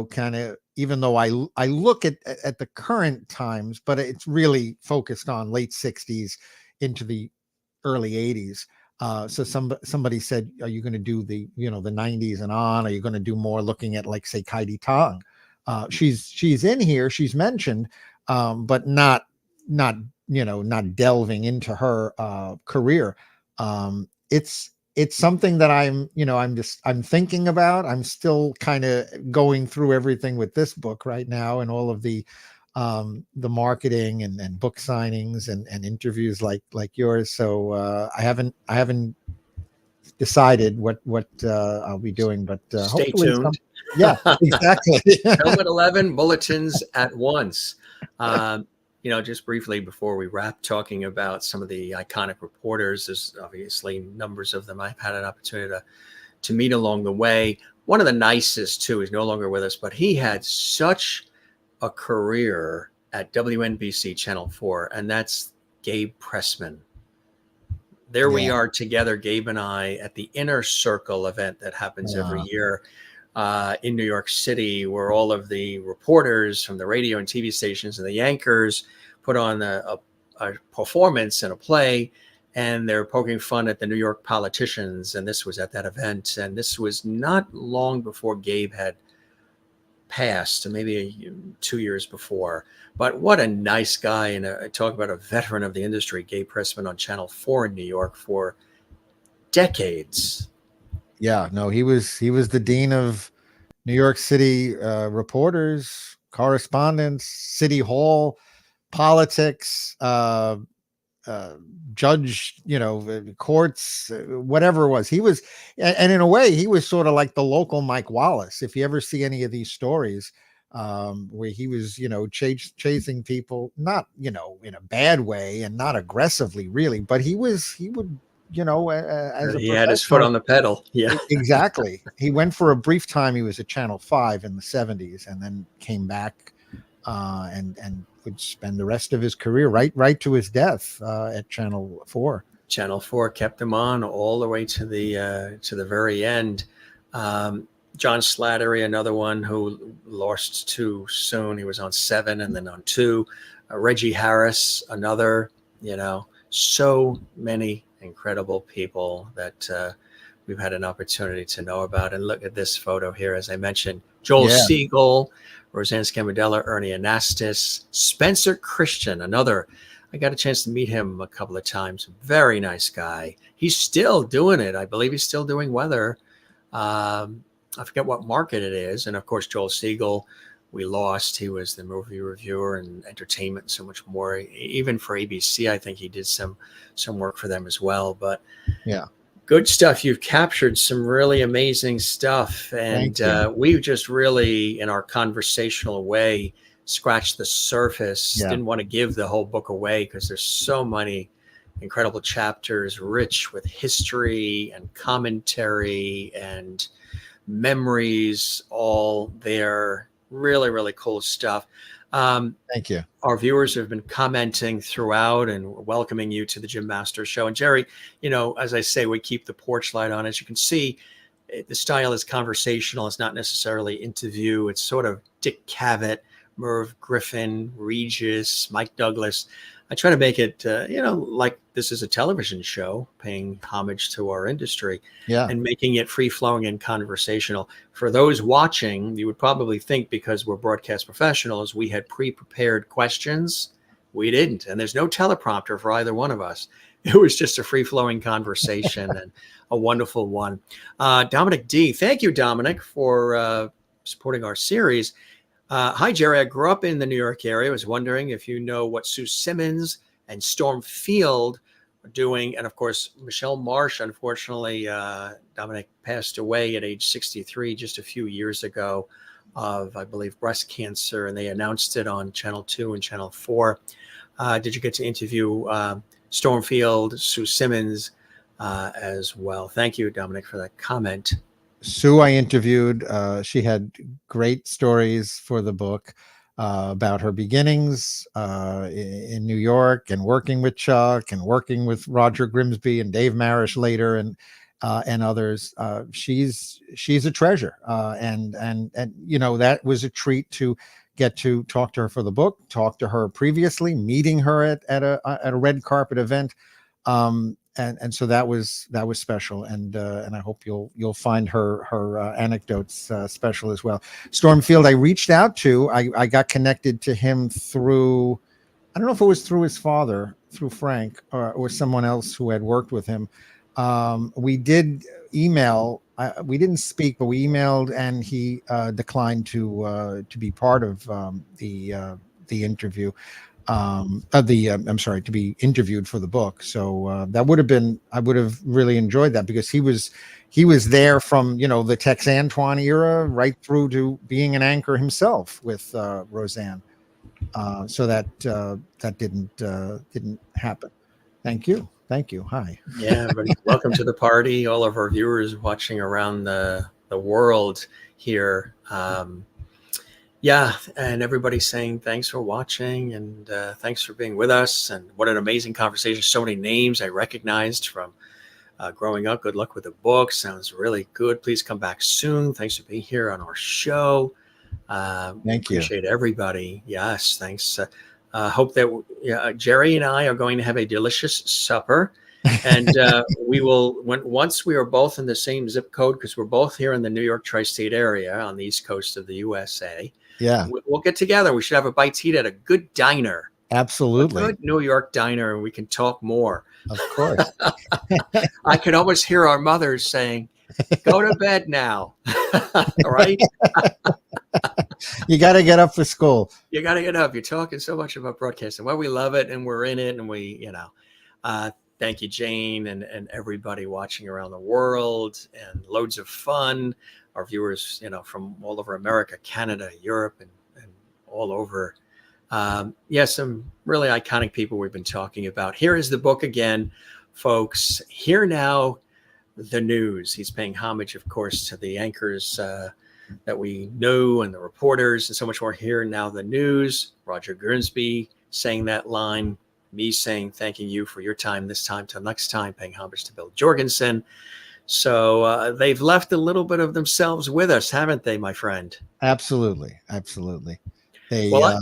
S15: kind of, even though I look at the current times, but it's really focused on late 60s into the early 80s. So somebody said, are you going to do the 90s and on? Are you going to do more looking at, like, say, Kaidi Tong? She's in here, she's mentioned, but not delving into her career. It's something that I'm thinking about. I'm still kind of going through everything with this book right now, and all of the marketing and book signings and interviews like yours. So I haven't decided what I'll be doing, but
S1: Stay
S15: hopefully
S1: tuned.
S15: Yeah, exactly.
S1: Film at 11 bulletins at once. Just briefly before we wrap, talking about some of the iconic reporters. There's obviously numbers of them I've had an opportunity to meet along the way. One of the nicest, too, is no longer with us, but he had such a career at WNBC Channel 4, and that's Gabe Pressman. There we are together, Gabe and I, at the Inner Circle event that happens every year in New York City, where all of the reporters from the radio and TV stations and the anchors put on a performance and a play, and they're poking fun at the New York politicians. And this was at that event. And this was not long before Gabe had passed, maybe 2 years before. But what a nice guy, and talk about a veteran of the industry, Gabe Pressman on Channel 4 in New York for decades.
S15: Yeah, no, he was the dean of New York City reporters, correspondents, City Hall, politics, judge, courts, whatever it was. He was, and in a way, he was sort of like the local Mike Wallace. If you ever see any of these stories, where he was, chasing people, not, in a bad way and not aggressively, really, but he would, as
S1: he had his foot on the pedal. Yeah,
S15: exactly. He went for a brief time. He was at Channel 5 in the 70s, and then came back and would spend the rest of his career right to his death at Channel 4.
S1: Channel 4 kept him on all the way to the very end. John Slattery, another one who lost too soon. He was on 7 and then on 2. Reggie Harris, another. So many incredible people that we've had an opportunity to know about. And look at this photo here, as I mentioned: Joel Siegel, Roseanne Scamardella, Ernie Anastas, Spencer Christian, another. I got a chance to meet him a couple of times. Very nice guy. He's still doing it. I believe he's still doing weather. I forget what market it is. And of course, Joel Siegel, we lost. He was the movie reviewer and entertainment and so much more. Even for ABC, I think he did some work for them as well. But
S15: yeah,
S1: good stuff. You've captured some really amazing stuff. And we just really, in our conversational way, scratched the surface. Didn't want to give the whole book away because there's so many incredible chapters, rich with history and commentary and memories, all there. Really, really cool stuff.
S15: Thank you.
S1: Our viewers have been commenting throughout and welcoming you to the Jim Masters Show. And Jerry, as I say, we keep the porch light on. As you can see, the style is conversational. It's not necessarily interview. It's sort of Dick Cavett, Merv Griffin, Regis, Mike Douglas. I try to make it, like this is a television show, paying homage to our industry, and making it free-flowing and conversational. For those watching, you would probably think because we're broadcast professionals, we had pre-prepared questions. We didn't, and there's no teleprompter for either one of us. It was just a free-flowing conversation and a wonderful one. Dominic D. Thank you, Dominic, for supporting our series. Hi, Jerry. I grew up in the New York area. I was wondering if you know what Sue Simmons and Storm Field are doing. And, of course, Michelle Marsh, unfortunately, Dominic passed away at age 63 just a few years ago of, I believe, breast cancer. And they announced it on Channel 2 and Channel 4. Did you get to interview Storm Field, Sue Simmons as well? Thank you, Dominic, for that comment.
S15: Sue, I interviewed. She had great stories for the book about her beginnings in New York and working with Chuck and working with Roger Grimsby and Dave Marish later and others. She's a treasure, and you know, that was a treat to get to talk to her for the book. Talk to her previously, meeting her at a red carpet event. And so that was special, and I hope you'll find her anecdotes special as well. Stormfield, I reached out to. I got connected to him through, I don't know if it was through his father, through Frank, or someone else who had worked with him. We did email. We didn't speak, but we emailed, and he declined to be part of the interview. I'm sorry, to be interviewed for the book. So that would have been, I would have really enjoyed that, because he was there from, you know, the Tex Antoine era right through to being an anchor himself with Roseanne. So that didn't happen. Thank you. Hi.
S1: Yeah, everybody, welcome to the party. All of our viewers watching around the world here. Yeah, and everybody's saying thanks for watching, and thanks for being with us. And what an amazing conversation. So many names I recognized from growing up. Good luck with the book. Sounds really good. Please come back soon. Thanks for being here on our show.
S15: Thank you.
S1: Appreciate everybody. Yes, thanks. Hope that Jerry and I are going to have a delicious supper. And we will, once we are both in the same zip code, because we're both here in the New York tri-state area on the east coast of the USA.
S15: Yeah,
S1: we'll get together. We should have a bite to eat at a good diner.
S15: Absolutely.
S1: A good New York diner, and we can talk more.
S15: Of course.
S1: I can almost hear our mothers saying, go to bed now. Right?
S15: You got to get up for school.
S1: You got to get up. You're talking so much about broadcasting. Well, we love it, and we're in it, and we, you know, thank you, Jane, and everybody watching around the world, and loads of fun. Our viewers, you know, from all over America, Canada, Europe, and all over. Some really iconic people we've been talking about. Here is the book again, folks. Here now, the news. He's paying homage, of course, to the anchors that we know, and the reporters, and so much more. Here now, the news. Roger Grimsby saying that line. Me saying, thanking you for your time this time. Till next time, paying homage to Bill Jorgensen. So they've left a little bit of themselves with us, haven't they, my friend?
S15: Absolutely. Absolutely. They,
S1: go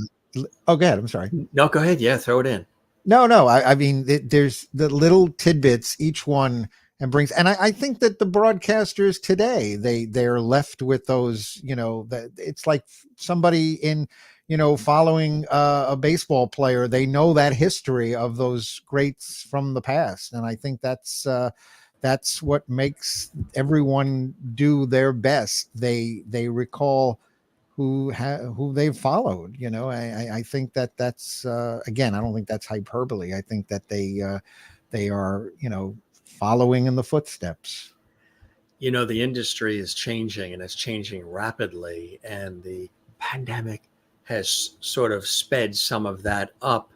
S15: ahead. I'm sorry.
S1: No, go ahead. Yeah, throw it in.
S15: No. I mean, there's the little tidbits, each one, and brings, and I think that the broadcasters today, they're left with those, you know, that it's like somebody in, you know, following a baseball player, they know that history of those greats from the past. And I think that's what makes everyone do their best. They recall who they've followed, you know. I think that's again, I don't think that's hyperbole. I think that they are, you know, following in the footsteps.
S1: You know, the industry is changing, and it's changing rapidly, and the pandemic has sort of sped some of that up.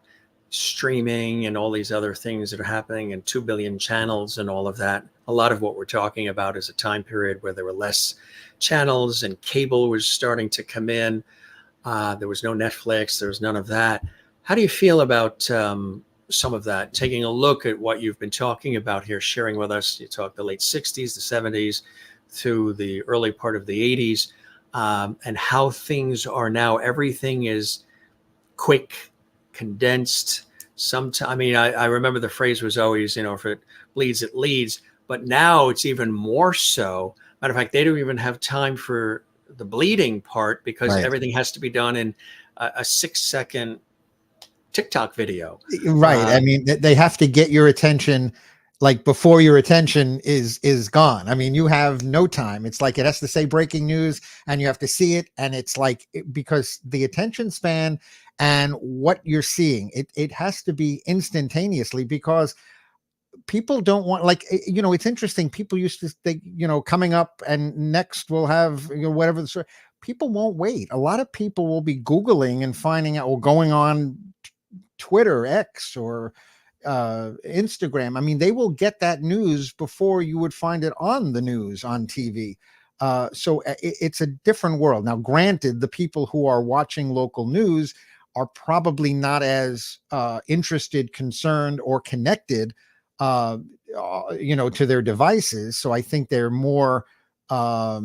S1: Streaming and all these other things that are happening, and 2 billion channels and all of that. A lot of what we're talking about is a time period where there were less channels, and cable was starting to come in. There was no Netflix. There was none of that. How do you feel about some of that? Taking a look at what you've been talking about here, sharing with us. You talked the late 60s, the 70s, through the early part of the 80s, and how things are now. Everything is quick, condensed. I mean, I remember the phrase was always, you know, if it bleeds, it leads. But now it's even more so. Matter of fact, they don't even have time for the bleeding part, because everything has to be done in a 6-second TikTok video.
S15: Right. I mean, they have to get your attention, like, before your attention is gone. I mean, you have no time. It's like it has to say breaking news, and you have to see it. And it's like, because the attention span and what you're seeing, it has to be instantaneously, because people don't want, like, you know, it's interesting. People used to think, you know, coming up and next we'll have, you know, whatever the story. People won't wait. A lot of people will be Googling and finding out, or going on Twitter, X, or Instagram. I mean, they will get that news before you would find it on the news on TV. It's a different world. Now, granted, the people who are watching local news are probably not as interested, concerned, or connected, to their devices. So I think they're more, I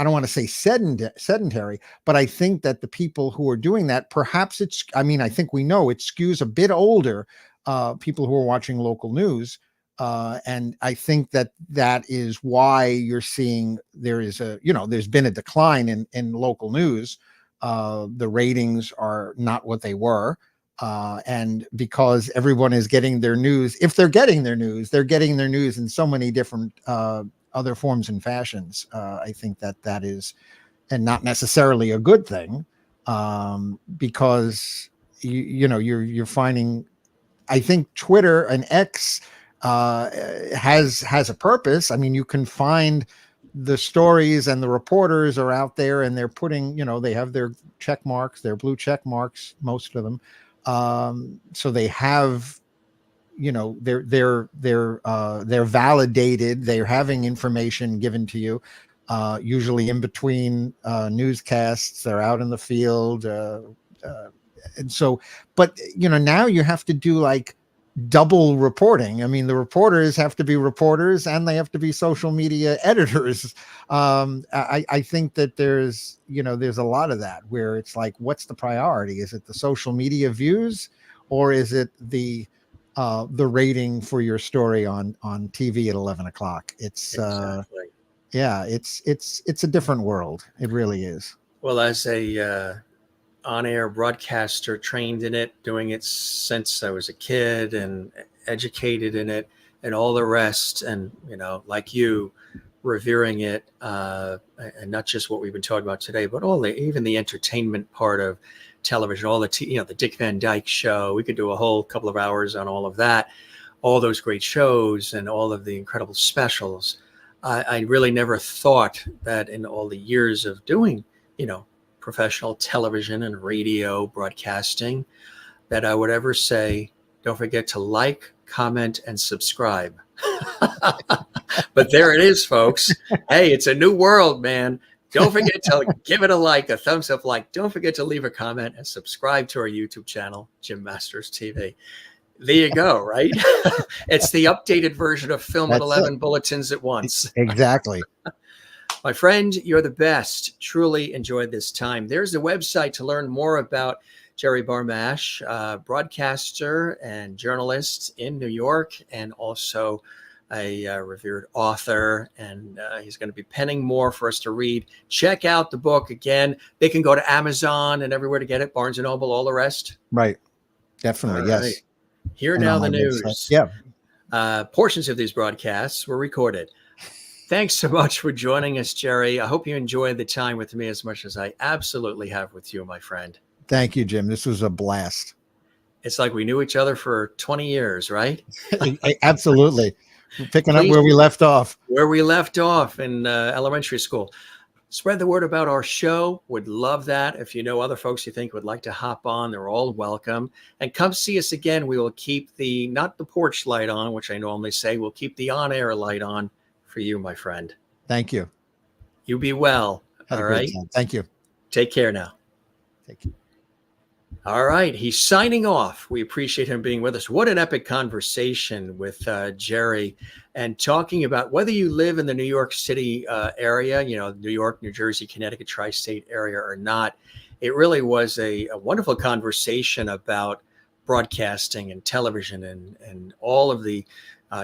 S15: don't want to say sedentary, but I think that the people who are doing that, perhaps I think we know it skews a bit older, people who are watching local news. And I think that is why you're seeing there's been a decline in local news. The ratings are not what they were. And because everyone is getting their news, if they're getting their news, they're getting their news in so many different other forms and fashions. I think that is, and not necessarily a good thing, because you're finding, I think Twitter and X has a purpose. I mean, you can find the stories, and the reporters are out there, and they're putting, they have their check marks, their blue check marks, most of them. So they have, they're validated. They're having information given to you, usually in between newscasts. They're out in the field, and so. But now you have to do like double reporting. I mean, the reporters have to be reporters, and they have to be social media editors. I think that there's a lot of that where it's like, what's the priority? Is it the social media views, or is it the rating for your story on TV at 11 o'clock? It's
S1: exactly.
S15: It's a different world. It really is.
S1: Well, as a on-air broadcaster, trained in it, doing it since I was a kid, and educated in it, and all the rest, and like you, revering it, and not just what we've been talking about today, but even the entertainment part of television, all the Dick Van Dyke Show. We could do a whole couple of hours on all of that, all those great shows, and all of the incredible specials. I really never thought that in all the years of doing, professional television and radio broadcasting, that I would ever say, don't forget to like, comment, and subscribe. But there it is, folks. Hey, it's a new world, man. Don't forget to give it a like, a thumbs up like. Don't forget to leave a comment and subscribe to our YouTube channel, Jim Masters TV. There you go, right? It's the updated version of Film at 11 Bulletins at Once.
S15: Exactly.
S1: My friend, you're the best. Truly enjoyed this time. There's a website to learn more about Jerry Barmash, broadcaster and journalist in New York, and also a revered author. And he's going to be penning more for us to read. Check out the book. Again, they can go to Amazon and everywhere to get it, Barnes & Noble, all the rest.
S15: Right. Definitely,
S1: all
S15: yes.
S1: Right. Here now the news.
S15: Website. Yeah.
S1: Portions of these broadcasts were recorded. Thanks so much for joining us, Jerry. I hope you enjoyed the time with me as much as I absolutely have with you, my friend.
S15: Thank you, Jim. This was a blast.
S1: It's like we knew each other for 20 years, right?
S15: Absolutely. Picking up where we left off.
S1: Where we left off in elementary school. Spread the word about our show. Would love that. If you know other folks you think would like to hop on, they're all welcome. And come see us again. We will keep not the porch light on, which I normally say, we'll keep the on-air light on for you, my friend.
S15: Thank you.
S1: You be well. All right.
S15: Thank you.
S1: Take care now.
S15: Thank you.
S1: All right. He's signing off. We appreciate him being with us. What an epic conversation with Jerry, and talking about whether you live in the New York City area, New York, New Jersey, Connecticut, tri-state area or not. It really was a wonderful conversation about broadcasting and television and all of the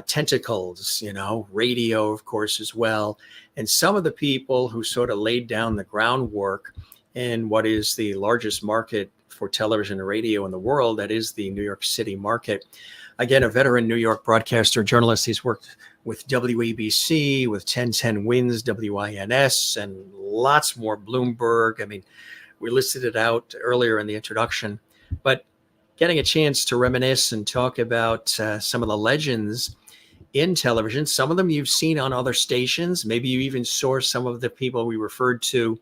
S1: tentacles, radio, of course, as well. And some of the people who sort of laid down the groundwork in what is the largest market for television and radio in the world, that is the New York City market. Again, a veteran New York broadcaster, journalist. He's worked with WABC, with 1010 Wins, WINS, and lots more, Bloomberg. I mean, we listed it out earlier in the introduction, but getting a chance to reminisce and talk about some of the legends in television. Some of them you've seen on other stations. Maybe you even saw some of the people we referred to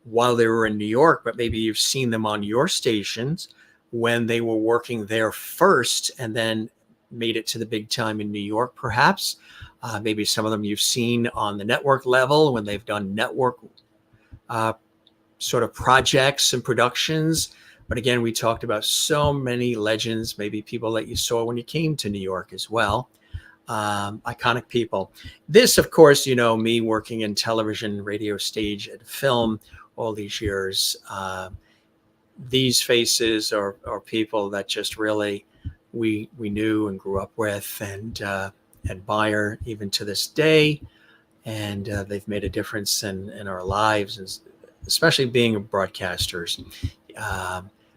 S1: while they were in New York, but maybe you've seen them on your stations when they were working there first, and then made it to the big time in New York, perhaps. Maybe some of them you've seen on the network level when they've done network sort of projects and productions. But again, we talked about so many legends, maybe people that you saw when you came to New York as well. Iconic people. This, of course, you know, me working in television, radio, stage, and film all these years. These faces are people that just really we knew and grew up with and admire even to this day. And they've made a difference in our lives, and especially being broadcasters.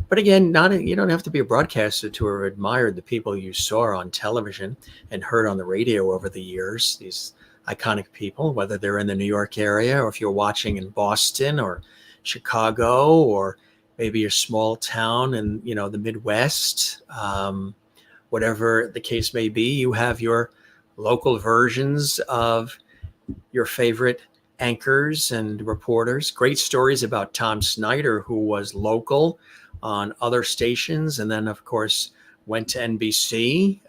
S1: But again, you don't have to be a broadcaster to have admired the people you saw on television and heard on the radio over the years. These iconic people, whether they're in the New York area or if you're watching in Boston or Chicago or maybe a small town in, you know, the Midwest, whatever the case may be, you have your local versions of your favorite anchors and reporters. Great stories about Tom Snyder, who was local on other stations, and then, of course, went to NBC,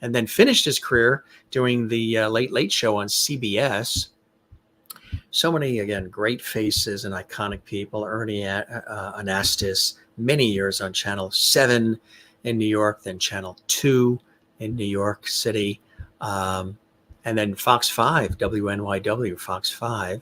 S1: and then finished his career doing the Late Late Show on CBS. So many, again, great faces and iconic people. Ernie Anastas, many years on Channel 7 in New York, then Channel 2 in New York City, and then Fox 5, WNYW, Fox 5.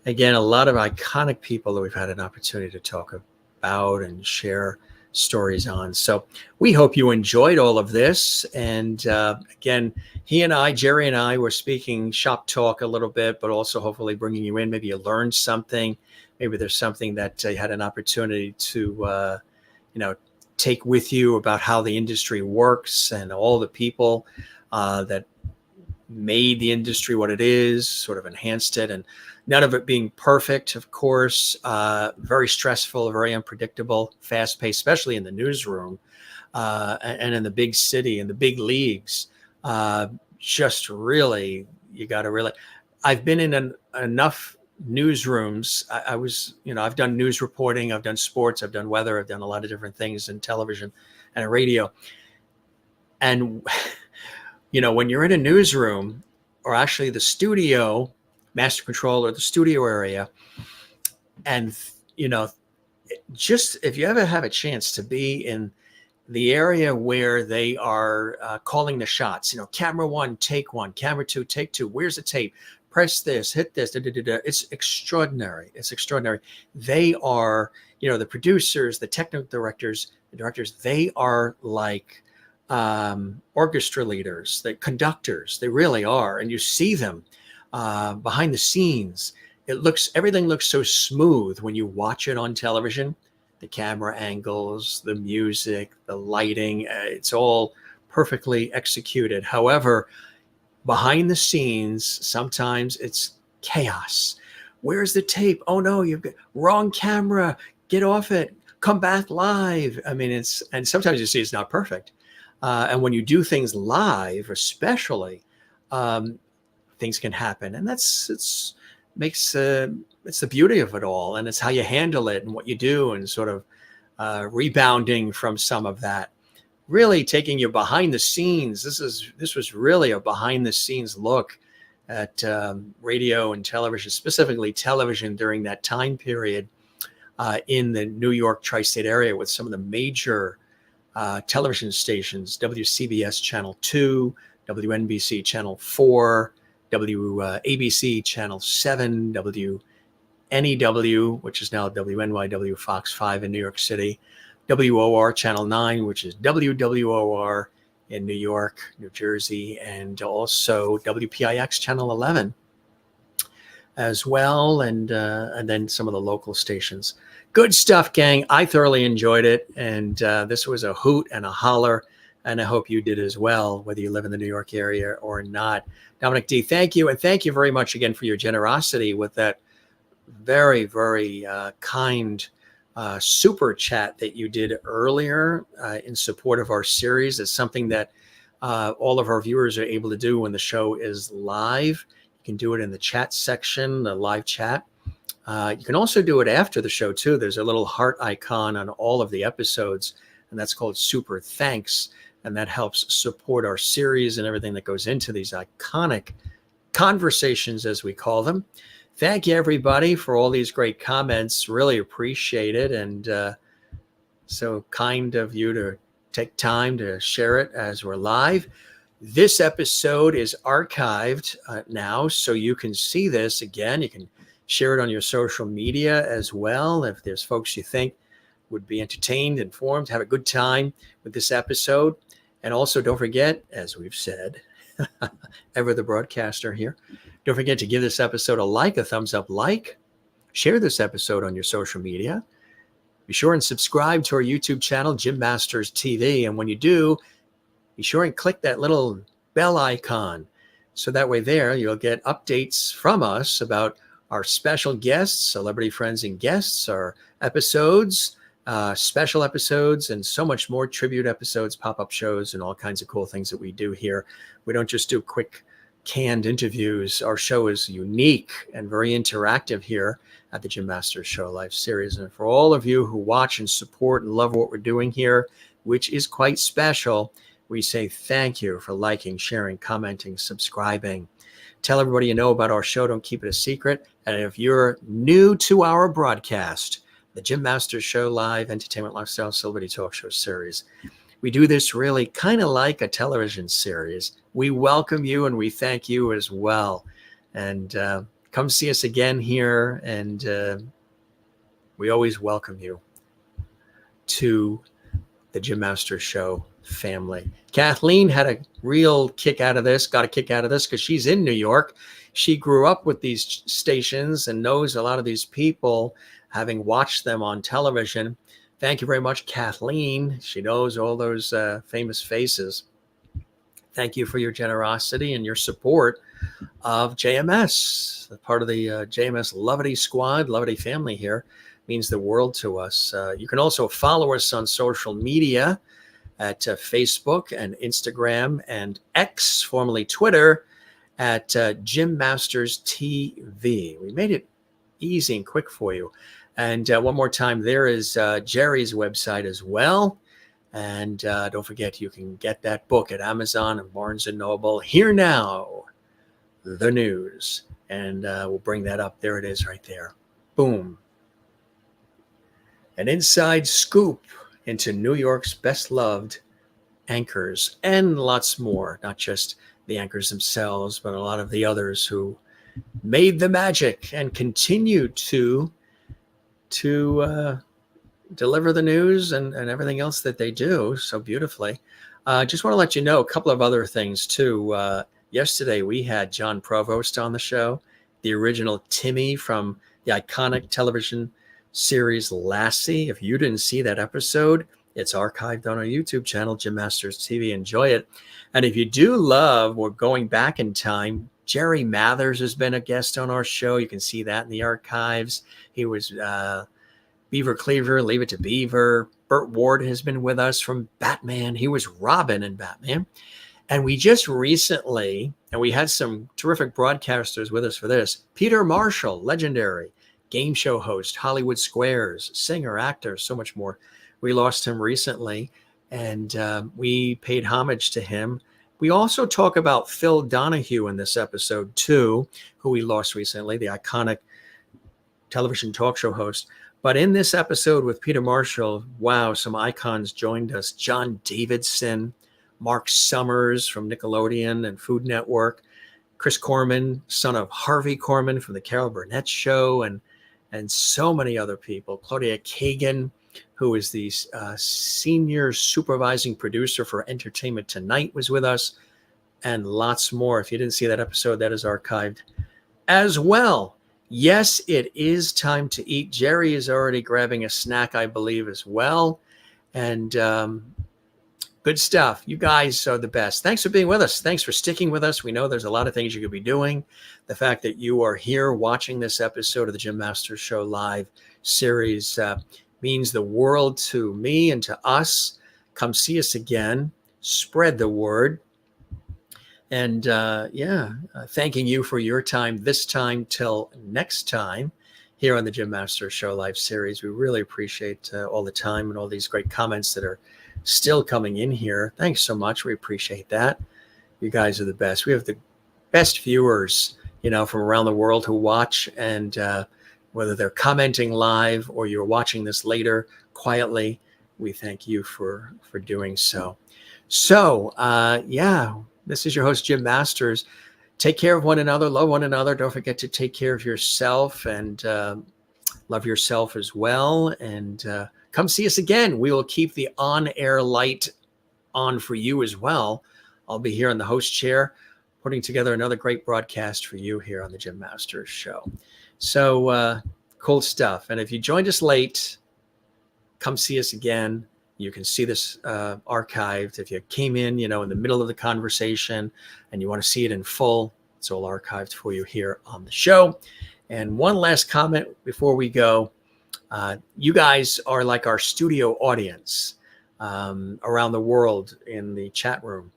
S1: Again, a lot of iconic people that we've had an opportunity to talk about and share stories on. So we hope you enjoyed all of this. And again, Jerry and I were speaking shop talk a little bit, but also hopefully bringing you in. Maybe you learned something. Maybe there's something that you had an opportunity to, take with you about how the industry works and all the people that made the industry what it is, sort of enhanced it, and none of it being perfect, of course, very stressful, very unpredictable, fast-paced, especially in the newsroom and in the big city and the big leagues. Just really, you got to really, I've been in enough newsrooms. I've done news reporting, I've done sports, I've done weather, I've done a lot of different things in television and radio. And when you're in a newsroom, or actually the studio, master control, or the studio area, and just if you ever have a chance to be in the area where they are calling the shots, camera 1, take 1, camera 2, take 2, where's the tape, press this, hit this, it's extraordinary. It's extraordinary. They are, the producers, the technical directors, they are like orchestra leaders, the conductors. They really are. And you see them behind the scenes. Everything looks so smooth when you watch it on television. The camera angles, the music, the lighting, it's all perfectly executed. However, behind the scenes, sometimes it's chaos. Where's the tape? Oh no, you've got wrong camera. Get off it. Come back live. I mean, and sometimes you see it's not perfect. And when you do things live, especially, things can happen, and it's the beauty of it all, and it's how you handle it and what you do, and sort of rebounding from some of that. Really taking you behind the scenes. This was really a behind the scenes look at radio and television, specifically television during that time period in the New York tri-state area, with some of the major television stations: WCBS Channel 2, WNBC Channel 4, WABC Channel 7, WNEW, which is now WNYW Fox 5 in New York City, WOR Channel 9, which is WWOR in New York, New Jersey, and also WPIX Channel 11 as well, and then some of the local stations. Good stuff, gang. I thoroughly enjoyed it, and this was a hoot and a holler, and I hope you did as well, whether you live in the New York area or not. Dominic D., thank you, and thank you very much again for your generosity with that very, very kind super chat that you did earlier in support of our series. It's something that all of our viewers are able to do when the show is live. You can do it in the chat section, the live chat. You can also do it after the show too. There's a little heart icon on all of the episodes, and that's called Super Thanks. and that helps support our series and everything that goes into these iconic conversations, as we call them. Thank you, everybody, for all these great comments. Really appreciate it. And so kind of you to take time to share it as we're live. This episode is archived now, so you can see this again. You can share it on your social media as well. If there's folks you think would be entertained, informed, have a good time with this episode. And also, don't forget, as we've said, ever the broadcaster here, don't forget to give this episode a like, a thumbs up like. Share this episode on your social media. Be sure and subscribe to our YouTube channel, Jim Masters TV. And when you do, be sure and click that little bell icon. So that way there, you'll get updates from us about our special guests, celebrity friends and guests, our episodes, special episodes, and so much more, tribute episodes, pop-up shows, and all kinds of cool things that we do here. We don't just do quick canned interviews. Our show is unique and very interactive here at the Jim Masters Show Live series. And for all of you who watch and support and love what we're doing here, which is quite special, we say thank you for liking, sharing, commenting, subscribing. Tell everybody you know about our show. Don't keep it a secret. And if you're new to our broadcast, the Jim Masters Show Live Entertainment Lifestyle Celebrity Talk Show series, we do this really kind of like a television series. We welcome you and we thank you as well. And come see us again here. And we always welcome you to the Jim Masters Show family. Kathleen had a real kick out of this, got a kick out of this because she's in New York. She grew up with these stations and knows a lot of these people, having watched them on television. Thank you very much, Kathleen. She knows all those famous faces. Thank you for your generosity and your support of JMS. Part of the JMS Lovity Squad, Lovity family here, means the world to us. You can also follow us on social media at Facebook and Instagram and X, formerly Twitter, at Jim Masters TV. We made it easy and quick for you. And one more time, there is Jerry's website as well. And don't forget, you can get that book at Amazon and Barnes & Noble. Here Now, the news. And we'll bring that up. There it is right there. Boom. An inside scoop into New York's best-loved anchors and lots more. Not just the anchors themselves, but a lot of the others who made the magic and continue to deliver the news and everything else that they do so beautifully. Just want to let you know a couple of other things too. Yesterday we had John Provost on the show, the original Timmy from the iconic television series Lassie. If you didn't see that episode, it's archived on our YouTube channel, Jim Masters TV. Enjoy it. And if you do love, we're going back in time. Jerry Mathers has been a guest on our show. You can see that in the archives. He was Beaver Cleaver, Leave It to Beaver. Burt Ward has been with us from Batman. He was Robin in Batman. And we just recently, and we had some terrific broadcasters with us for this, Peter Marshall, legendary game show host, Hollywood Squares, singer, actor, so much more. We lost him recently, and we paid homage to him. We also talk about Phil Donahue in this episode, too, who we lost recently, the iconic television talk show host. But in this episode with Peter Marshall, wow, some icons joined us. John Davidson, Mark Summers from Nickelodeon and Food Network, Chris Corman, son of Harvey Korman from the Carol Burnett Show, and so many other people. Claudia Kagan, who is the senior supervising producer for Entertainment Tonight, was with us, and lots more. If you didn't see that episode, that is archived as well. Yes, it is time to eat. Jerry is already grabbing a snack, I believe, as well. And good stuff. You guys are the best. Thanks for being with us. Thanks for sticking with us. We know there's a lot of things you could be doing. The fact that you are here watching this episode of the Jim Masters Show Live series means the world to me and to us. Come see us again. Spread the word. And thanking you for your time this time till next time. here on the Jim Masters Show Live series. We really appreciate all the time and all these great comments that are still coming in here. Thanks so much. We appreciate that. You guys are the best. We have the best viewers, from around the world who watch, and whether they're commenting live or you're watching this later quietly, we thank you for doing so. So, this is your host, Jim Masters. Take care of one another, love one another. Don't forget to take care of yourself and love yourself as well. And come see us again. We will keep the on-air light on for you as well. I'll be here in the host chair, putting together another great broadcast for you here on the Jim Masters Show. So cool stuff. And if you joined us late, come see us again. You can see this archived. If you came in, in the middle of the conversation and you want to see it in full, it's all archived for you here on the show. And one last comment before we go. You guys are like our studio audience around the world in the chat room.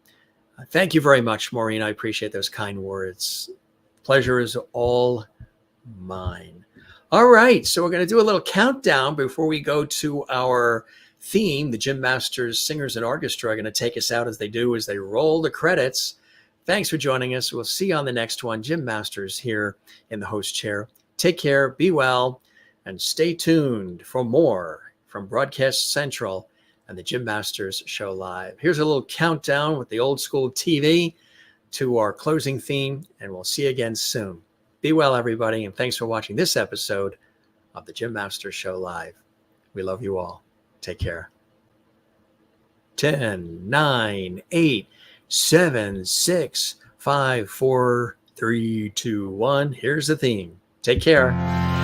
S1: Thank you very much, Maureen. I appreciate those kind words. Pleasure is all mine. All right, so we're going to do a little countdown before we go to our theme. The Jim Masters Singers and Orchestra are going to take us out as they roll the credits. Thanks for joining us. We'll see you on the next one. Jim Masters here in the host chair. Take care, be well, and stay tuned for more from Broadcast Central and the Jim Masters Show Live. Here's a little countdown with the old school TV to our closing theme, and we'll see you again soon. Be well, everybody, and thanks for watching this episode of the Jim Masters Show Live. We love you all. Take care. 10, 9, 8, 7, 6, 5, 4, 3, 2, 1. Here's the theme. Take care.